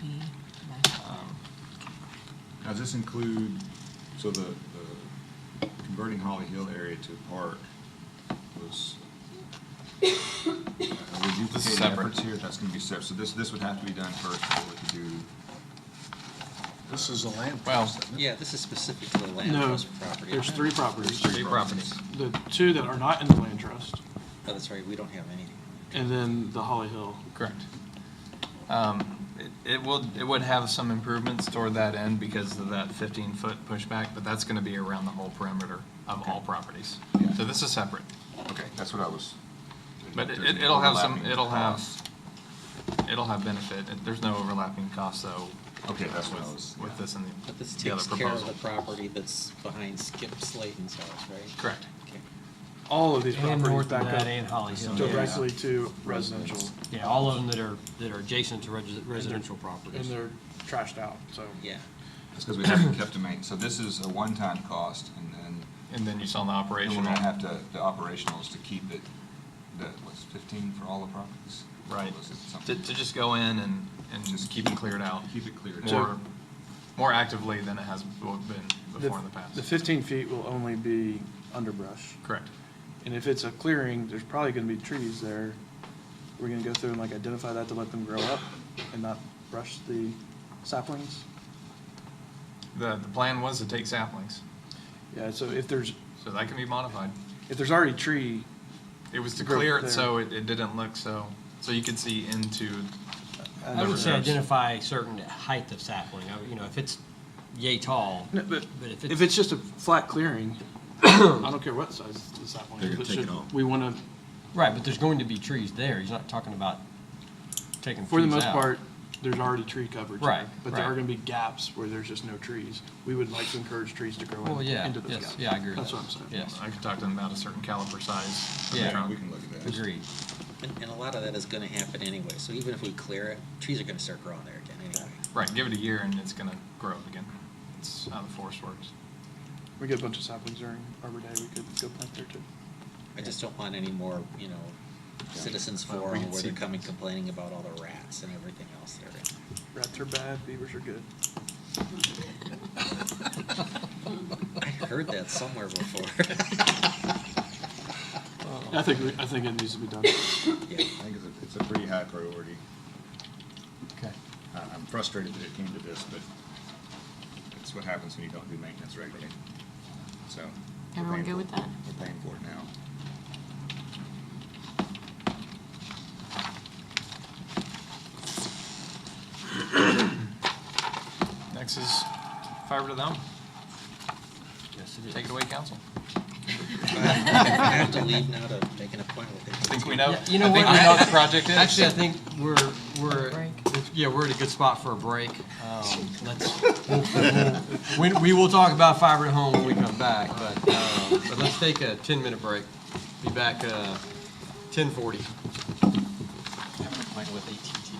Now, does this include, so the converting Holly Hill area to a park was, are we duplicating separate. efforts here? That's gonna be separate, so this would have to be done first before we could do, This is a land Well, trust, isn't it? Yeah, this is specific to the land No, trust property. there's 3 properties. three properties. The 2 that are not in the land trust, Oh, that's right, we don't have anything. and then the Holly Hill. Correct. It would have some improvements toward that end because of that 15-foot pushback, but that's gonna be around the whole perimeter of all properties. Yeah. So this is separate. okay, that's what I was. But There's it'll have some, overlapping it'll costs. have benefit. There's no overlapping costs though. Okay, that's what I was. With this and But this the other takes care of proposal. the property that's behind Skip Slayton's house, right? Correct. Okay. All of these And properties north of back that up and Holly Hill. directly to residential, Yeah, all of them that are adjacent to residential properties. and they're trashed out, so. Yeah. That's because we haven't kept them, so this is a one-time cost, and And then you saw the then we're operational. gonna have to, the operational is to keep it, what's 15 for all the properties? Right. Or was it To something? just go in and just keep it cleared out. Keep it cleared. More actively than it has been before in the past. The 15 feet will only be underbrush. Correct. And if it's a clearing, there's probably gonna be trees there. We're gonna go through and like identify that to let them grow up and not brush the saplings. The plan was to take saplings, Yeah, so if there's so that can be modified. already tree, It was to Growth clear it there. so it didn't look so you could see into. I would say reserves. identify a certain height of sapling. You know, if it's yay tall, no, but but if it's just a flat clearing, I don't care what size the sapling They're is. gonna but take it should- off. We wanna, right, but there's going to be trees there. He's not talking about taking for the trees most out. part, there's already tree coverage. there, Right, But there are right. gonna be gaps where there's just no trees. We would like to encourage trees to grow Well, yeah, into those yes, gaps. yeah, I agree with That's that. what I'm saying. Yes, I could talk to them about a certain caliper size. of the Yeah. trunk. We can look at that. agreed. And a lot of that is gonna happen anyway, so even if we clear it, trees are gonna start growing there again anyway. Right, give it a year and it's gonna grow again. It's how the forest works. We get a bunch of saplings during Arbor Day, we could go plant there too. I just don't want any more, citizens forum where they're coming complaining about all the rats and everything else there. Rats are bad, beavers are good. I heard that somewhere before. I think it needs to be done. Yeah. I think it's a pretty high priority. Okay. I'm frustrated that it came to this, but it's what happens when you don't do maintenance regularly. So. we're Everyone paying good for with it. that? We're paying for it now. Next is fiber to the home. Yes, it is. Take it away, council. I have to leave now to make an appointment with him. I think we know, Yeah, you know I think what? we know what the project is. Actually, I think we're, Break. yeah, we're at a good spot for a break. We will talk about fiber to home when we come back, but let's take a 10-minute break. Be back, 10:40. Have an appointment with AT&T.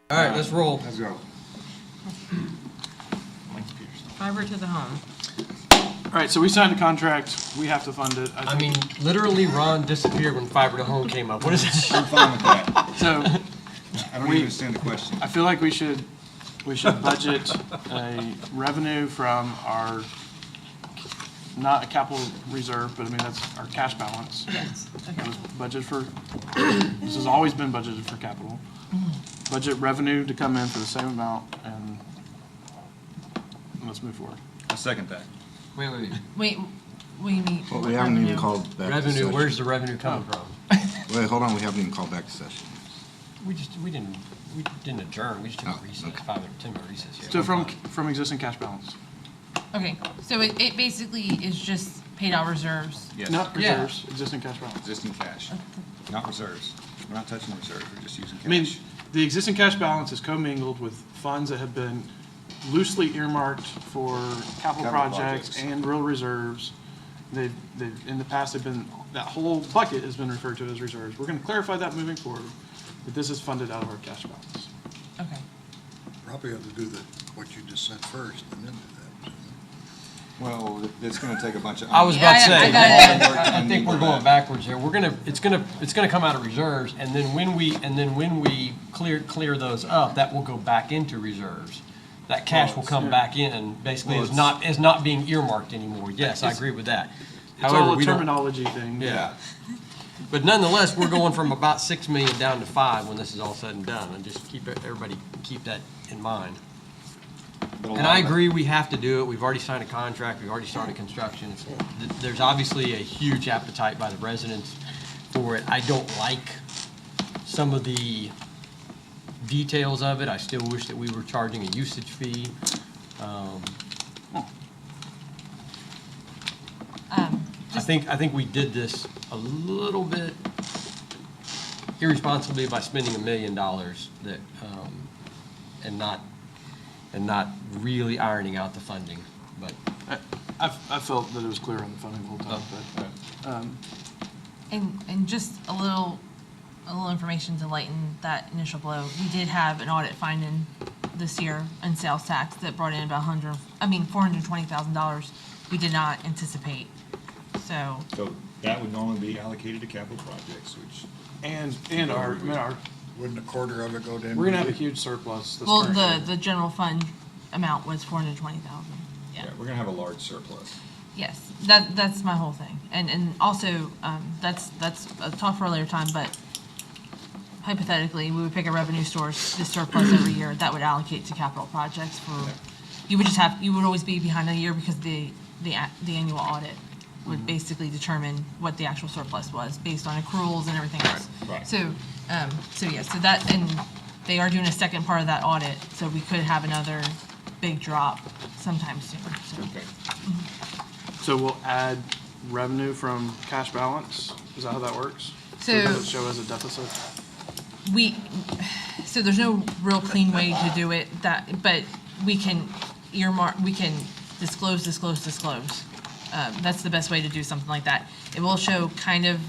All right, let's roll. Let's go. Fiber to the home. All right, so we signed a contract, we have to fund it. I mean, literally, Ron disappeared when fiber to home came up. What is it? I'm fine with that. So I don't even understand the question. I feel like we should budget a revenue from our, not a capital reserve, but I mean, that's our cash balance. Yes. It was budgeted for, this has always been budgeted for capital. Budget revenue to come in for the same amount, and let's move forward. I'll second that. Wait. Wait, we need. Well, we haven't even revenue. called back to Revenue, session. where's the revenue coming from? Wait, hold on, we haven't even called back to session. We didn't adjourn, we just took a Oh, recess, okay. 5 or 10 minute recess here. So from existing cash balance, Okay, so it basically is just paid out reserves. Yes. not Yeah. reserves, existing cash balance. Existing cash, not reserves. We're not touching reserves, we're just using I mean, cash. the existing cash balance is commingled with funds that have been loosely earmarked for capital projects projects. and real reserves. They've, in the past, they've been, that whole bucket has been referred to as reserves. We're gonna clarify that moving forward, but this is funded out of our cash balance. Okay. Probably have to do what you just said first and then do that. Well, it's gonna take a bunch of. I was about to Yeah, say, I got it. I think we're going backwards here. It's gonna come out of reserves, and then when we clear those up, that will go back into reserves. That cash will come back in, basically, Well, is not being earmarked anymore. Yes, I agree with that. It's all However, a we don't. terminology thing. Yeah. But nonetheless, we're going from about 6 million down to 5 when this is all said and done, and just everybody keep that in mind. And I agree, we have to do it. We've already signed a contract, we've already started construction. There's obviously a huge appetite by the residents for it. I don't like some of the details of it. I still wish that we were charging a usage fee. I think we did this a little bit irresponsibly by spending $1 million that, and not really ironing out the funding, but. I felt that it was clear on the funding the whole time, but, And just a little information to lighten that initial blow. We did have an audit finding this year in sales tax that brought in about $420,000 we did not anticipate. So, So that would normally be allocated to capital projects, which. and our, Wouldn't a quarter of it go to? we're gonna have a huge surplus this well, current year. the general fund amount was $420,000. Yeah. Yeah, we're gonna have a large surplus. Yes, that's my whole thing. And also, that's a talk for a later time, but hypothetically, we would pick a revenue source, this surplus every year, that would allocate to capital projects for, you would always be behind a year because the annual audit would basically determine what the actual surplus was based on accruals and everything else. Right. So that, and they are doing a second part of that audit, so we could have another big drop sometime soon, so. Okay. So we'll add revenue from cash balance? Is that how that works? So- Does it show as a deficit? So there's no real clean way to do it, but we can earmark, we can disclose. That's the best way to do something like that. It will show kind of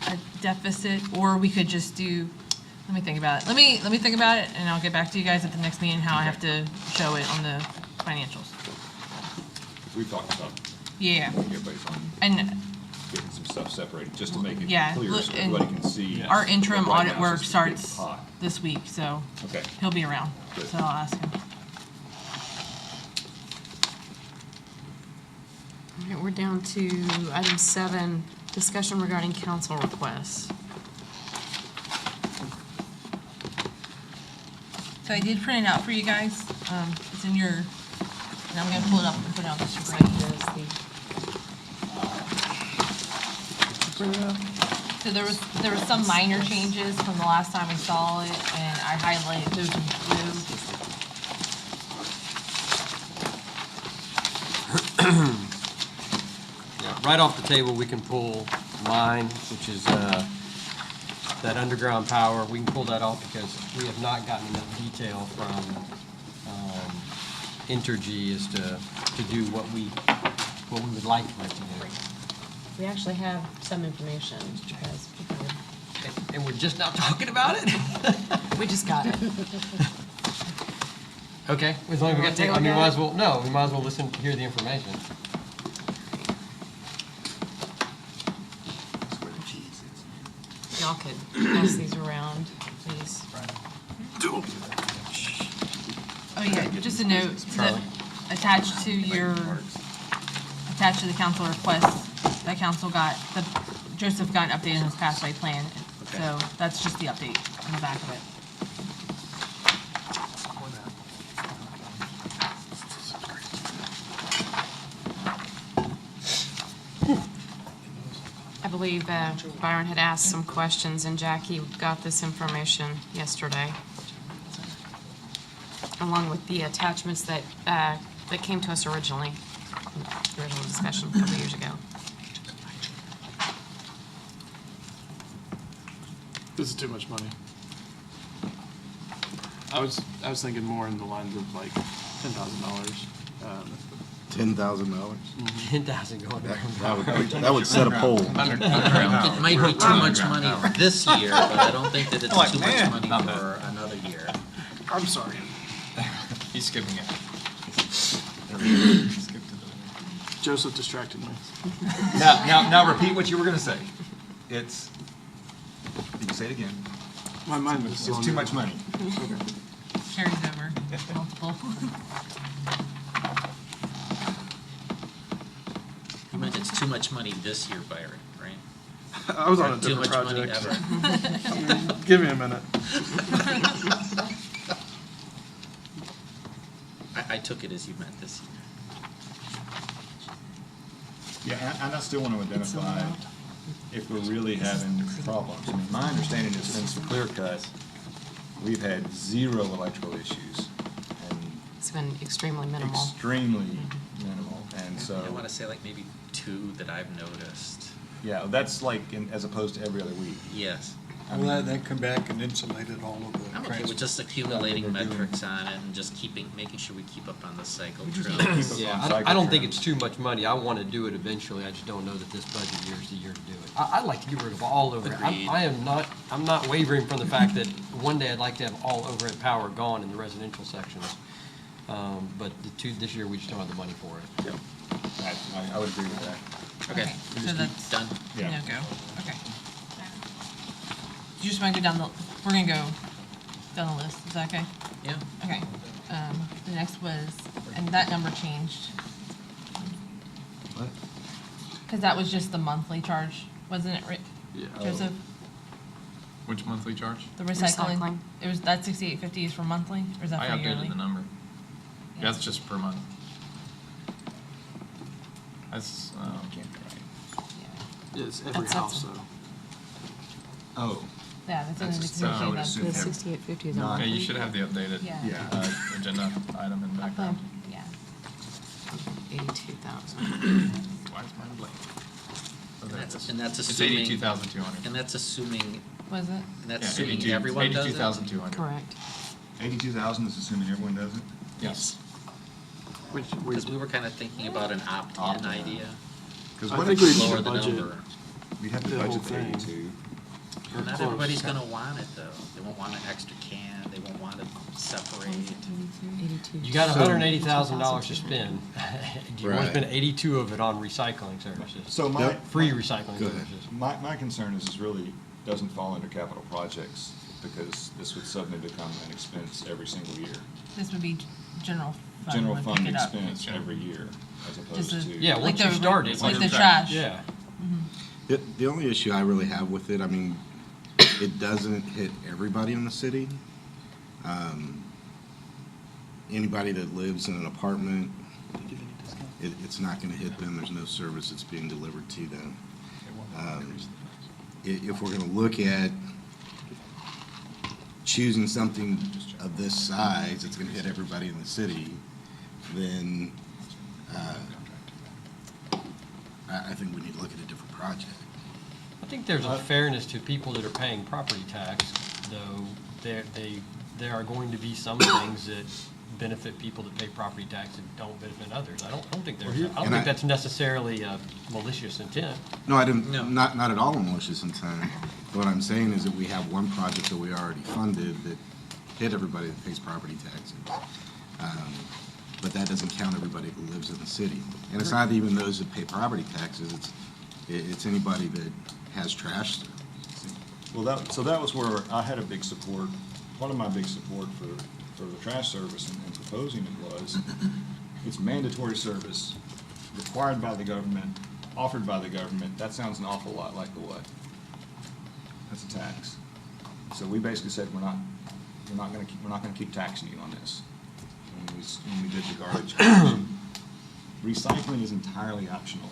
a deficit, or we could just do, let me think about it. Let me think about it, and I'll get back to you guys at the next meeting, how I have to show it on the financials. We talked about Yeah, everybody's on and getting some stuff separated, just to make it Yeah, clear look, so and everybody can see. our interim Right audit now, work it's just a big starts pot. this week, so Okay. he'll be around, Good. so I'll ask him. All right, we're down to item 7, discussion regarding council requests. So I did print it out for you guys. It's in your, and I'm gonna pull it up and put it on the screen. So there was some minor changes from the last time we saw it, and I highlighted those in blue. Yeah, right off the table, we can pull mine, which is that underground power. We can pull that off because we have not gotten enough detail from Entergy as to do what we would like for it to do. We actually have some information because people and we're just now talking about it? We just got it. Okay, as long as we got, Take a I mean, look might at as well, no, we might as well listen, hear the information. Y'all could pass these around, please. Oh, yeah, just a note, that attached to the council request, that council got, Joseph got an update on his pathway plan. So that's just the update on the back of it. I believe Byron had asked some questions, and Jackie got this information yesterday, along with the attachments that came to us originally, in the original discussion a couple years ago. This is too much money. I was thinking more in the lines of like $10,000. $10,000? 10,000 going around. That would set a poll. It might be too much money this year, but I don't think that it's too much money for another year. I'm sorry. He's skipping it. Joseph distracted me. Now repeat what you were gonna say. It's, you can say it again. My mind was It's too much money. Carries over multiple. You meant it's too much money this year, Byron, right? I was on a Too different much money project. ever. Give me a minute. I took it as you meant this year. Yeah, and I still want to identify if we're really having problems. I mean, my understanding is since the clear cut, we've had 0 electrical issues and It's been extremely minimal. extremely minimal. And so, I want to say like maybe 2 that I've noticed. yeah, that's like as opposed to every other week. Yes. Well, they come back and insulate it all over the I'm okay transfer. with just accumulating metrics on it and just making sure we keep up on the cycle Keep trims. up Yeah, on cycle I don't think trends. it's too much money. I want to do it eventually. I just don't know that this budget year is the year to do it. I'd like to get rid of all overhead. Agreed. I'm not wavering from the fact that one day I'd like to have all overhead power gone in the residential sections. But this year, we just don't have the money for it. Yep. I would agree with that. Okay, So that's done. Yeah. no go. Okay. You just want to go down we're going to go down the list. Is that okay? Yeah. Okay. The next was, and that number changed. What? Because that was just the monthly charge, wasn't it, Yeah. Joseph? Which monthly charge? The recycling? Recycling. It was, that 6850 is for monthly, or is that I for yearly? updated the number. Yeah, that's just per month. That's, Can't be right. Yeah, it's every That's- house, though. Oh, Yeah, that's in That's the just- I would negotiated. assume The every- 6850 is Not- on. yeah, you should have the updated Yeah. yeah. agenda item in the background. Yeah. 82,000. Why is mine blank? Oh, there it is. And that's It's assuming. 82,200. And that's assuming, Was it? and that's Yeah, assuming 82 everyone does it? 82,200. Correct. 82,000 is assuming everyone does it? Yes. Which Because we were kind of thinking about an opt-in Opt-in. idea. Because I what think if we we should Lower the budget. number. we'd have to the whole budget the thing. 82. Or Not close. everybody's gonna want it though. They won't want an extra can, they won't want it separated. 82. You got $180,000 to spend. Do you want to Right. spend 82 of it on recycling services? So my, Free recycling Go ahead. services. my concern is really doesn't fall under capital projects because this would suddenly become an expense every single year. This would be general fund. General would fund pick it up. expense every year as Just opposed a- to. Yeah, Like once the you start it. it's like once the you- trash. Yeah. The only issue I really have with it, I mean, it doesn't hit everybody in the city. Anybody that lives in an apartment, it's not gonna hit them. There's no service that's being delivered to them. If we're gonna look at choosing something of this size, it's gonna hit everybody in the city, then, I think we need to look at a different project. I think there's a fairness to people that are paying property tax, though there are going to be some things that benefit people that pay property tax and don't benefit others. I don't think there's, here- I don't And think I- that's necessarily a malicious intent. No, I didn't, No. not at all a malicious intent. What I'm saying is that we have one project that we already funded that hit everybody that pays property taxes. But that doesn't count everybody who lives in the city. And it's not even those that pay property taxes, it's anybody that has trash. Well, that was where I had a big support, part of my big support for the trash service and proposing it was, it's mandatory service, required by the government, offered by the government. That sounds an awful lot like the what? That's a tax. So we basically said, we're not gonna keep taxing you on this. When we did the garbage. Recycling is entirely optional.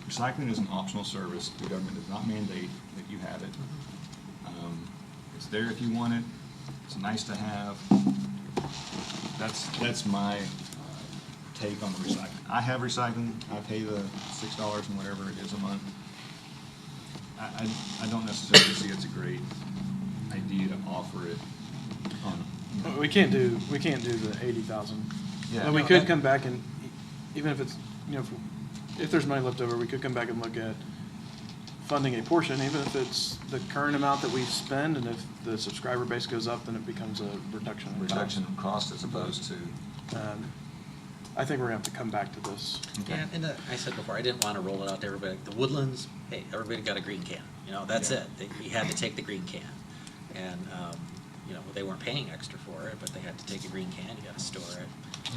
Recycling is an optional service. The government does not mandate that you have it. It's there if you want it. It's nice to have. That's my take on the recycling. I have recycling. I pay the $6 and whatever it is a month. I don't necessarily see it's a great idea to offer it on. We can't do the 80,000. Yeah. And we No, could that- come back and, even if it's, if there's money left over, we could come back and look at funding a portion, even if it's the current amount that we spend, and if the subscriber base goes up, then it becomes a reduction in cost. Reduction of cost as opposed to. I think we're gonna have to come back to this. Yeah, and I said before, I didn't want to roll it out to everybody. The Woodlands, hey, everybody got a green can, that's it. You had to take the green can. And, they weren't paying extra for it, but they had to take a green can, you gotta store it.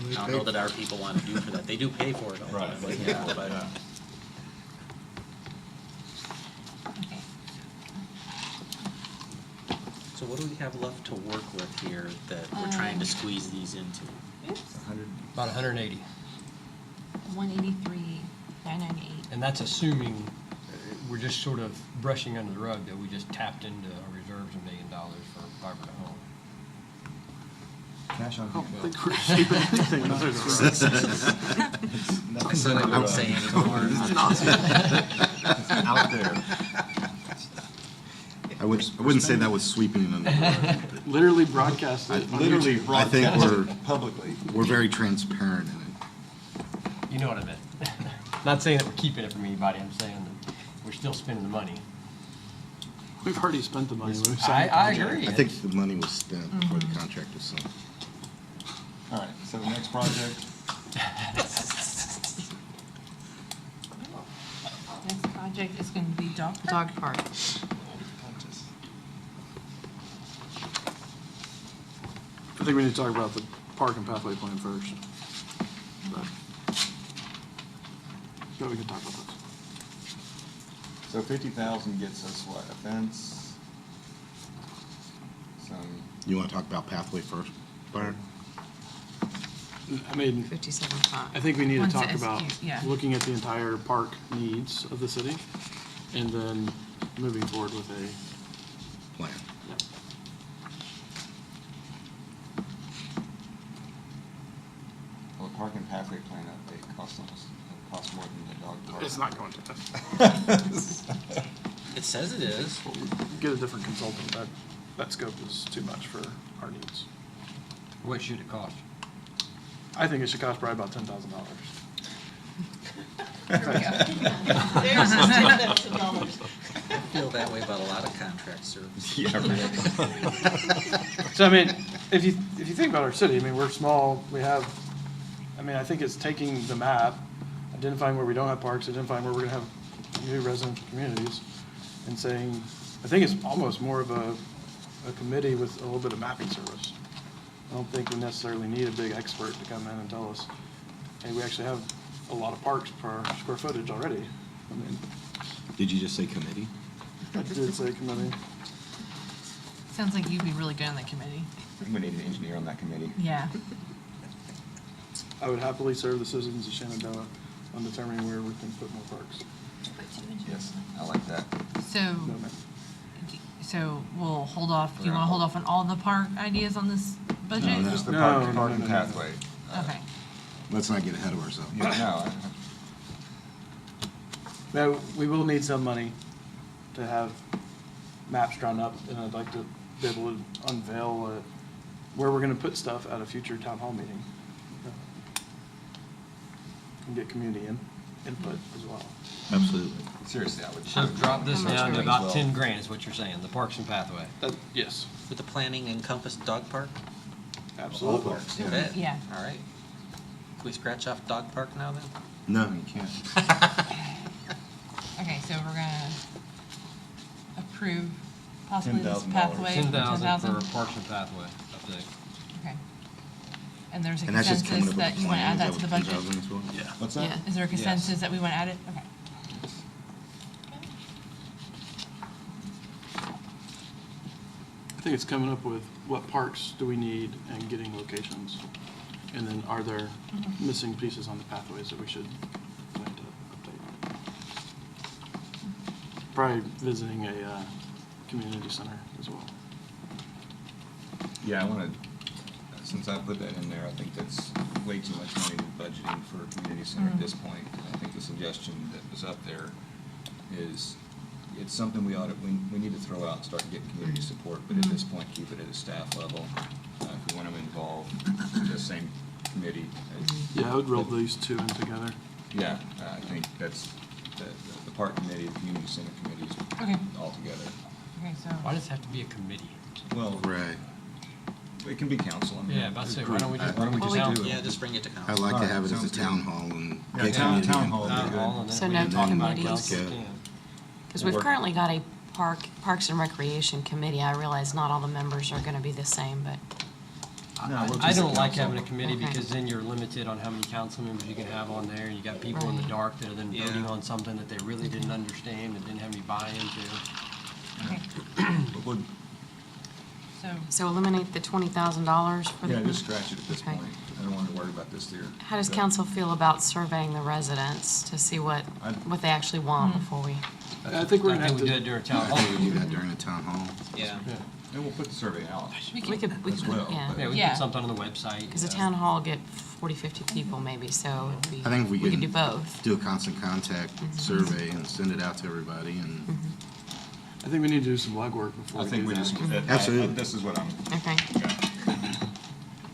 They I don't pay know that our people want to do for that. They do pay for it Right. ultimately, but. Yeah. Okay. So what do we have left to work with here that we're trying to squeeze these into? About 180. 183,998. And that's assuming we're just sort of brushing under the rug that we just tapped into our reserves $1 million for fiber to home. Cash on I don't bill. think we're keeping anything under the rug. I said I wouldn't say anymore. It's out there. I wouldn't say that was sweeping under the rug. Literally broadcasted. on Literally YouTube. I think broadcast publicly. we're very transparent in it. You know what I meant. Not saying that we're keeping it from anybody, I'm saying that we're still spending the money. We've already spent the money. We've signed the I contract. agree. I think the money was spent before the contract was signed. All right, so the next project, Next project is going to be dog park. Dog park. I think we need to talk about the park and pathway plan first. But we can talk about this. so 50,000 gets us what, a fence? Some, You want to talk about pathway first, Byron? I mean, 57.5. I think we need to Once talk it's about cute, yeah. looking at the entire park needs of the city and then moving forward with a, Plan. yeah. well, the park and pathway plan update costs more than the dog park. It's not going to. It says it is. Get a different consultant. That scope is too much for our needs. What should it cost? I think it should cost probably about $10,000. There's $10,000. I feel that way about a lot of contract services. Yeah, right. So I mean, if you think about our city, I mean, we're small, I think it's taking the map, identifying where we don't have parks, identifying where we're gonna have new residential communities, and saying, I think it's almost more of a committee with a little bit of mapping service. I don't think we necessarily need a big expert to come in and tell us, hey, we actually have a lot of parks per our square footage already. I mean, Did you just say committee? I did say committee. Sounds like you'd be really good on that committee. I think we need an engineer on that committee. Yeah. I would happily serve the citizens of Shenandoah on determining where we can put more parks. Yes, I like that. So, No, ma'am. so we'll hold off. Do you want to hold off on all the park ideas on this budget? No, Just the No, park no, park no, and no, no. pathway. Okay. Let's not get ahead of ourselves. Yeah, no, Now, we will need some money to have maps drawn up, and I'd like to be able to unveil where we're gonna put stuff at a future town hall meeting. And get community input as well. Absolutely. Seriously, I would. So drop this How much down are to we- about 10 grand is what you're saying, the Parks and Pathway. Yes, Would the planning encompass dog park? absolutely. You bet. Yeah. All right. Can we scratch off dog park now then? No, you can't. Okay, so we're gonna approve possibly this $10,000. pathway for 10,000 10,000? for Parks and Pathway update. Okay. And there's a And that's just coming consensus up with that a you wanna plan, add is that to the what budget? 10,000 as well? Yeah. What's Yeah. that? Is there a Yes. consensus that we wanna add it? Okay. I think it's coming up with what parks do we need and getting locations. And then are there missing pieces on the pathways that we should plan to update? Probably visiting a community center as well. Yeah, I want to, since I put that in there, I think that's way too much money to budgeting for a community center at this point. I think the suggestion that was up there is, it's something we ought to, we need to throw out and start getting community support, but at this point, keep it at a staff level. If we want them involved in the same committee. Yeah, I would roll these two in together. Yeah, I think that's, the park committee, the community center committees Okay. all together. Okay, so. Why does it have to be a committee? Well, Right. it can be council. I mean, Yeah, about to say, why don't we just Why don't we bring just it do to it? Yeah, just bring it to council. I'd like to Alright, have it as a sounds good. town hall and Yeah, get town community hall would input. be good. hall, and then So we no can talk about committees? council. Let's go. Because we've Work. currently got a Parks and Recreation Committee. I realize not all the members are gonna be the same, but No, we'll I just don't like council. having a committee Okay. because then you're limited on how many council members you can have on there. And you got people in the Right. dark that are then Yeah. voting on something that they really didn't understand and didn't have any buy-in to. Okay, But we'll- so eliminate the $20,000 for the. Yeah, just scratch it at this Okay. point. I don't want to worry about this there. How does council feel about surveying the residents to see what they actually want before we? I think we're I gonna think have we do it to, during town I hall. think we do that during the town hall. Yeah. And we'll put the survey out. We could, As well, Yeah, but- we can Yeah. put something on the website. because the town hall get 40, 50 people maybe, so it'd be. I think we could can do both. do a constant contact survey and send it out to everybody and I think we need to do some legwork before I we think do we that. just, Absolutely. this is what I'm, Okay. I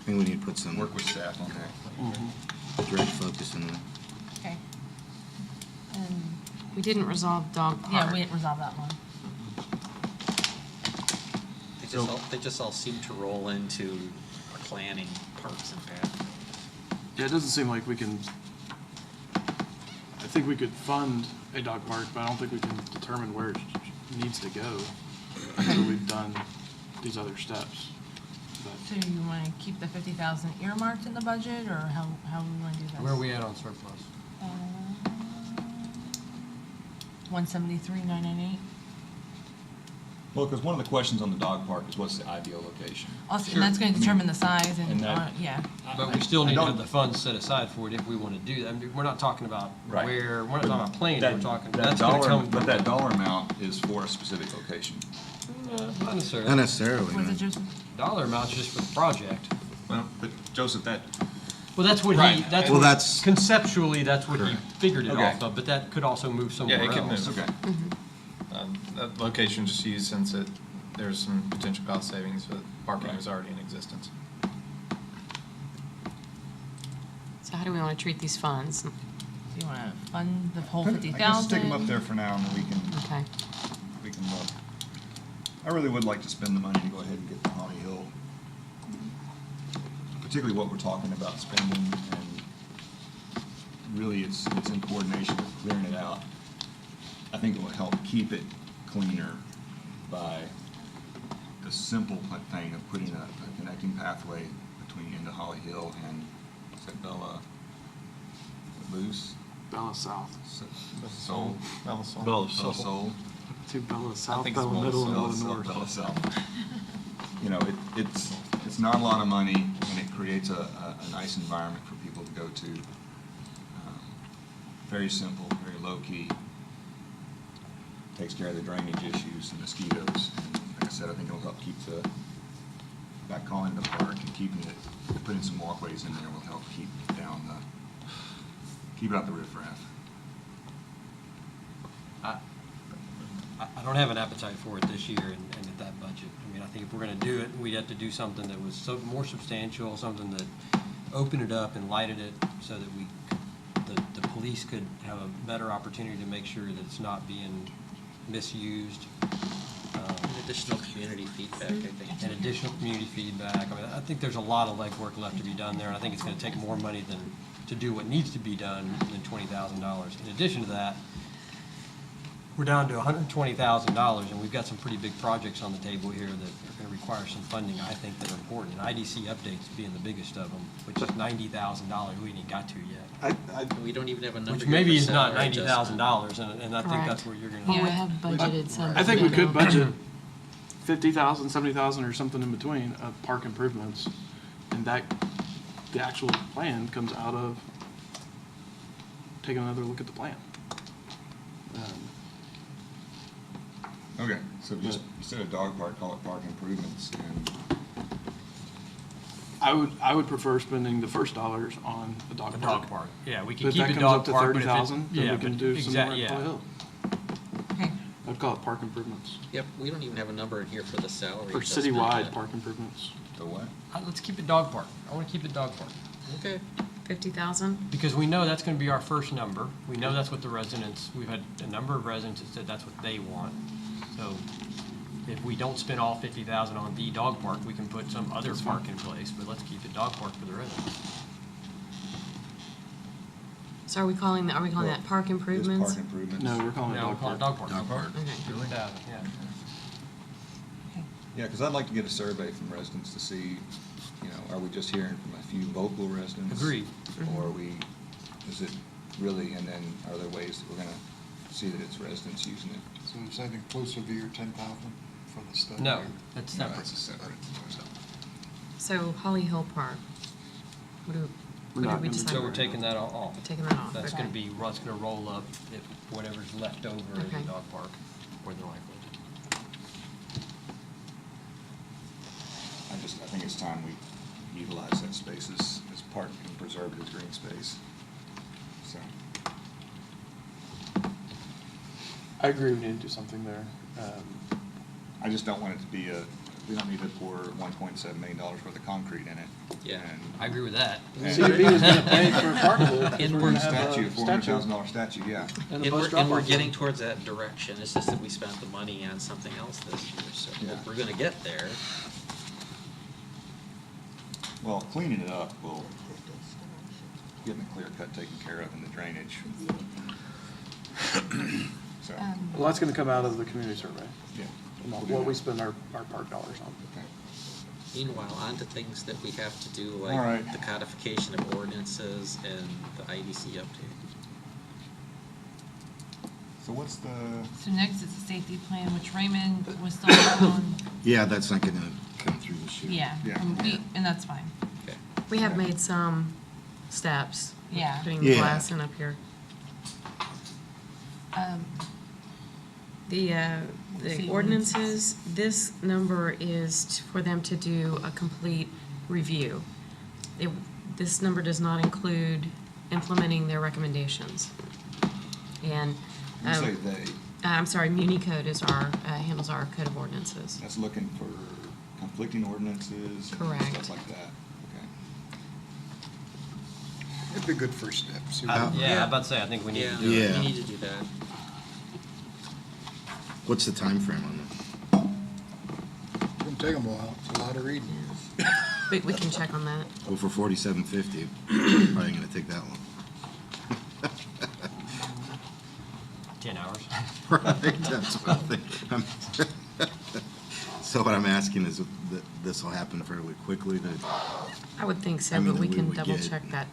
think we need to put some work with staff on that. direct focus in there. okay. And, We didn't resolve dog park. yeah, we didn't resolve that one. They just all seem to roll into planning parks and pathways. Yeah, it doesn't seem like we can, I think we could fund a dog park, but I don't think we can determine where it needs to go until we've done these other steps. So But you wanna keep the 50,000 earmarked in the budget, or how we wanna do this? Where are we at on surplus? 173,998. Well, because one of the questions on the dog park is what's the ideal location? Also, Sure. and that's gonna I mean, determine the size and, and that- yeah. But we still need to don't- have the funds set aside for it if we want to do that. I mean, we're not talking about Right. we're not talking about planning, we're talking, That that's gonna dollar, come. but that dollar amount is for a specific location. Not Not necessarily. necessarily, Was no. it just, Dollar amount's just for the project. Well, but Joseph, that, Well, that's what Right. that's Well, what, that's- conceptually, that's what he figured it Okay. off of, but that could also move somewhere it could else. move. okay. That location just used since there's some potential cost savings, but parking is already in existence. So how do we want to treat these funds? do you wanna fund the whole I 50,000? guess stick them up there for now, and then Okay. we can look. I really would like to spend the money to go ahead and get the Holly Hill, Particularly what we're talking about spending, and really it's in coordination with clearing it out. I think it will help keep it cleaner by the simple thing of putting a connecting pathway between into Holly Hill and, is that Bella Loose? Bella South. Soul? Bella Soul. Bella Bella Soul? Two Bella South, think it's Bella Bella Middle, and South, Bella Bella North. Bella South. You know, it's not a lot of money, and it creates a nice environment for people to go to. Very simple, very low-key. Takes care of the drainage issues and mosquitoes. And like I said, I think it'll help keep by calling the park and keeping it, putting some walkways in there will help keep out the riffraff. I don't have an appetite for it this year, and with that budget. I mean, I think if we're gonna do it, we'd have to do something that was more substantial, something that opened it up and lighted it so that the police could have a better opportunity to make sure that it's not being misused. Additional community feedback, I think. And additional community feedback. I mean, I think there's a lot of legwork left to be done there, and I think it's gonna take more money to do what needs to be done than $20,000. In addition to that, we're down to $120,000, and we've got some pretty big projects on the table here that are gonna require some funding, I think, that are important. And IDC updates being the biggest of them, which is $90,000 we ain't got to yet. We don't even have a number. Which yet maybe for is not salary adjustment. $90,000, and I think Correct. that's where you're gonna. Well, we have budgeted some. I think we could budget 50,000, 70,000, or something in between of park improvements, and that, the actual plan comes out of taking another look at the plan. Okay, so just instead of dog park, call it park improvements, and I would prefer spending the first dollars on the dog The park. dog park, yeah, we can But keep that it comes dog up to park, but if it. 30,000, then yeah, we can but do some more at yeah. Play Hill. Okay. I'd call it park improvements, Yep, we don't even have a number in here for the salary. or adjustment citywide yet. park improvements. the what? Let's keep it dog park. I wanna keep it dog park. Okay. 50,000? Because we know that's gonna be our first number. We know that's what the residents, we've had a number of residents that said that's what they want. So if we don't spend all 50,000 on the dog park, we can put some other park in place, but let's keep the dog park for the residents. So are we calling that park Just improvements? park improvements. No, we're calling it No, we'll dog call it park. dog park. Dog park? Okay. 50,000, yeah. Yeah, because I'd like to get a survey from residents to see, you know, are we just hearing from a few vocal residents? Agreed. Or are we, is it really, and then are there ways that we're gonna see that it's residents using it? So is that inclusive of your 10,000 for the study? No, that's No, separate. that's a separate. So Holly Hill Park, what We're did not we gonna decide? So we're taking that off. Taking that off, That's okay. gonna be, what's gonna roll up if whatever's left over in the Okay. dog park, more than likely. I think it's time we utilize that space as park and preserve it as green space. So, I agree, we need to do something there. I just don't want it to be we don't need to pour $1.7 million worth of concrete in it. Yeah. And I agree with that. CUP is gonna pay for part of it, because we're for a gonna have statue, a $400,000 statue, yeah. And a And bus we're drop-off getting zone. towards that direction, it's just that we spent the money on something else this year, so Yeah. we're gonna get there. Well, cleaning it up will, getting the clear cut taken care of and the drainage. So, Well, that's gonna come out of the community survey, yeah. what we spend our park dollars on. Okay. Meanwhile, on to things that we have to do, All right. like the codification of ordinances and the IDC update. So what's the, So next is the safety plan, which Raymond was still working on. Yeah, that's not gonna come through this year. Yeah, Yeah. and that's fine. Okay. We have made some steps. with Yeah. Putting the Yeah. glass in up here. The See, ordinances, this number is for them to do a complete review. This number does not include implementing their recommendations. And, you say they, I'm sorry, Muni Code is handles our code of ordinances. that's looking for conflicting ordinances and Correct. stuff like that? Okay. It'd be a good first step. See Yeah, what- I'm about to say, I think we need to Yeah, do it. Yeah. we need to do that. What's the time frame on that? It's gonna take them a while. It's a lot of reading. We can check on that. Well, for $47.50, probably gonna take that long. 10 hours. Right, that's what I think. So what I'm asking is that this will happen fairly quickly, that, I would think so, I mean, but we that we can would double get- check that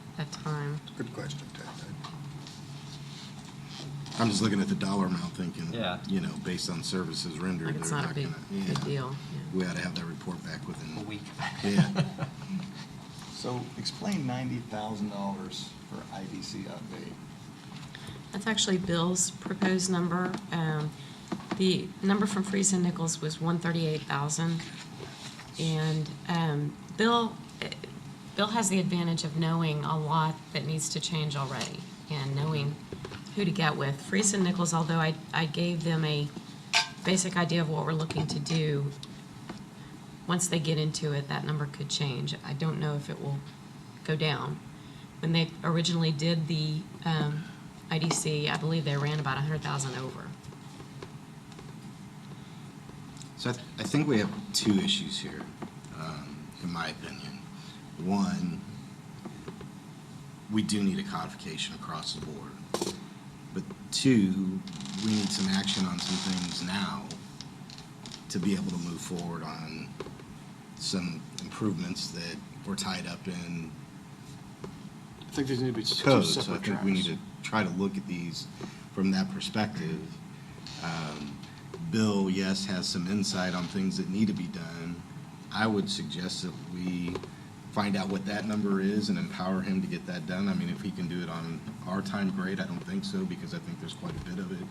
time. Good question, Ted. I'm just looking at the dollar amount thinking, Yeah. you know, based on services rendered, Like it's they're not a not big, gonna. big yeah. deal. Yeah. We ought to have that report back within. A week. Yeah. So explain $90,000 for IDC update. That's actually Bill's proposed number. The number from Freese and Nichols was 138,000. And Bill has the advantage of knowing a lot that needs to change already and knowing who to get with. Freese and Nichols, although I gave them a basic idea of what we're looking to do, once they get into it, that number could change. I don't know if it will go down. When they originally did the IDC, I believe they ran about 100,000 over. So I think we have two issues here, in my opinion. One, we do need a codification across the board. But two, we need some action on some things now to be able to move forward on some improvements that were tied up in I think these need to be two code. So I separate think we need tracks. to try to look at these from that perspective. Bill, yes, has some insight on things that need to be done. I would suggest that we find out what that number is and empower him to get that done. I mean, if he can do it on our time, great. I don't think so, because I think there's quite a bit of it.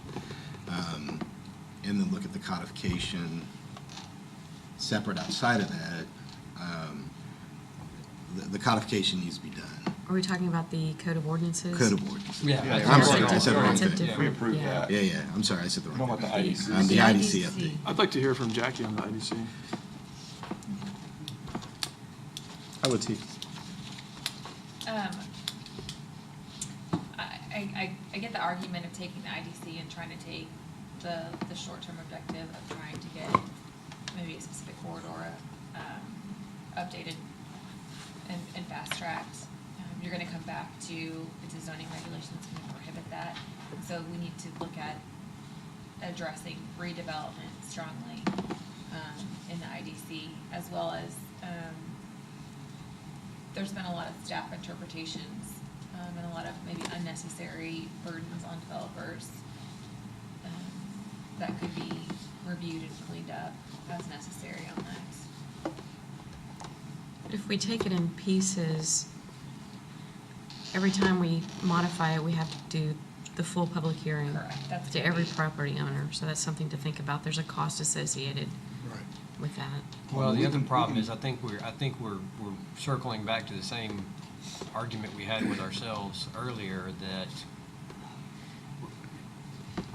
And then look at the codification separate outside of that. The codification needs to be done. Are we talking about the code of ordinances? Code of ordinances. Yeah. I'm sorry, I said the wrong It's a thing. different- We approved yeah. that. Yeah, I'm sorry, I said the What wrong about thing. the IDC? The IDC update. I'd like to hear from Jackie on the IDC. I would too. I get the argument of taking the IDC and trying to take the short-term objective of trying to get maybe a specific corridor updated and fast-tracked. You're gonna come back to, it's a zoning regulation that's gonna prohibit that. So we need to look at addressing redevelopment strongly in the IDC, as well as there's been a lot of staff interpretations and a lot of maybe unnecessary burdens on developers that could be reviewed and cleaned up as necessary on that. If we take it in pieces, every time we modify it, we have to do the full public hearing Correct. That's to gonna every be- property owner. So that's something to think about. There's a cost associated Right. with that. Well, the other problem is, I think we're circling back to the same argument we had with ourselves earlier, that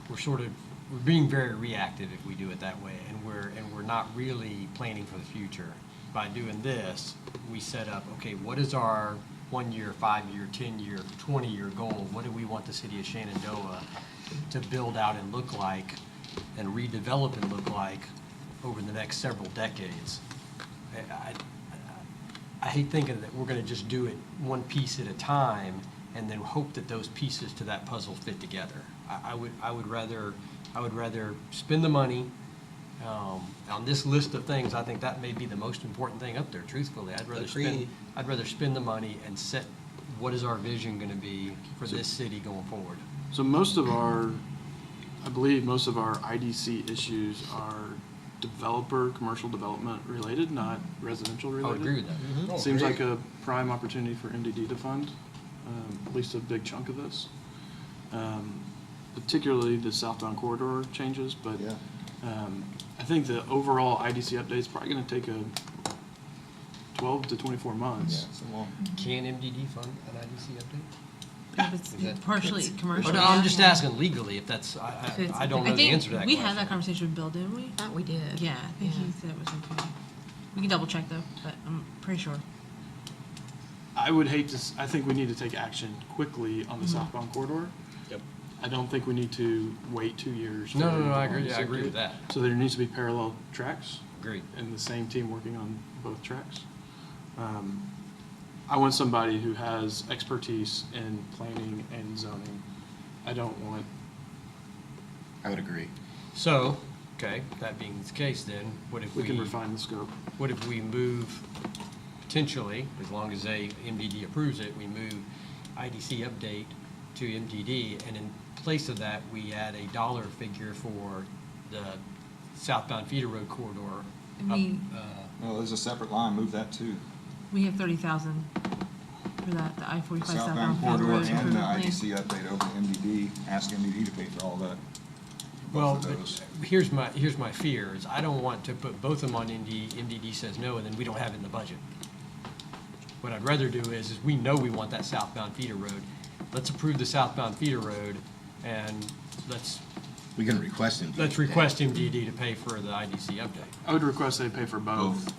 we're being very reactive if we do it that way, and we're not really planning for the future. By doing this, we set up, okay, what is our 1 year, 5 year, 10 year, 20-year goal? What do we want the city of Shenandoah to build out and look like and redevelop and look like over the next several decades? I hate thinking that we're gonna just do it one piece at a time and then hope that those pieces to that puzzle fit together. I would rather spend the money on this list of things. I think that may be the most important thing up there, truthfully. I'd rather spend the money and set what is our vision gonna be for this city going forward. So I believe most of our IDC issues are commercial development related, not residential I related. would agree with that. It seems like a prime opportunity for MDD to fund, at least a big chunk of this. Particularly the southbound corridor changes, but Yeah. I think the overall IDC update is probably gonna take a 12 to 24 months. Yeah, it's a long. Can MDD fund an IDC update? If it's Is that- partially commercial. But I'm yeah. just asking legally if that's, it's- I don't know I the answer to think that we question. had that conversation with Bill, didn't we? I thought we did. Yeah, I think he Yeah. said it was okay. We can double check though, but I'm pretty sure. I would hate to, I think we need to take action quickly on the southbound corridor. Yep. I don't think we need to wait 2 years. No, for I the agree IDC with update. that. So there needs to be parallel tracks. Agreed. And the same team working on both tracks. I want somebody who has expertise in planning and zoning. I don't want, I would agree. So, okay, that being the case then, what if we can refine the scope. what if we move, potentially, as long as MDD approves it, we move IDC update to MDD, and in place of that, we add a dollar figure for the southbound feeder road corridor. And we, No, there's a separate line, move that too. we have 30,000 for that, the I-45 Southbound southbound corridor road and the improvement plan. IDC update over to MDD, ask MDD to pay for all that. Well, Both of those. here's my fear, is I don't want to put both of them on MDD says no, and then we don't have it in the budget. What I'd rather do is we know we want that southbound feeder road. Let's approve the southbound feeder road, and let's We can request him. Let's request MDD to pay for the IDC update. I would request they pay for both,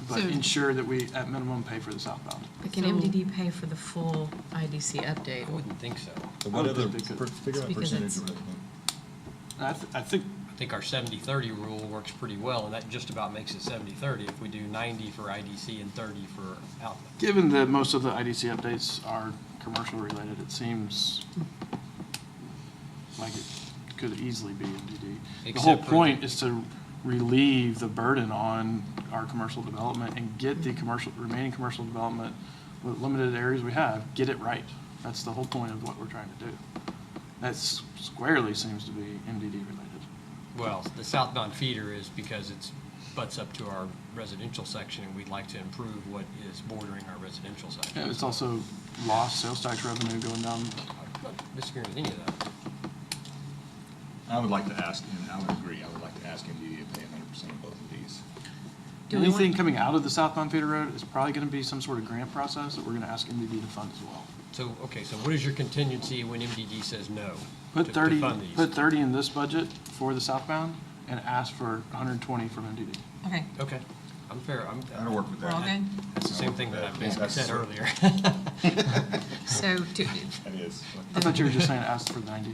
but So- ensure that we, at minimum, pay for the southbound. But can MDD pay for the full IDC update? I wouldn't think so. So I what would other, think they could. figure out Because percentage it's- of it. I think, I think our 70-30 rule works pretty well, and that just about makes it 70-30 if we do 90 for IDC and 30 for outlet. given that most of the IDC updates are commercial related, it seems like it could easily be MDD. The whole Except for point is to relieve the burden on our commercial development and get the remaining commercial development with limited areas we have, get it right. That's the whole point of what we're trying to do. That squarely seems to be MDD related. Well, the southbound feeder is because it's butts up to our residential section, and we'd like to improve what is bordering our residential section. And it's also lost sales tax revenue going down. I'm not disagreeing with any of that. I would like to ask, and I would agree, I would like to ask MDD to pay 100% of both of these. Do we Anything want- coming out of the southbound feeder road is probably going to be some sort of grant process that we're going to ask MDD to fund as well. So, okay, so what is your contingency when MDD says no Put to 30, fund these? put 30 in this budget for the southbound and ask for 120 from MDD. Okay, Okay, I'm fair, That'll work with we're all that. good? that's the same thing that I basically said earlier. So That is. I thought you were just saying ask for 90.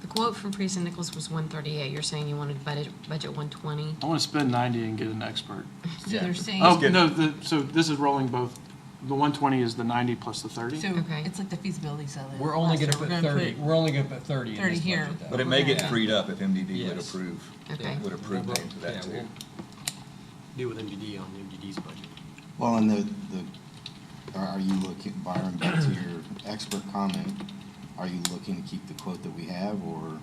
the quote from Priest and Nichols was 138. You're saying you wanted budget 120? I want to spend 90 and get an expert. So they're saying, Oh, get- no, so this is rolling both, the 120 is the 90 plus the 30? so Okay. it's like the feasibility study. We're only gonna put 30, we're only gonna put 30 in 30 this here. budget, though. But it may get Yeah. freed up if MDD would Yes. approve, Okay. would approve We'll- paying for that yeah, too. we'll Deal with MDD on MDD's budget. Well, and are you looking, Byron, back to your expert comment, are you looking to keep the quote that we have, or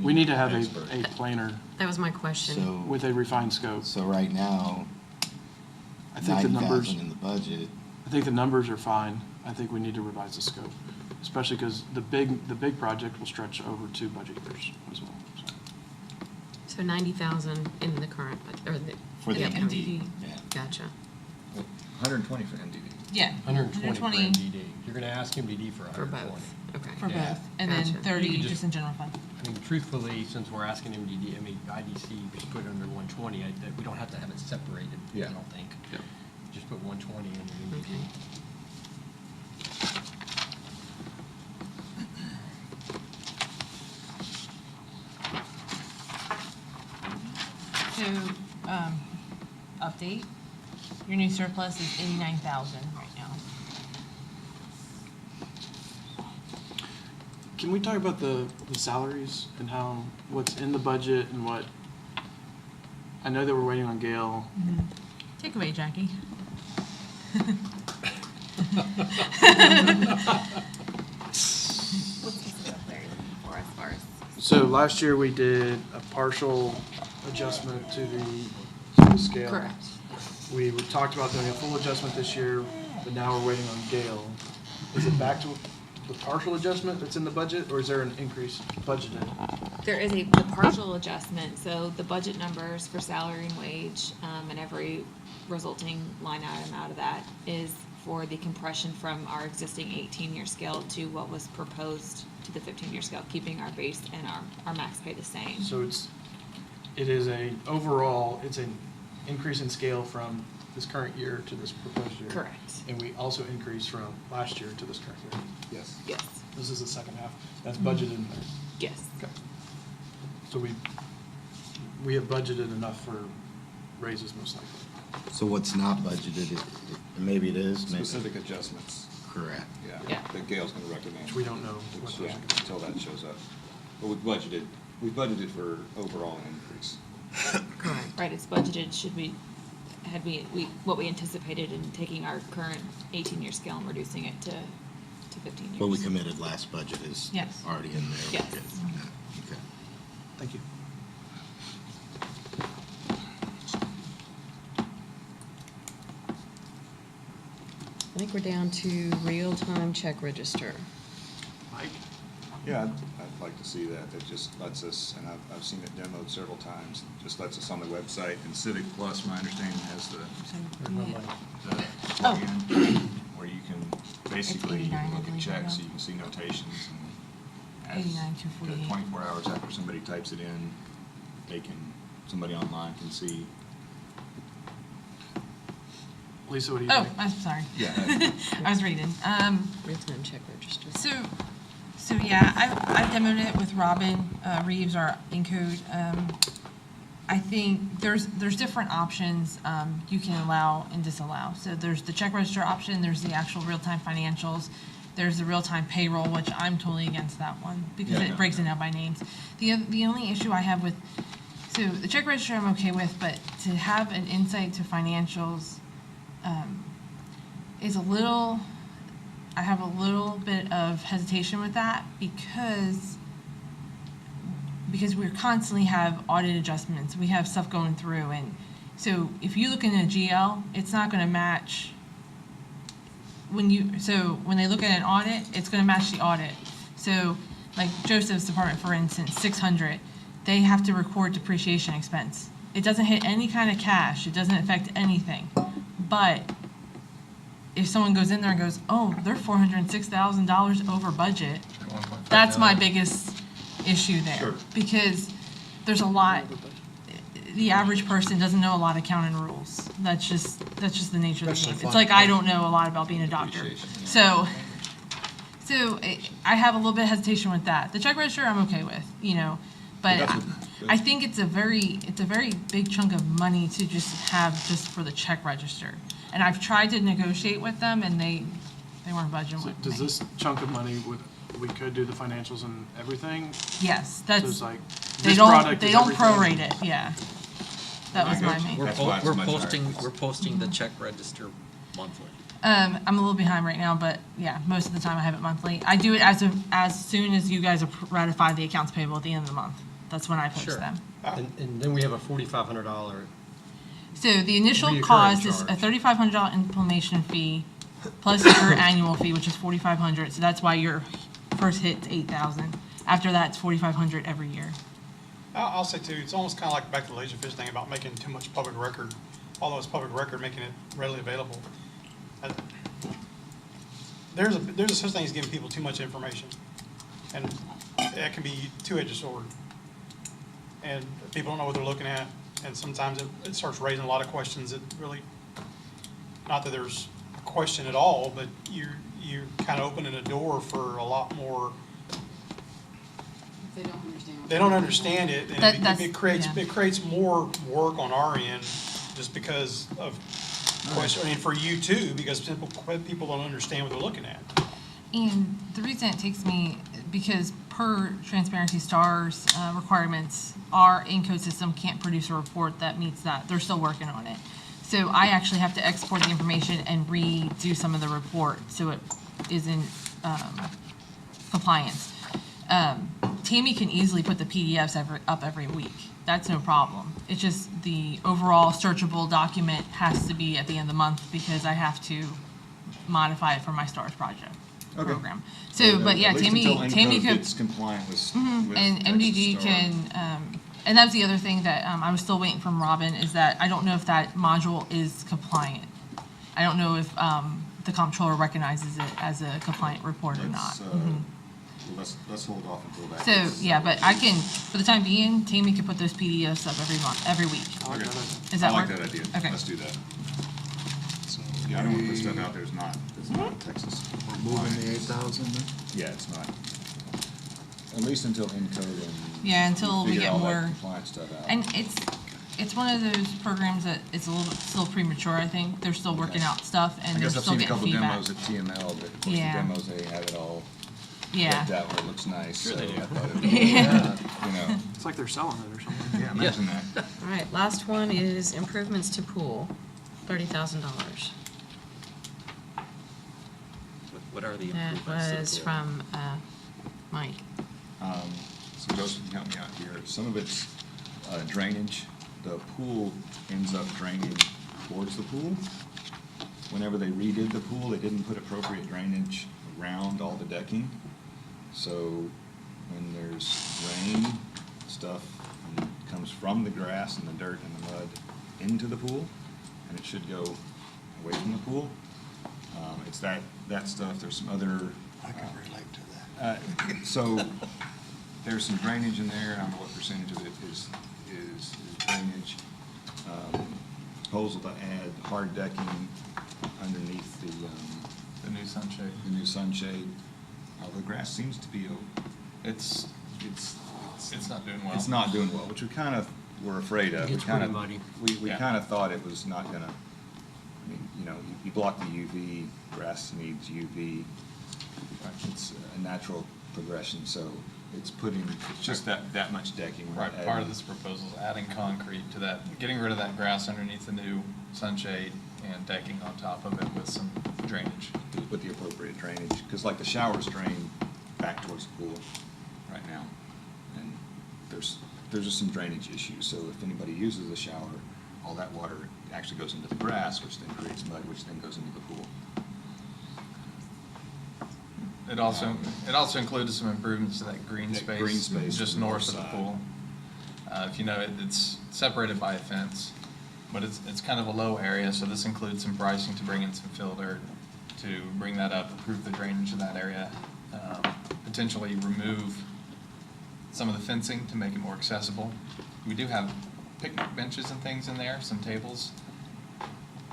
We need to have Expert. a planner That was my question. so? with a refined scope. So right now, I think the numbers, 90,000 in the budget, I think the numbers are fine. I think we need to revise the scope, especially because the big project will stretch over 2 budget years as well. So, So 90,000 in the current, or the. for the upcoming. MDD. Yeah. Gotcha. 120 for MDD. Yeah. 120 for MDD. You're gonna ask MDD for For 120. both, okay. For Yeah. both, and then Gotcha. 30 You could just just- in general fund. I mean, truthfully, since we're asking MDD, I mean, IDC, we should put it under 120. That we don't have to have it separated, I Yeah. don't think. Yep. Just put 120 under MDD. Okay. So, update, your new surplus is 89,000 right now. can we talk about the salaries and how, what's in the budget and what, I know that we're waiting on Gail. Take away, Jackie. For as far as So last year we did a partial adjustment to the scale. Correct. We talked about doing a full adjustment this year, but now we're waiting on Gail. Is it back to the partial adjustment that's in the budget, or is there an increase budgeted? there is the partial adjustment, so the budget numbers for salary and wage, and every resulting line item out of that is for the compression from our existing 18-year scale to what was proposed to the 15-year scale, keeping our base and our max pay the same. So it is overall, it's an increase in scale from this current year to this proposed year. Correct. And we also increased from last year to this current year. Yes. Yes, This is the second half. That's budgeted in there. yes. Okay. So we have budgeted enough for raises most likely. So what's not budgeted, maybe it is, maybe. Specific adjustments, Correct. Yeah. that Gail's gonna recommend. Which we don't know what Which, those yeah, are. until that shows up. But we budgeted for overall increase. Correct. Right, it's budgeted, what we anticipated in taking our current 18-year scale and reducing it to 15 years. What we committed last budget is Yes. already in there. Yes. Okay. Thank you. I think we're down to real-time check register. Mike? Yeah, I'd like to see that. That just lets us, and I've seen it demoed several times, just lets us on the website. And Civic Plus, my understanding, has the plugin where you can basically 89, I look at believe, checks, right so now. you can see notations and has 89,248. 24 hours after somebody types it in, somebody online can see. Lisa, what do you Oh, think? I'm sorry. Yeah. I was reading. Real-time check register. So yeah, I've demoed it with Robin Reeves, our Encode. I think there's different options you can allow and disallow. So there's the check register option, there's the actual real-time financials, there's the real-time payroll, which I'm totally against that one because Yeah, it no, breaks it no. down by names. The only issue I have with, so the check register I'm okay with, but to have an insight to financials is a little, I have a little bit of hesitation with that because we constantly have audit adjustments. We have stuff going through. And so if you look in a GL, it's not going to match when they look at an audit, it's going to match the audit. So like Joseph's department, for instance, 600, they have to record depreciation expense. It doesn't hit any kind of cash. It doesn't affect anything. But if someone goes in there and goes, oh, they're $406,000 over budget, that's my biggest issue there. Sure. Because there's a lot, the average person doesn't know a lot of accounting rules. That's just the nature of the Especially game. It's fund- like I don't know a lot about being a doctor. So I have a little bit of hesitation with that. The check register I'm okay with, but That's I think it's a very big chunk of money to just have just for the check register. And I've tried to negotiate with them and they weren't budging So with me. does this chunk of money, we could do the financials and everything? Yes, So it's that's, like, they this don't product is prorate everything? it, yeah. That was my main. That's why it's much higher. We're posting the check register monthly. I'm a little behind right now, but yeah, most of the time I have it monthly. I do it as soon as you guys ratify the accounts payable at the end of the month. That's when I post Sure. them. And then we have a $4,500. So the initial Reoccurring cost is a charge. $3,500 implementation fee plus your annual fee, which is $4,500. So that's why your first hit's $8,000. After that, it's $4,500 every year. I'll say too, it's almost kind of like back to the Laserfish thing about making too much public record, although it's public record, making it readily available. There's a such thing as giving people too much information, and that can be two-edged sword. And people don't know what they're looking at, and sometimes it starts raising a lot of questions that really, not that there's a question at all, but you're kind of opening a door for a lot more. If they don't understand. They don't understand it, and That's- it creates, yeah. it creates more work on our end just because of question, I mean, for you too, because people don't understand what they're looking at. And the reason it takes me, because per Transparency Star's requirements, our Encode system can't produce a report that meets that. They're still working on it. So I actually have to export the information and redo some of the report so it is in compliance. Tammy can easily put the PDFs up every week. That's no problem. It's just the overall searchable document has to be at the end of the month because I have to modify it for my STARS project program. So, but yeah, At least Tammy until Encode could. gets compliant with And Texas MDG Star. can, and that was the other thing that I was still waiting from Robin, is that I don't know if that module is compliant. I don't know if the comptroller recognizes it as a compliant report or not. Well, let's hold off until that. So, gets- yeah, but I can, for the time being, Tammy can put those PDFs up every week. I like that idea. Does that I like work? that idea. Okay. Let's do that. Yeah, I don't want to put stuff out there that's not Texas. Moving the 8,000 then? Yeah, it's not. At least until Encode and. Yeah, until we figure get all that more. compliance stuff out. And it's one of those programs that it's a little bit still premature, I think. They're still working Okay. out stuff I and they're guess I've still seen a getting couple feedback. demos at TML, but of course the Yeah. demos, they have it all Yeah. decked out where it looks nice. Sure So they do. I thought it would be, you know, It's like they're selling it or something. yeah, imagine that. All right, last one is improvements to pool, $30,000. What are the That improvements? to the was pool? from Mike. So Joseph can help me out here. Some of it's drainage. The pool ends up draining towards the pool. Whenever they redid the pool, they didn't put appropriate drainage around all the decking. So when there's rain, stuff comes from the grass and the dirt and the mud into the pool, and it should go away from the pool. It's that stuff. There's some other I can relate to that. So there's some drainage in there, I don't know what percentage of it is drainage. Proposal to add hard decking underneath The new sunshade. the new sunshade. The grass seems to be, It's not doing well. it's not doing well, which we kind of were afraid of. Gets We kind pretty of muddy. We Yeah. kind of thought it was not gonna, I mean, you block the UV, grass needs UV. It's a natural progression, so it's just that much decking. Right, part of this proposal is adding concrete to that, getting rid of that grass underneath the new sunshade and decking on top of it with some drainage. With the appropriate drainage, because like the showers drain back towards the pool right now. And there's just some drainage issues, so if anybody uses the shower, all that water actually goes into the grass, which then creates mud, which then goes into the pool. It also included some improvements to that green That green space space just on the north of north the side. pool. If you know, it's separated by a fence, but it's kind of a low area, so this includes some pricing to bring in some fill dirt to bring that up, improve the drainage in that area, potentially remove some of the fencing to make it more accessible. We do have picnic benches and things in there, some tables.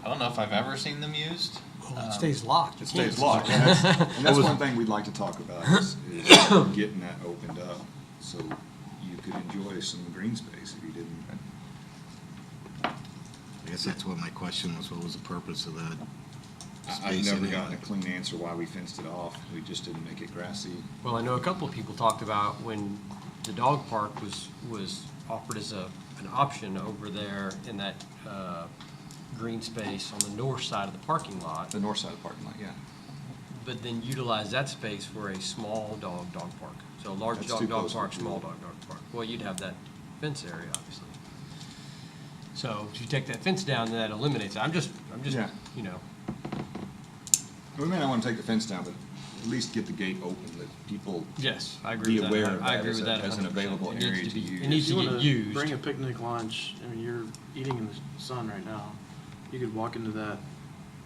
I don't know if I've ever seen them used. Well, it stays locked. It stays locked, and that's one thing we'd like to talk about, is getting that opened up, so you could enjoy some green space if you didn't. I guess that's what my question was, what was the purpose of that I've space never anyway? gotten a clean answer why we fenced it off, we just didn't make it grassy. Well, I know a couple of people talked about when the dog park was offered as an option over there in that green space on the north side of the parking lot, The north side of the parking lot, yeah. but then utilize that space for a small dog park. So a large That's dog too close to park, the small pool. dog park. Well, you'd have that fence area, obviously. So if you take that fence down, then that eliminates it. I'm just, Yeah. you know, We may not want to take the fence down, but at least get the gate open, that people yes, I agree be with that. aware of I that agree as with a- that as an 100%. available It needs area to to be- use. It needs If to you get wanna used. bring a picnic lunch, I mean, you're eating in the sun right now. You could walk into that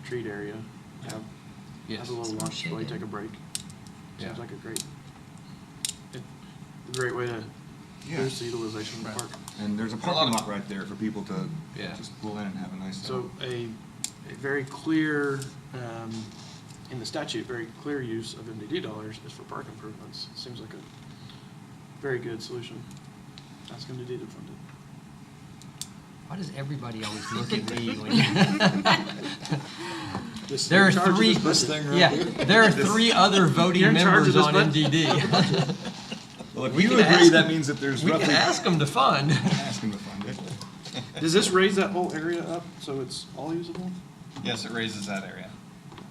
treat area, have Yes. a little lunch while you take a break. Yeah. Seems like a great way to Yeah. boost the utilization of the park. And there's a parking lot right there for people to Yeah. just pull in and have a nice. So a very clear, in the statute, very clear use of MDD dollars is for park improvements. Seems like a very good solution. Ask MDD to fund it. Why does everybody always look at me when This- there you're are in charge of three? this budget. Yeah, there are three other voting You're in charge of members this on budget. MDD. Well, if We you can agree, ask that them- means that there's We can roughly. ask them to fund. Ask them to fund it. Does this raise that whole area up so it's all usable? Yes, it raises that area.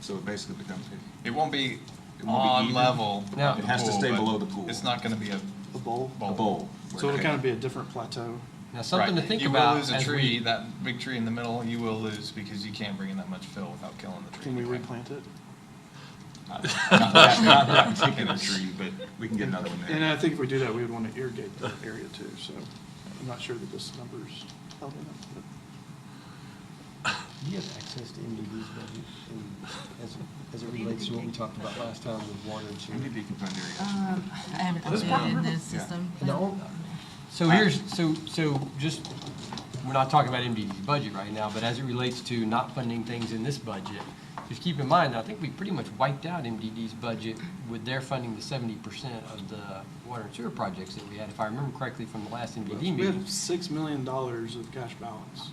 So it basically becomes. It won't be It won't be on even? level. No. with It the has to pool, stay but below the pool. It's not gonna be a A bowl? A bowl. So it'll kind of be a different plateau. Now, something to Right. think You about. will lose a as tree, we- that big tree in the middle, you will lose because you can't bring in that much fill without killing the tree. Can we replant it? Not that particular tree, but we can get another one And there. I think if we do that, we would want to irrigate that area too, so I'm not sure that this number's held enough. Do you have access to MDD's budget as it relates to what we talked about last time with water and sewer? MDD can fund areas. I haven't updated in the system. So so just, we're not talking about MDD's budget right now, but as it relates to not funding things in this budget, just keep in mind, I think we pretty much wiped out MDD's budget with their funding the 70% of the water and sewer projects that we had, if I remember correctly from the last MDD We meeting. have $6 million of cash balance.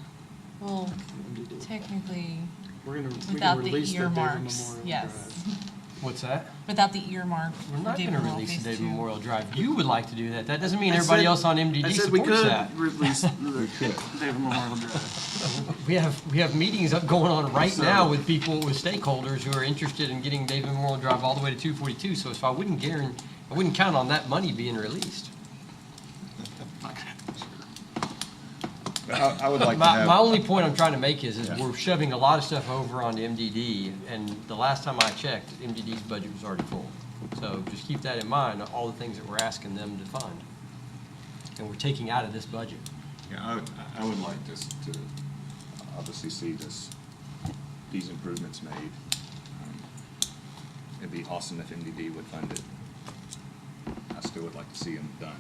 Well, MDD. technically, We can without the release David earmarks, Memorial yes. Drive. What's that? Without the earmark. We're not David gonna Memorial release the Phase David 2. Memorial Drive. You would like to do that. That doesn't mean I everybody said- else on I MDD said we supports could that. release the David Memorial Drive. We have meetings up going on right now with people, with stakeholders who are interested in getting David Memorial Drive all the way to 242. So if I wouldn't count on that money being released. I would like to My have. only point I'm trying to make is Yeah. we're shoving a lot of stuff over onto MDD, and the last time I checked, MDD's budget was already full. So just keep that in mind, all the things that we're asking them to fund. And we're taking out of this budget. Yeah, I would like this to obviously see these improvements made. It'd be awesome if MDD would fund it. still would like to see them done.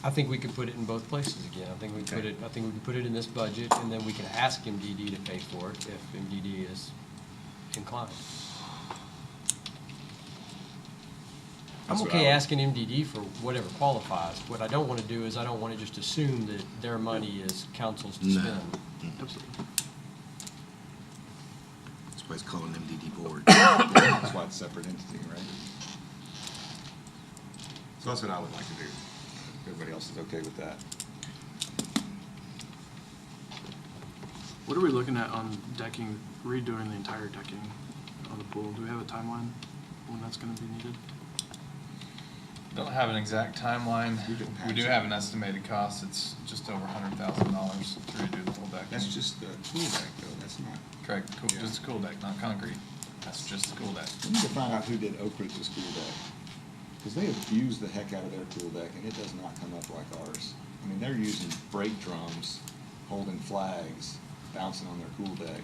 I think we could put it in both places again. I think we Okay. could put it in this budget, and then we can ask MDD to pay for it if MDD is inclined. I'm That's what okay I would- asking MDD for whatever qualifies. What I don't want to do is I don't want to just assume that their money is council's to No. spend. Absolutely. That's why it's called an MDD board. That's why it's a separate entity, right? So that's what I would like to do. Everybody else is okay with that? What are we looking at on decking, redoing the entire decking on the pool? Do we have a timeline when that's gonna be needed? Don't have an exact timeline. We didn't We do patch it. have an estimated cost. It's just over $100,000 to redo the whole deck. That's just the pool deck though, that's not. Correct, cool, Yeah. just a cool deck, not concrete. That's just a cool deck. We need to find out who did Oak Ridge's pool deck. Because they abuse the heck out of their pool deck and it does not come up like ours. I mean, they're using brake drums, holding flags, bouncing on their pool deck.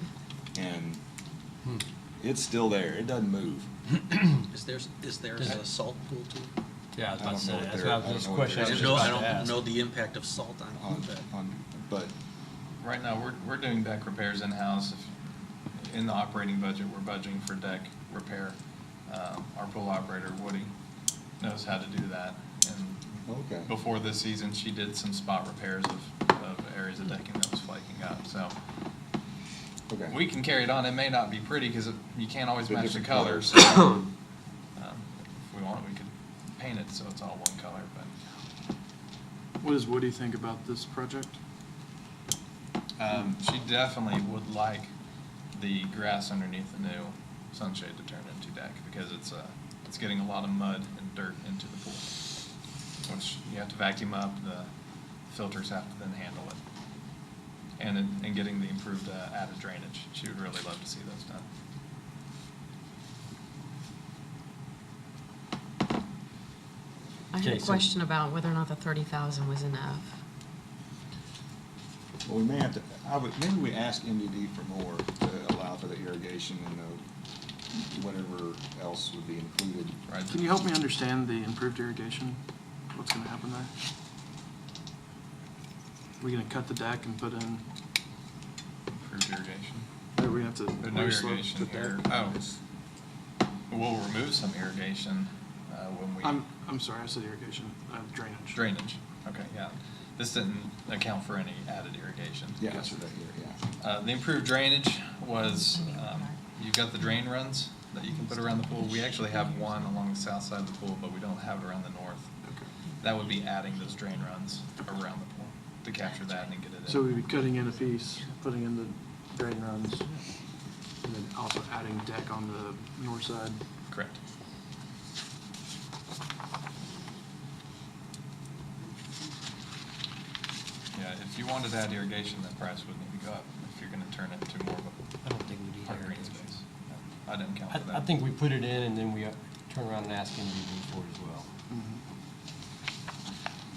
And it's still there, it doesn't move. Is there a salt pool too? Yeah, I was I about don't to say, know what that's they're- what I this don't know what question I they're- was I just about to don't ask. know the impact of salt on a pool deck. But Right now, we're doing deck repairs in-house. In the operating budget, we're budgeting for deck repair. Our pool operator, Woody, knows how to do that. And Okay. before this season, she did some spot repairs of areas of decking that was flaking up, so. Okay. We can carry it on. It may not be pretty, because you can't always They're match the different colors. colors. If we want, we could paint it so it's all one color, but. What does Woody think about this project? She definitely would like the grass underneath the new sunshade to turn into deck, because it's getting a lot of mud and dirt into the pool, which you have to vacuum up, the filters have to then handle it. And getting the improved added drainage. She would really love to see those done. I had Okay, a so- question about whether or not the 30,000 was enough. Well, we may have to, maybe we ask MDD for more to allow for the irrigation and the, whatever else would be included. Right. Can you help me understand the improved irrigation? What's gonna happen there? We gonna cut the deck and put in, Improved irrigation. or we have to There's no re-slope irrigation the deck? here. Oh, we'll remove some irrigation when we. I'm sorry, I said irrigation, drainage. Drainage, okay, yeah. This didn't account for any added irrigation. Yeah, that's what I hear, yeah. The improved drainage was, you've got the drain runs that you can put around the pool. We actually have one along the south side of the pool, but we don't have it around the north. Okay. That would be adding those drain runs around the pool to capture that and get it in. So we'd be cutting in a piece, putting in the drain runs, and then also adding deck on the north side. Correct. Yeah, if you wanted to add irrigation, that price would need to go up if you're gonna turn it to more of I don't think we do a park green irrigation. space. No, I didn't count for that. I think we put it in and then we turn around and ask MDD for it as well.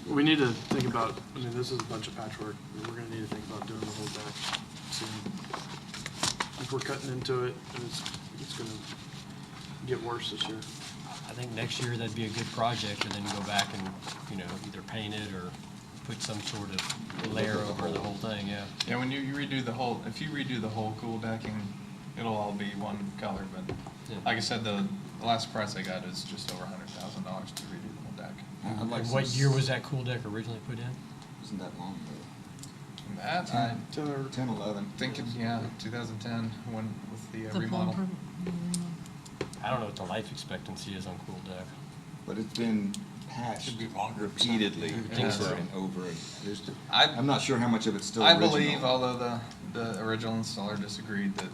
We need to think about, I mean, this is a bunch of patchwork, we're gonna need to think about doing the whole deck soon. If we're cutting into it, and it's gonna get worse this year. I think next year that'd be a good project, and then go back and, either paint it or put some sort of layer over the whole thing, yeah. Yeah, when you redo the whole, if you redo the whole cool decking, it'll all be one color, but Yeah. like I said, the last price I got is just over $100,000 to redo the whole deck. I'd like And some what year was that cool deck originally put in? Isn't that long ago? And that, I 10, 11. think, 2010, when, with the The pool remodel. improvement. I don't know what the life expectancy is on cool deck. But it's been patched repeatedly think so. over and over. I- I'm not sure how much of it's still I original. believe, although the original installer disagreed, that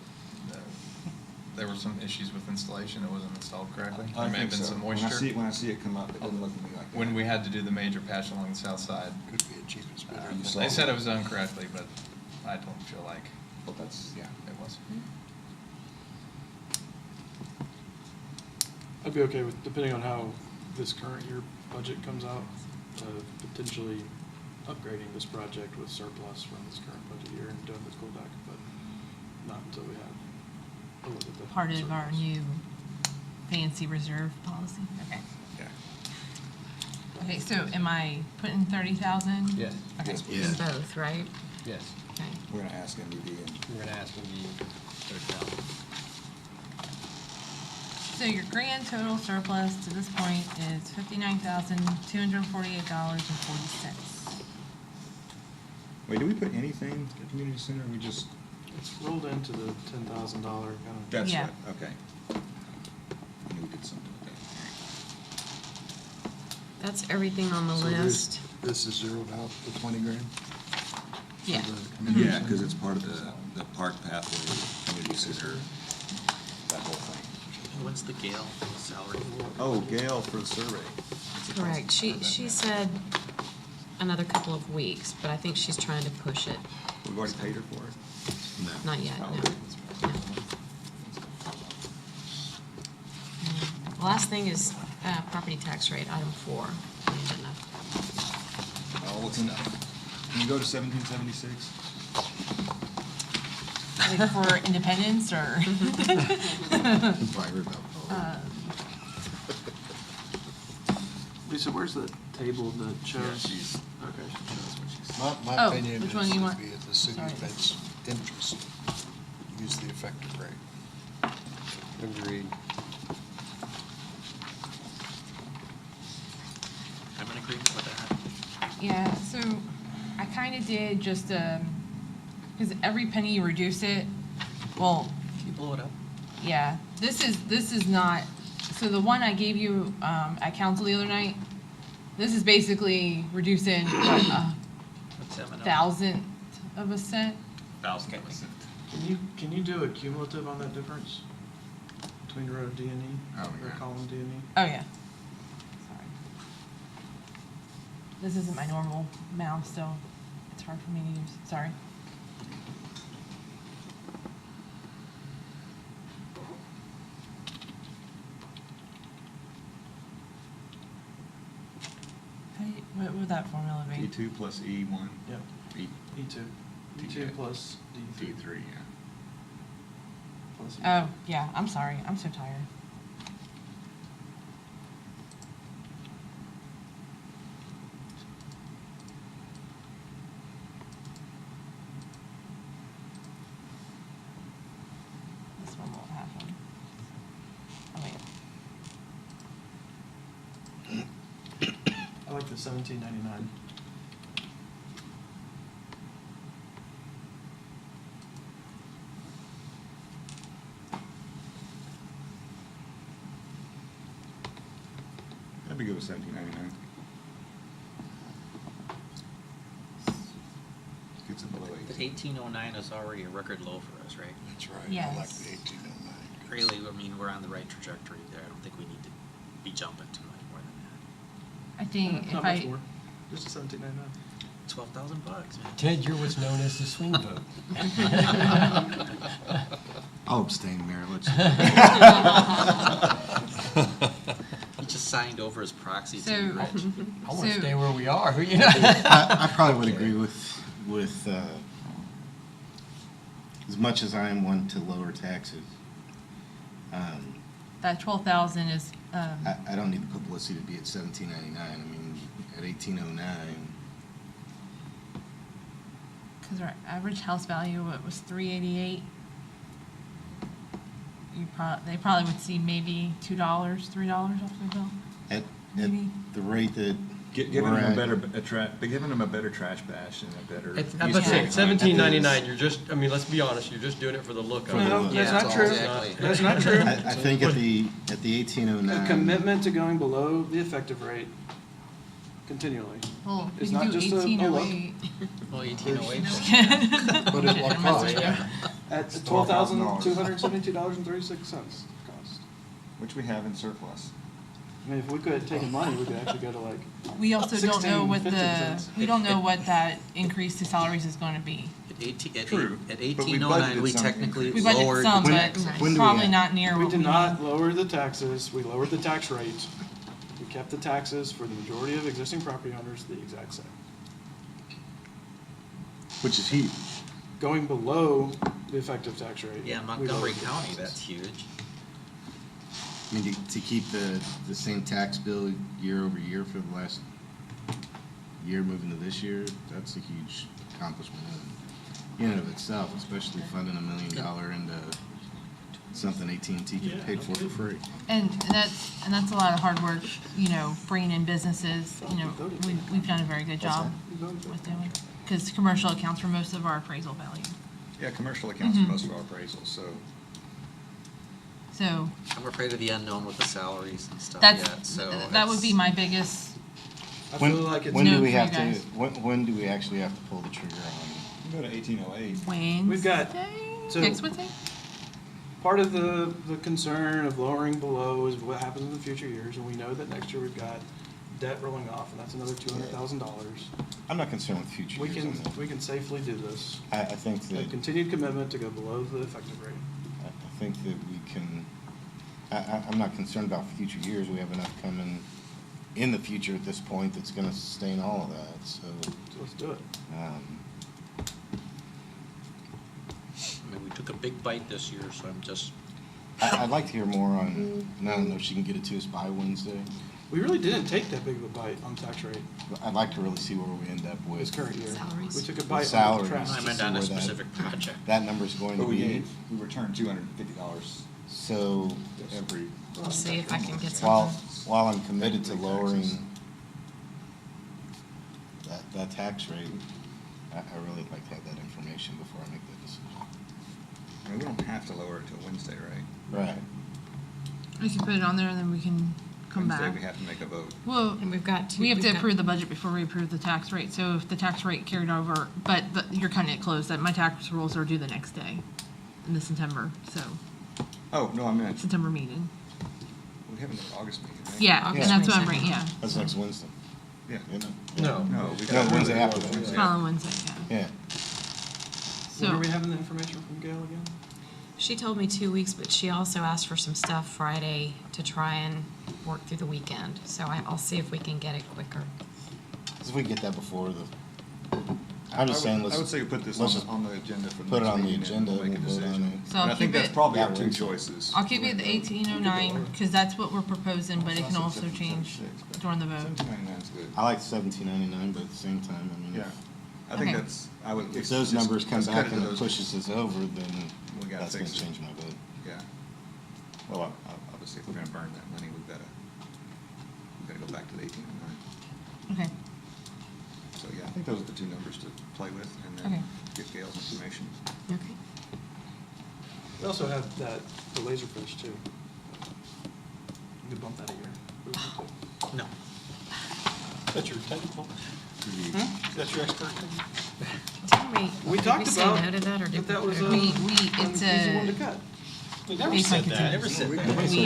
there were some issues with installation, it wasn't installed correctly. I There may have think been so. some When moisture. I see it come up, it doesn't look to me like that. When we had to do the major patch along the south side, Could be achievements, but You saw they said it. it was done correctly, but I don't feel like Well, that's, yeah. it was. I'd be okay with, depending on how this current year budget comes out, potentially upgrading this project with surplus from this current budget year and doing the school deck, but not until we have a look at the. Part of our surplus. new fancy reserve policy, okay. Yeah. Okay, so am I putting 30,000? Yes, Okay. In both, right? yes. Okay. We're gonna ask MDB and We're gonna ask them to 30,000. So your grand total surplus to this point is $59,248.40. wait, do we put anything at community center? We just, It's rolled into the $10,000 kind of. that's Yeah. right, okay. I knew we did something with that. That's everything on the So this- list. This is zeroed out, the 20 grand? Yeah. For the community Yeah, center? because it's part of the park pathway, community center, that whole thing. What's the Gale salary? Oh, Gail for the survey. What's it cost? Correct. She said another couple of weeks, but I think she's trying to push it. We've already paid her for it? Not yet, Oh, no. okay. The last thing is property tax rate, item 4 on the agenda. Oh, what's enough? Can you go to 1776? Like for independence or? Private about- Lisa, where's the table that shows? Yeah, she's- Okay. My Oh, opinion which is one you to want? be at the city Sorry. of its interest, use the effective rate. Agreed. I'm in agreement with that. Yeah, so I kind of did just, because every penny you reduce it, well, Can you blow it up? yeah, this is not, so the one I gave you at council the other night, this is basically reducing what, a What's M&O? thousandth of a cent. $1,000. Can you do a cumulative on that difference? Between row D and E? Oh, Or yeah. column D and E? Oh, yeah. Sorry. This isn't my normal mouse, so it's hard for me to use. Sorry. What would that formula be? E2 plus E1. Yep. E, E2. E2 plus D3. D3, yeah. Plus E2. Oh, yeah, I'm sorry. I'm so tired. This one won't happen. Oh, wait. I like the 1799. that'd be good with 1799. Gets it below But 18. 1809 is already a record low for us, right? That's right. I Yes. like the 1809. Really, I mean, we're on the right trajectory there. I don't think we need to be jumping too much more than I think Not if much I, more. Just a 1799. that. $12,000, man. Ted, you're what's known as the swing vote. I'll abstain, Mayor. Let's. He just signed over his proxy to So- be rich. I want to So- stay where we are, you know? I probably would agree with as much as I am one to lower taxes. that 12,000 is, I don't need the publicity to be at 1799. I mean, at 1809. because our average house value, what was 388? They probably would see maybe $2, $3 off their bill. At Maybe. the rate that Giving we're them at- giving them a better trash bash and a better. It's, use I'm of saying, time. 1799, you're just, I mean, let's be honest, you're just doing it for the look of it. No, Yeah, that's not true. exactly. That's not true. I think at the 1809. A commitment to going below the effective rate continually. Well, we It's can not do just a look. 1808. Well, 1808. But at what cost? At $12,000. $12,272.36 cost. Which we have in surplus. I mean, if we could take money, we could actually go to like, We also don't know 16, what 15 cents. we don't know what that increase to salaries is going to be. At 18, at True, eight- at but we 1809, we budgeted some technically We increase. budgeted lowered. some, When- but when do we probably have- not near we what did we not need. lower the taxes, we lowered the tax rate. We kept the taxes for the majority of existing property owners the exact same. Which is huge. Going below the effective tax rate. Yeah, we Montgomery lowered the County, taxes. that's huge. I mean, to keep the same tax bill year over year for the last year moving to this year, that's a huge accomplishment in and of itself, especially funding $1 million into something AT&T could have paid for free. And that's a lot of hard work, bringing in businesses, we've done a very good job with doing, because commercial accounts for most of our appraisal value. Yeah, commercial accounts for most of our appraisals, so. So I'm afraid of the unknown with the salaries and stuff that's, yet, so. that would be it's- my biggest, I feel like it's. When do No we for have you to, guys. when do we actually have to pull the trigger on? You go to 1808. Wednesday? We've got- so- Next Wednesday? Part of the concern of lowering below is what happens in the future years, and we know that next year we've got debt rolling off, and that's another $200,000. I'm not concerned with future We years can, on that. we can safely do this. I think A that, continued commitment to go below the effective rate. I think that we can, I'm not concerned about future years. We have enough coming in the future at this point that's gonna sustain all of that, so. So let's do it. I mean, we took a big bite this year, so I'm just, I'd like to hear more on, and I don't know if she can get it to us by Wednesday. We really didn't take that big of a bite on tax rate But I'd like to really see where we end up with. this current year. Salaries. We took a bite on Salaries. the trash. I meant on a specific project. That number's going to But we be, returned $250 so, every. I'll see if I can get while, something. while I'm committed to lowering that tax rate, I really like to have that information before I make that decision. I mean, we don't have to lower it till Wednesday, right? Right. We can put it on there and then we can come Wednesday, back. we have to make a vote. Well, And we've got two. we have we've to got- approve the budget before we approve the tax rate, so if the tax rate carried over, but you're cutting it close, that my tax rolls are due the next day in the September, Oh, no, I meant, September meeting. we have an August meeting, right? Yeah, and August that's what I'm 22nd. bringing, yeah, That's next Wednesday. Yeah. Isn't it? No. No, we No, got. Wednesday after that. Wednesday. following Wednesday, yeah. Yeah. When are So, we having the information from Gail again? She told me 2 weeks, but she also asked for some stuff Friday to try and work through the weekend. So I'll see if we can get it quicker. If we get that before the, I'm just saying, I would let's, say put this let's on, just on the agenda for the put it next on the meeting and agenda we'll make a and we'll vote on decision. it. So I'll And I think keep that's it- probably our That two works. choices. I'll keep it at 1809, because that's what we're proposing, but it can also change during the vote. 1799 is good. I like 1799, but at the same time, I mean, Yeah, I think Okay. that's, I would. if those just- numbers come let's cut back it to and it those- pushes us over, then We gotta that's gonna fix it. change my vote. Yeah. Well, obviously, if we're gonna burn that money, we've gotta go back to the 1809. Okay, So, yeah, I think those are the two numbers to play with and Okay. then get Gail's information. Okay. We also have the laserfish too. You could bump that a year. if we want to. No. That's your technical, that's your expertise. We Did talked we say about no to that or that did that was we? a- it's an easy one to a, cut. We never Based on said that. contingency. Never said that. we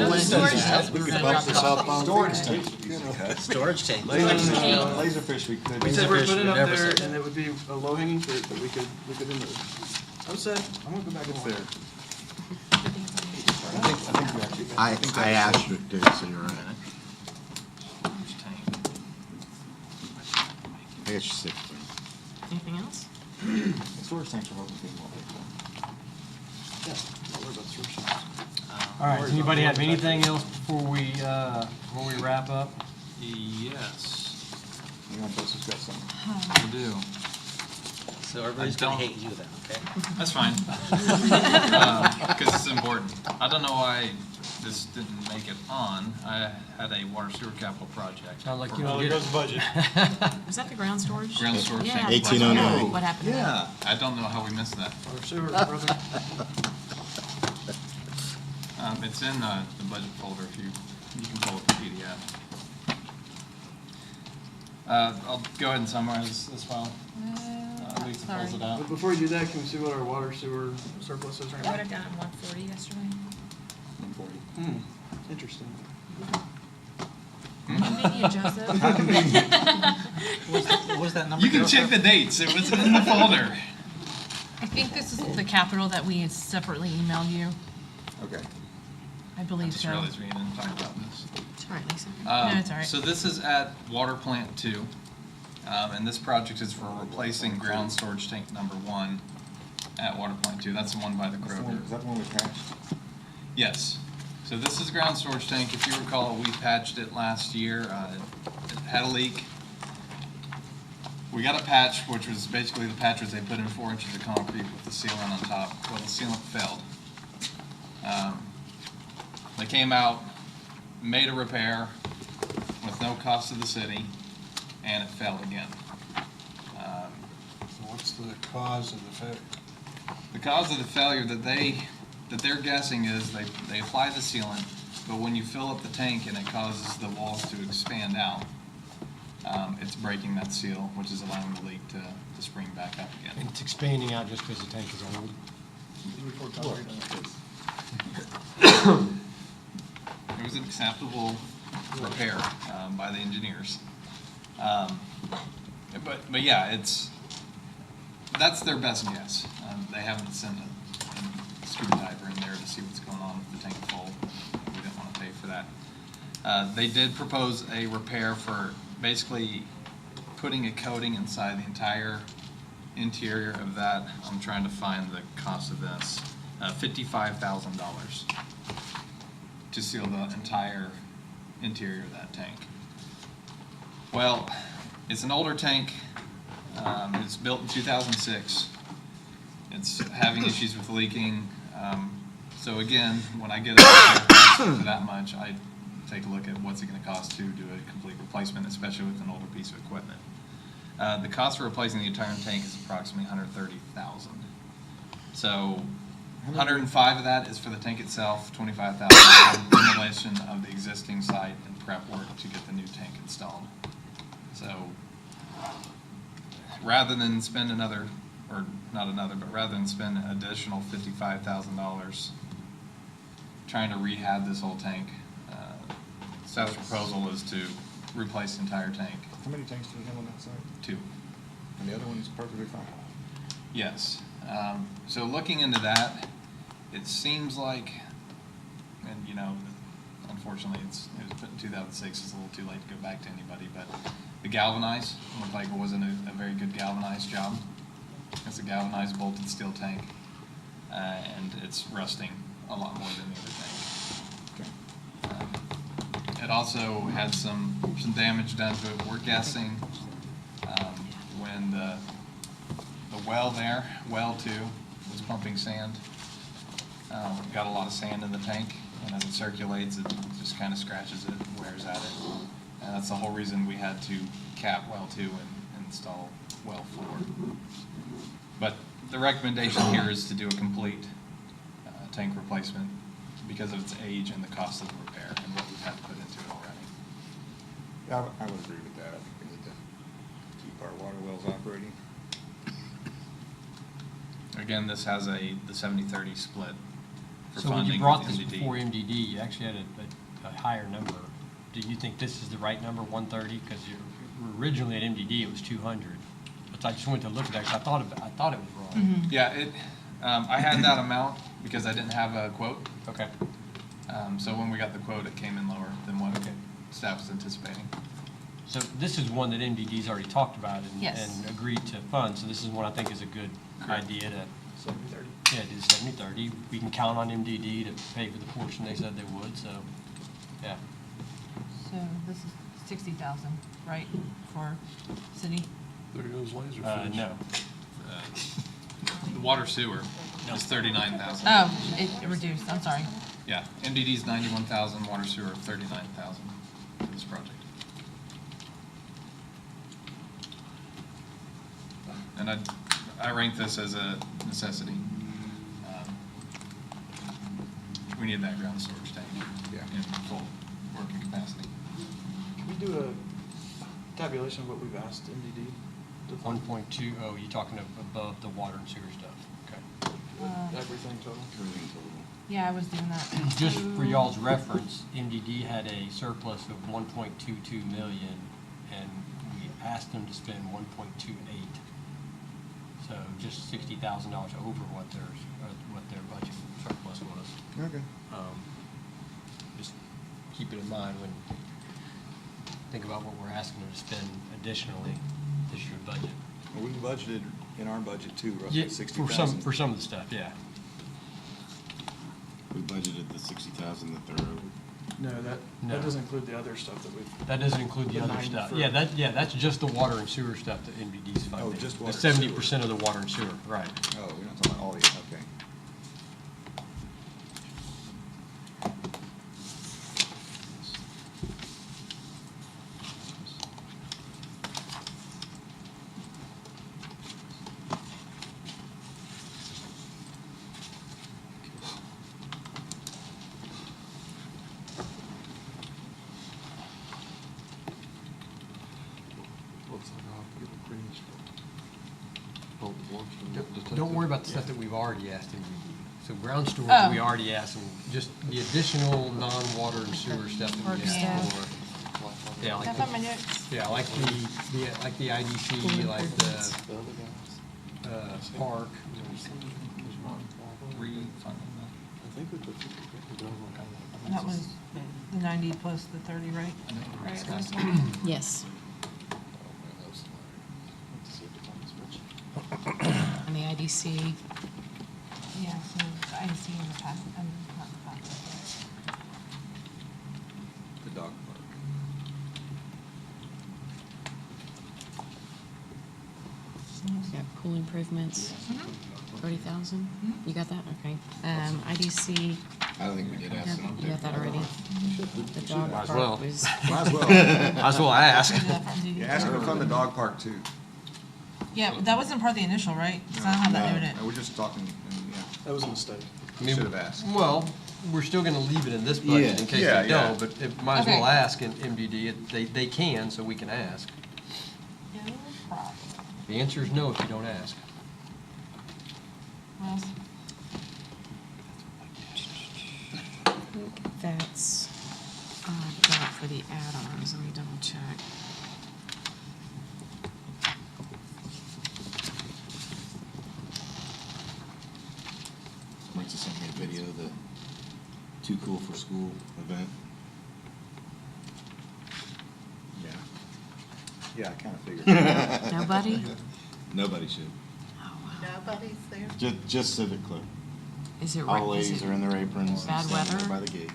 wanted to Storage do that. tank. We're gonna drop it off. Storage tank. You know. Storage tank. Laserfish, we could. We said we're Laserfish, putting it we up never there said and it would be a low hanging fruit that we could remove. I'm set. I'm gonna go back and It's look. there. I think you actually. I think I that's- asked it there, so you're right. I guess you're sick. Anything else? Storage tanks are hoping people won't take Yeah, don't worry about the search sheets. All right, does anybody have anything else before we wrap up? Yes, them. Anyone else has got something? we do. So everybody's gonna don't- hate you then, okay? That's fine. Because it's important. I don't know why this didn't make it on. I had a water sewer capital project. Sounds like for you Well, don't there get goes it. the budget. Was that the ground storage? Ground storage Yeah. tank. 1809. What happened to that? I don't know how we missed that. Or sewer, brother. It's in the budget folder if you can pull up the PDF. I'll go ahead and summarize this file. Lisa pulls it But out. before you do that, can we see what our water sewer surplus is right I wrote now? it down at 140 yesterday. 140. Interesting. Convenient, Joseph. What was that number? You can check the dates. It was in the folder. I think this is the capital that we had separately emailed you, Okay. I I believe just so. realized we didn't talk about this. It's all right, Lisa. No, it's all right. So this is at Water Plant 2, and this project is for replacing ground storage tank number 1 at Water Plant 2. That's the one by the That's the one- Kroger. Is that the one we patched? Yes. So this is ground storage tank. If you recall, we patched it last year. It had a leak. we got a patch, which was basically the patch was they put in 4 inches of concrete with the sealant on top. Well, the sealant failed. They came out, made a repair with no cost to the city, and it failed again. So what's the cause of the failure? The cause of the failure that they're guessing is they apply the sealant, but when you fill up the tank and it causes the walls to expand out, it's breaking that seal, which is allowing the leak to spring back up And again. it's expanding out just because the tank is old. It was an acceptable repair by the engineers. But yeah, that's their best guess. They haven't sent a scuba diver in there to see what's going on with the tank full. We didn't want to pay for that. They did propose a repair for basically putting a coating inside the entire interior of that. I'm trying to find the cost of this. $55,000 to seal the entire interior of that tank. Well, it's an older tank. It's built in 2006. It's having issues with leaking. So again, when I get a repair for that much, I take a look at what's it going to cost to do a complete replacement, especially with an older piece of equipment. The cost for replacing the entire tank is approximately $130,000. So 105 of that is for the tank itself, 25,000 for demolition of the existing site and prep work to get the new tank installed. So rather than spend rather than spend an additional $55,000 trying to rehab this whole tank, staff's proposal is to replace the entire tank. How many tanks do we have on that site? 2. And the other one's perfectly fine? Yes. So looking into that, it seems like, and you know, unfortunately it was put in 2006, it's a little too late to go back to anybody, but the galvanized looked like it wasn't a very good galvanized job. It's a galvanized bolted steel tank, and it's rusting a lot more than the other tank. It also had some damage done to it. We're guessing when the well there, well 2, was pumping sand. Got a lot of sand in the tank, and as it circulates, it just kind of scratches it, wears at it. And that's the whole reason we had to cap well 2 and install well 4. But the recommendation here is to do a complete tank replacement because of its age and the cost of the repair and what we've had to put into it already. Yeah, I would agree with that. I think we need to keep our water wells operating. Again, this has the 70-30 split for So when funding you brought with this MDD. before MDD, you actually had a higher number. Do you think this is the right number, 130? Because originally at MDD it was 200. But I just went to look at that because I thought it was wrong. Yeah, I had that amount because I didn't have a quote. Okay. So when we got the quote, it came in lower than what staff was anticipating. So this is one that MDD's already talked about Yes. and agreed to fund. So this is one I think is a good idea to 70-30. Yeah, do the 70-30. We can count on MDD to pay for the portion they said they would, so, yeah. So this is 60,000, right, for city? There goes Laserfish. No. The water sewer is 39,000. Oh, it reduced, I'm sorry. Yeah, MDD's 91,000, water sewer 39,000 for this project. And I rank this as a necessity. We need that ground storage tank in full working capacity. Can we do a tabulation of what we've asked MDD? to fund? 1.2, oh, you're talking above the water and sewer stuff, okay. Everything total? Yeah, I was doing that. Just for y'all's reference, MDD had a surplus of 1.22 million, and we asked them to spend 1.28. So just $60,000 over what their budget surplus was. Okay. Just keep it in mind when think about what we're asking them to spend additionally this year's budget. Well, we budgeted in our budget too, Yeah, roughly 60,000. for some of the stuff, yeah. We budgeted the 60,000 that they're over. No, that No. doesn't include the other stuff that we've. That doesn't include the The other 90 stuff. for- Yeah, that's just the water and sewer stuff that NBD's funding. just The water and sewer. 70% of the water and sewer, right. Oh, you're not talking about all the, okay. Don't worry about the stuff that we've already asked NBD. So ground storage, Oh. we already asked them, just the additional non-water and sewer stuff that Work we asked stuff. for. Yeah, like I found my notes. yeah, like the IDC, like the, park. That was the 90 plus the 30, right? Right. Yes. And the IDC, Yeah, so the IDC and the path, not the path. The dog park. yeah, pool improvements, 30,000. You got that? Okay. IDC, I don't think we did ask them. you got that already? The dog Might as well. park was, Might as well. Might as well ask. Yeah, ask them to fund the dog park too. Yeah, but that wasn't part of the initial, right? Because I don't have that noted. No, we're just talking, yeah, That was a mistake. I mean, should have asked. Well, we're still gonna leave it in this budget in case Yeah, they yeah. don't, but it might as well Okay. ask in MDD. They can, so we can ask. No problem. The answer is no if you don't ask. What else? that's, got for the add-ons. Let me double check. Mike just sent me a video of the Too Cool for School event. Yeah. Yeah, I kind of figured. Nobody? Nobody should. Oh, wow. Nobody's there. Just Civic Club. Is it, All the is ladies it are in their aprons. bad and standing weather? there by the gate.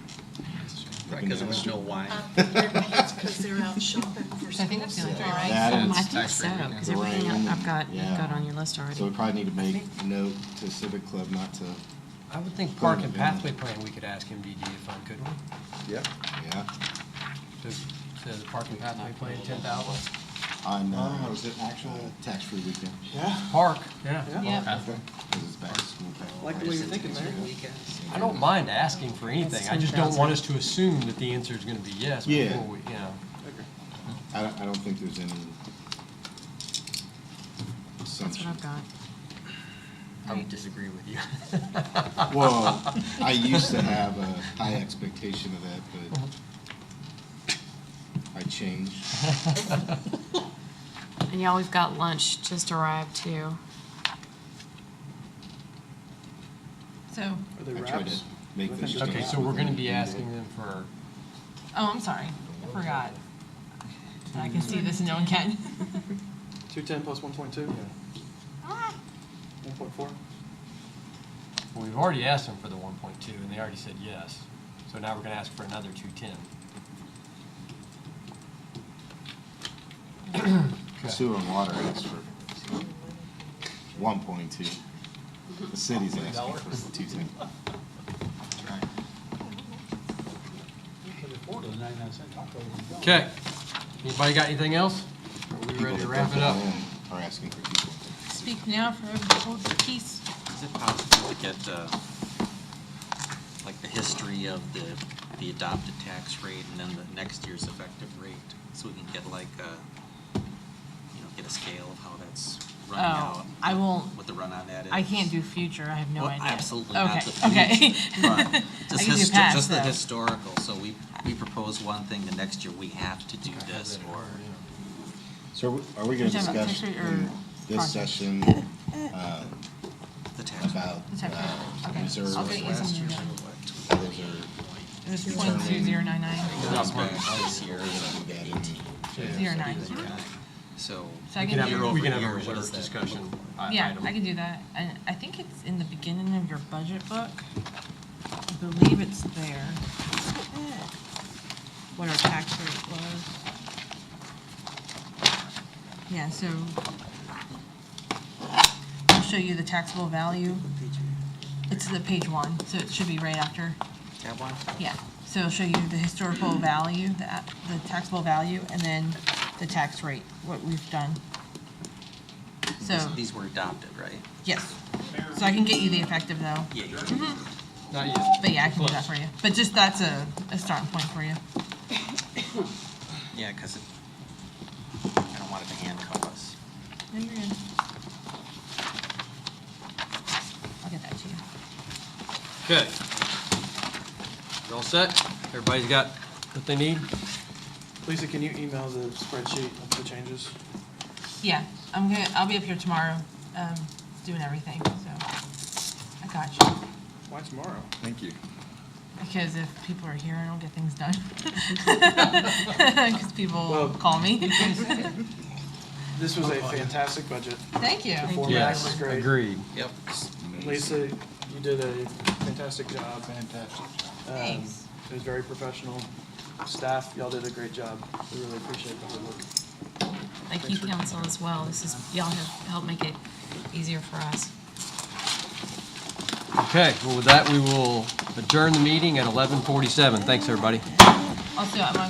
Right, because it was no wine. It's because they're out shopping for I think that's the only three, right? That and I think so, because The everything rain, I've got, you've yeah. got on your list already. So we probably need to make a note to Civic Club not to, I would think park and pathway plan, we could ask MDD to fund, couldn't we? Yeah. yeah. So the park and pathway plan, 10,000? On, Oh, is it actual? tax-free weekend. Park, yeah. Yep. Because it's back to school. Like the way you're thinking, Mayor. I don't mind asking for anything. I just don't want us to assume that the answer is gonna be yes Yeah. before we, you know. I don't think there's any That's what assumption. I've got. I would disagree with you. Well, I used to have a high expectation of that, but I changed. And y'all, we've got lunch just arrived too. So, Are they I try to wraps? make this. Okay, so we're gonna be asking them for, oh, I'm sorry. I forgot. I can see this and no one can. 210 plus 1.2? 1.4? well, we've already asked them for the 1.2, and they already said yes. So now we're gonna ask for another 210. Sewer and water asked for 1.2. The city's asking for 210. Okay, anybody got anything else? Are we ready to wrap it up? Are asking for 2.10. Speak now for peace. Is it possible to get, like, the history of the adopted tax rate and then the next year's effective rate? So we can get like, get a scale of how that's running Oh, out? I won't, What the run on that is? I can't do future. I have no Well, idea. absolutely not Okay, the future. okay. But I just can do past, just the though. historical, so we propose one thing, the next year we have to do this, or. So are we going to You're talking about discuss tax rate or in this project? session The tax rate. about The tax rate. Okay. reserves? I'll get you Last something year's done. were what, Those are It was 0.2099. Goes back this year. Zero nine. So. So I We can can do. have, we can have a Year over year, what reserve does that discussion look Yeah, item. I can do that. And I think it's in the beginning of your budget book. I believe it's there. what our tax rate was. Yeah, so I'll show you the taxable value. It's the page 1, so it should be right after. That one? Yeah, so it'll show you the historical value, the taxable value, and then the tax rate, what we've done. So, These were adopted, right? yes. So I can get you the effective though. Yeah. Not yet. But yeah, I can do that for you. But just that's a starting point for you. Yeah, because I don't want it to handcuff us. No, you're good. I'll get that to you. Okay. You all set? Everybody's got what they need? Lisa, can you email the spreadsheet of the changes? Yeah, I'll be up here tomorrow, doing everything, so I got you. Why tomorrow? Thank you. Because if people are here, I don't get things done. Because people Well- call me. This was a fantastic budget. Thank you. The format was great. Agreed. Yep. Lisa, you did a fantastic job. Fantastic. Thanks. It was very professional. Staff, y'all did a great job. We really appreciate the hard work. Thank you, council, as well. Y'all have helped make it easier for us. Okay, well, with that, we will adjourn the meeting at 11:47. Thanks, everybody. Also, I'm